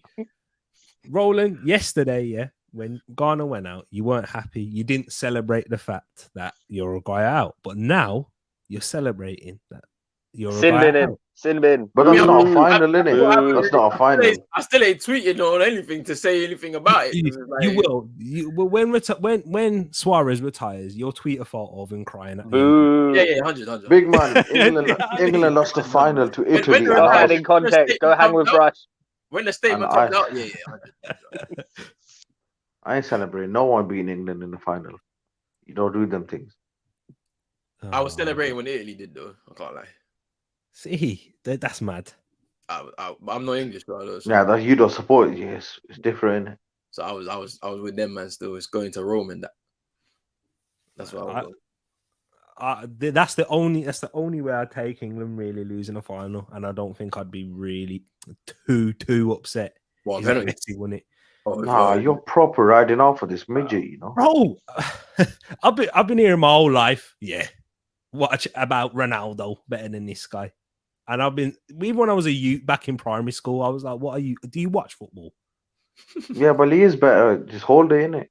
Roland, yesterday, when Ghana went out, you weren't happy. You didn't celebrate the fact that you're a guy out. But now you're celebrating that you're a guy out. Sin bin. But that's not a final, innit? That's not a final. I still ain't tweeting or anything to say anything about it. You will. When Suarez retires, you'll tweet a photo of him crying at him. Yeah, 100. Big man, England lost the final to Italy. Go hang in context. Go hang with Brush. When the statement comes out, I ain't celebrating no one beating England in the final. You don't do them things. I was celebrating when Italy did, though. I can't lie. See, that's mad. I'm not English, bro. So. Yeah, that you don't support. Yes, it's different. Innit? So I was with them, man. Still, it's going to Rome and that. That's what I was. That's the only way I'd take England really losing a final, and I don't think I'd be really too upset. What Messi won it? You're proper riding off for this midget, you know. Bro, I've been hearing my whole life. Yeah, watch about Ronaldo better than this guy, and I've been even when I was a youth back in primary school. I was like, "What are you? Do you watch football?" Yeah, but he is better. Just hold it in it.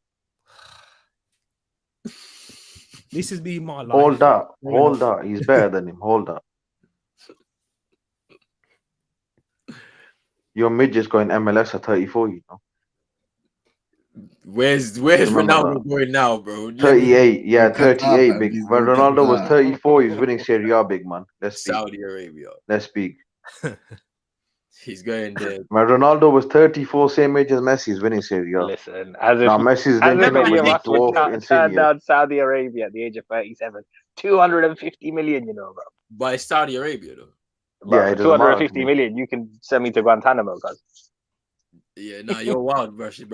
This has been my life. Hold that. He's better than him. Hold that. Your midget's going MLS at 34, you know. Where's Ronaldo going now, bro? 38, 38, big. When Ronaldo was 34, he was winning Serie A, big man. Let's speak. Saudi Arabia. Let's speak. He's going there. When Ronaldo was 34, same age as Messi, he's winning Serie A. Listen, as if Messi's turned down Saudi Arabia at the age of 37. 250 million, you know, bro. But it's Saudi Arabia, though. Bro, yeah, 250 million, you can send me to Guantanamo, cuz. Yeah, you're wild, bro. You'd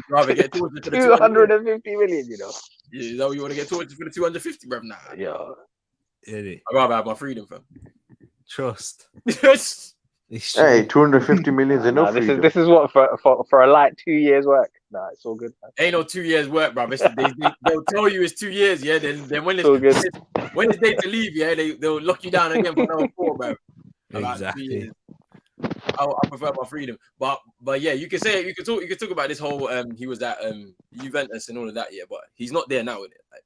rather get tortured for the 250 million, you know. Yeah, you know you want to get tortured for the 250, bro? Nah. Yeah. I'd rather have my freedom, fam. Trust. Hey, 250 million is enough. This is what for a light 2 years work. Nah, it's all good, man. Ain't no 2 years work, bro. They'll tell you it's 2 years, yeah. Then when it's day to leave, yeah, they'll lock you down again for another 4, bro. Exactly. I prefer my freedom, but yeah, you can talk about this whole he was at Juventus and all of that, yeah, but he's not there now, is it? Like,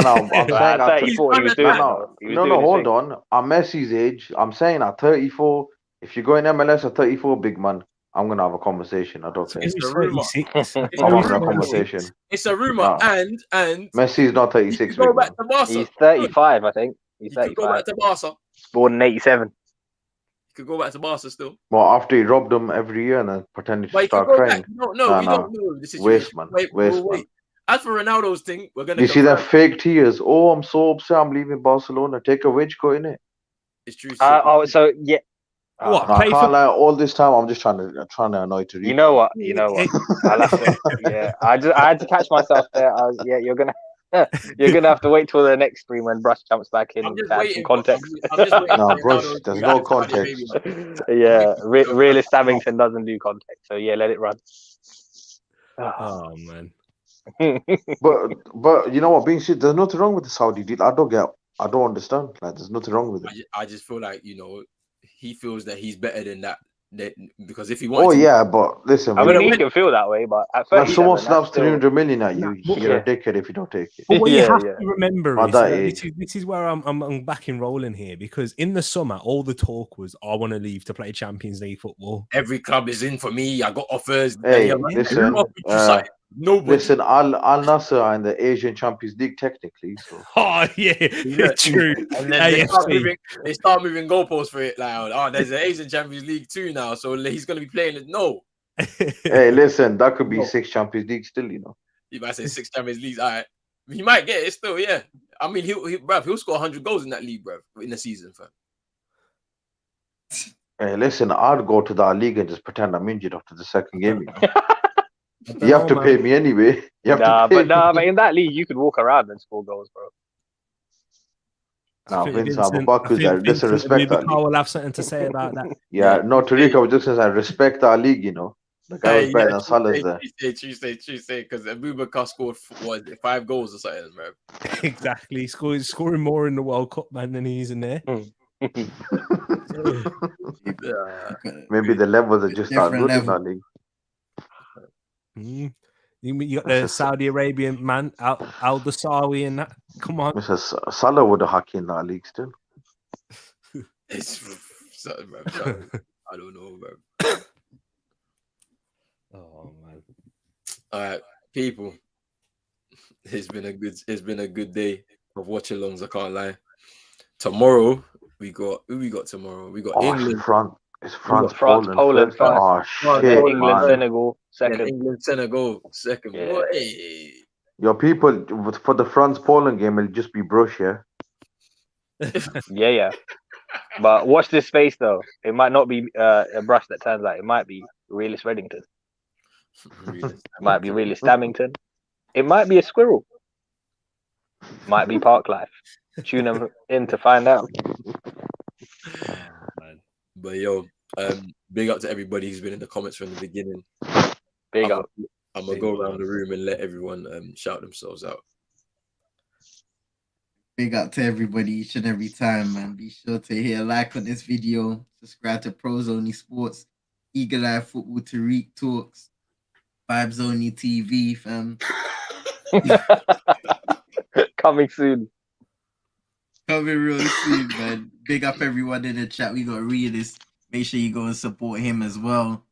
no, I'm saying at 34, he was doing no, hold on. I'm Messi's age. I'm saying at 34, if you're going MLS at 34, big man, I'm gonna have a conversation. I don't think It's a rumor. 36. I'm having a conversation. It's a rumor, Nah. and Messi's not you 36. could go Big back man. to Barca. He's 35, I think. He's You could go 35. back to Barca. Born in 87. You could go back to Barca still. Well, after he robbed them every year and then pretended But to you could start go crying. back. No, Nah, we nah. don't know the situation. Waste, man. Wait. As for Ronaldo's thing, we're gonna. You see them fake tears? Oh, I'm so upset. I'm leaving Barcelona. Take a wage cut in it. It's true. So yeah. What? I Play can't for lie. All this time, I'm just trying to annoy Tariq. You know what? I'll have to. Yeah, I had to catch myself there. You're gonna have to wait till the next stream when Brush jumps back in I'm just to add some waiting. context. I'm just waiting. Nah, for Brush, Ronaldo to there's be no at Saudi context. Arabia. Yeah, realist Stammington doesn't do context, so yeah, let it run. Oh man. But you know what? Being shit, there's nothing wrong with the Saudi deal. I don't understand. Like, there's nothing wrong with it. I just feel like he feels that he's better than that. Because if he wanted, Oh yeah, but listen, I mean, he can feel that way, but at when 37, someone that's snaps still... 300 million at you, you're Yeah. a dickhead if you don't take it. But what you Yeah, have yeah. to remember At is that that age. this is where I'm back and rolling here, because in the summer all the talk was I want to leave to play Champions League football. every club is in for me. I got offers. Hey, And like, listen, nobody. listen, Al Nassr are in the Asian Champions League technically. So Oh yeah, true. And then they start moving goalposts for it. Like, there's an Asian Champions League 2 now, so he's gonna be playing it. No, hey, listen, that could be 6 Champions League still. you might say 6 Champions Leagues. All right, he might get it still. Yeah, I mean, he'll score 100 goals in that league, bruv, in the season, fam. Hey, listen, I'd go to that league and just pretend I'm injured after the second game. You have to pay me anyway. But in that league, you could walk around and score goals, bro. Nah, Vince Abubakar's there. Listen, respect that I league. will have something to say about that. Yeah, no, Tariq, I was just going to say, respect that league, The guy was better than Salah's there. True say, because Abubakar scored 5 goals or something, bro. Exactly, scoring more in the World Cup, man, than he is in there. Maybe the levels are just that good in that league. You got the Saudi Arabian man, Al Dasawi, and that. Come on, Mr. Salah would have hockey in that league still. It's something, bro. I don't know, bro. Oh man! All right, people. It's been a good day of watch-alongs. I can't lie. Tomorrow we got tomorrow. We got England. It's France, Poland first. Oh shit, England, man. Senegal second. Yeah, England, Senegal second. Yeah. Hey. Your people for the France Poland game, it'll just be Brush, yeah. Yeah. But watch this space though. It might not be a Brush that turns out. It might be realist Reddington. It might be realist Stammington. It might be a squirrel. Might be Park Life. Tune them in to find out. But yo, big up to everybody who's been in the comments from the beginning. Big up. I'm gonna go around the room and let everyone shout themselves out. Big up to everybody each and every time, man. Be sure to hit a like on this video. Subscribe to Pros Only Sports, Eagle Eye Football, Tariq Talks, Vibes Only TV, fam. Coming soon. Coming real soon, man. Big up everyone in the chat. We got Realist. Make sure you go and support him as well.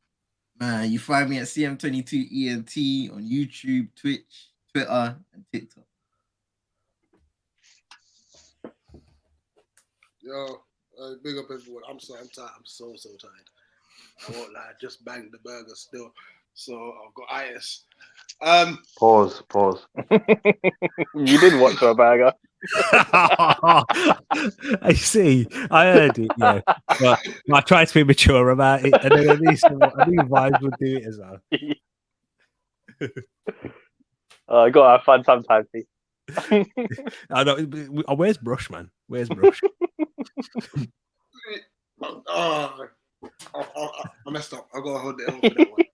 Man, you find me at CM22ENT on YouTube, Twitch, Twitter, and TikTok. Yo, big up everyone. I'm tired. I'm so tired. I won't lie. I just banged the burger still. So I've got itis. Pause. You did watch a burger. I see. I heard it. Yeah, but I tried to be mature about it, and then at least I think Vibes would do it as well. I gotta have fun sometimes. I know. Where's Brush, man? Where's Brush? I messed up. I gotta hold it on for that one.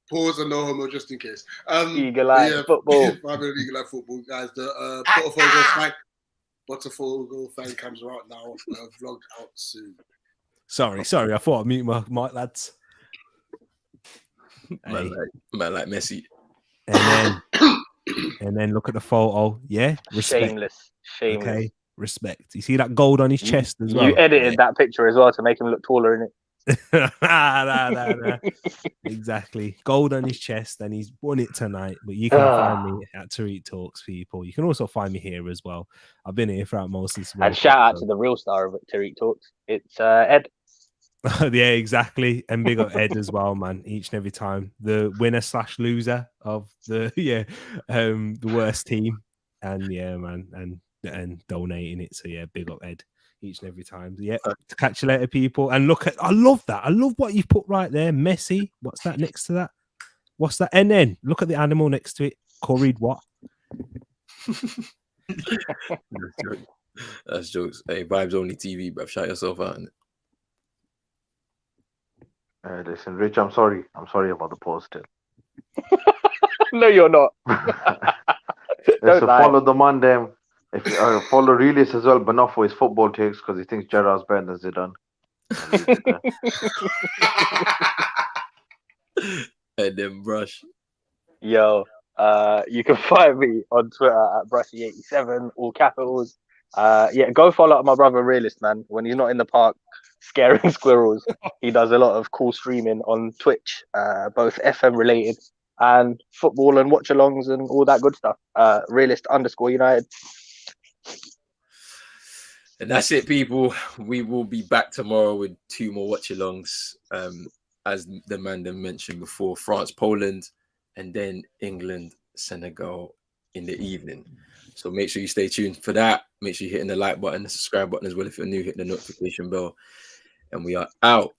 Pause and no homo just in case. Eagle Eye Football. Eagle Eye Football, guys. The Botafogo fan cams are out now. Vlogged out soon. Sorry. I thought I'd mute my mic, lads. Man, like Messi. And then look at the photo. Yeah, respect. Shameless. Okay, respect. You see that gold on his chest as well. You edited that picture as well to make him look taller in it. Nah. Exactly. Gold on his chest, and he's won it tonight. But you can find me at Tariq Talks, people. You can also find me here as well. I've been here throughout most of this. And shout out to the real star of it, Tariq Talks. It's Ed. Yeah, exactly. And big up Ed as well, man. Each and every time. The winner/loser of the the worst team. And yeah, man, and donating it. So yeah, big up Ed each and every time. Yeah, catch you later, people. And look at, I love that. I love what you put right there. Messi. What's that next to that? What's that? And then look at the animal next to it. Curried what? That's jokes. Hey, Vibes Only TV, bruv. Shout yourself out. Listen, Rich, I'm sorry. I'm sorry about the post still. No, you're not. Listen, follow the man them. If you follow Realist as well, but not for his football takes because he thinks Gerrard's better than Zidane. And then brush. Yo, you can find me on Twitter at Brushy87, all capitals. Yeah, go follow up my brother Realist, man. When he's not in the park scaring squirrels, he does a lot of cool streaming on Twitch, both FM related and football and watch-alongs and all that good stuff. Realist_United. And that's it, people. We will be back tomorrow with 2 more watch-alongs. As the man mentioned before, France, Poland, and then England, Senegal in the evening. So make sure you stay tuned for that. Make sure you're hitting the like button, the subscribe button as well. If you're new, hit the notification bell. And we are out.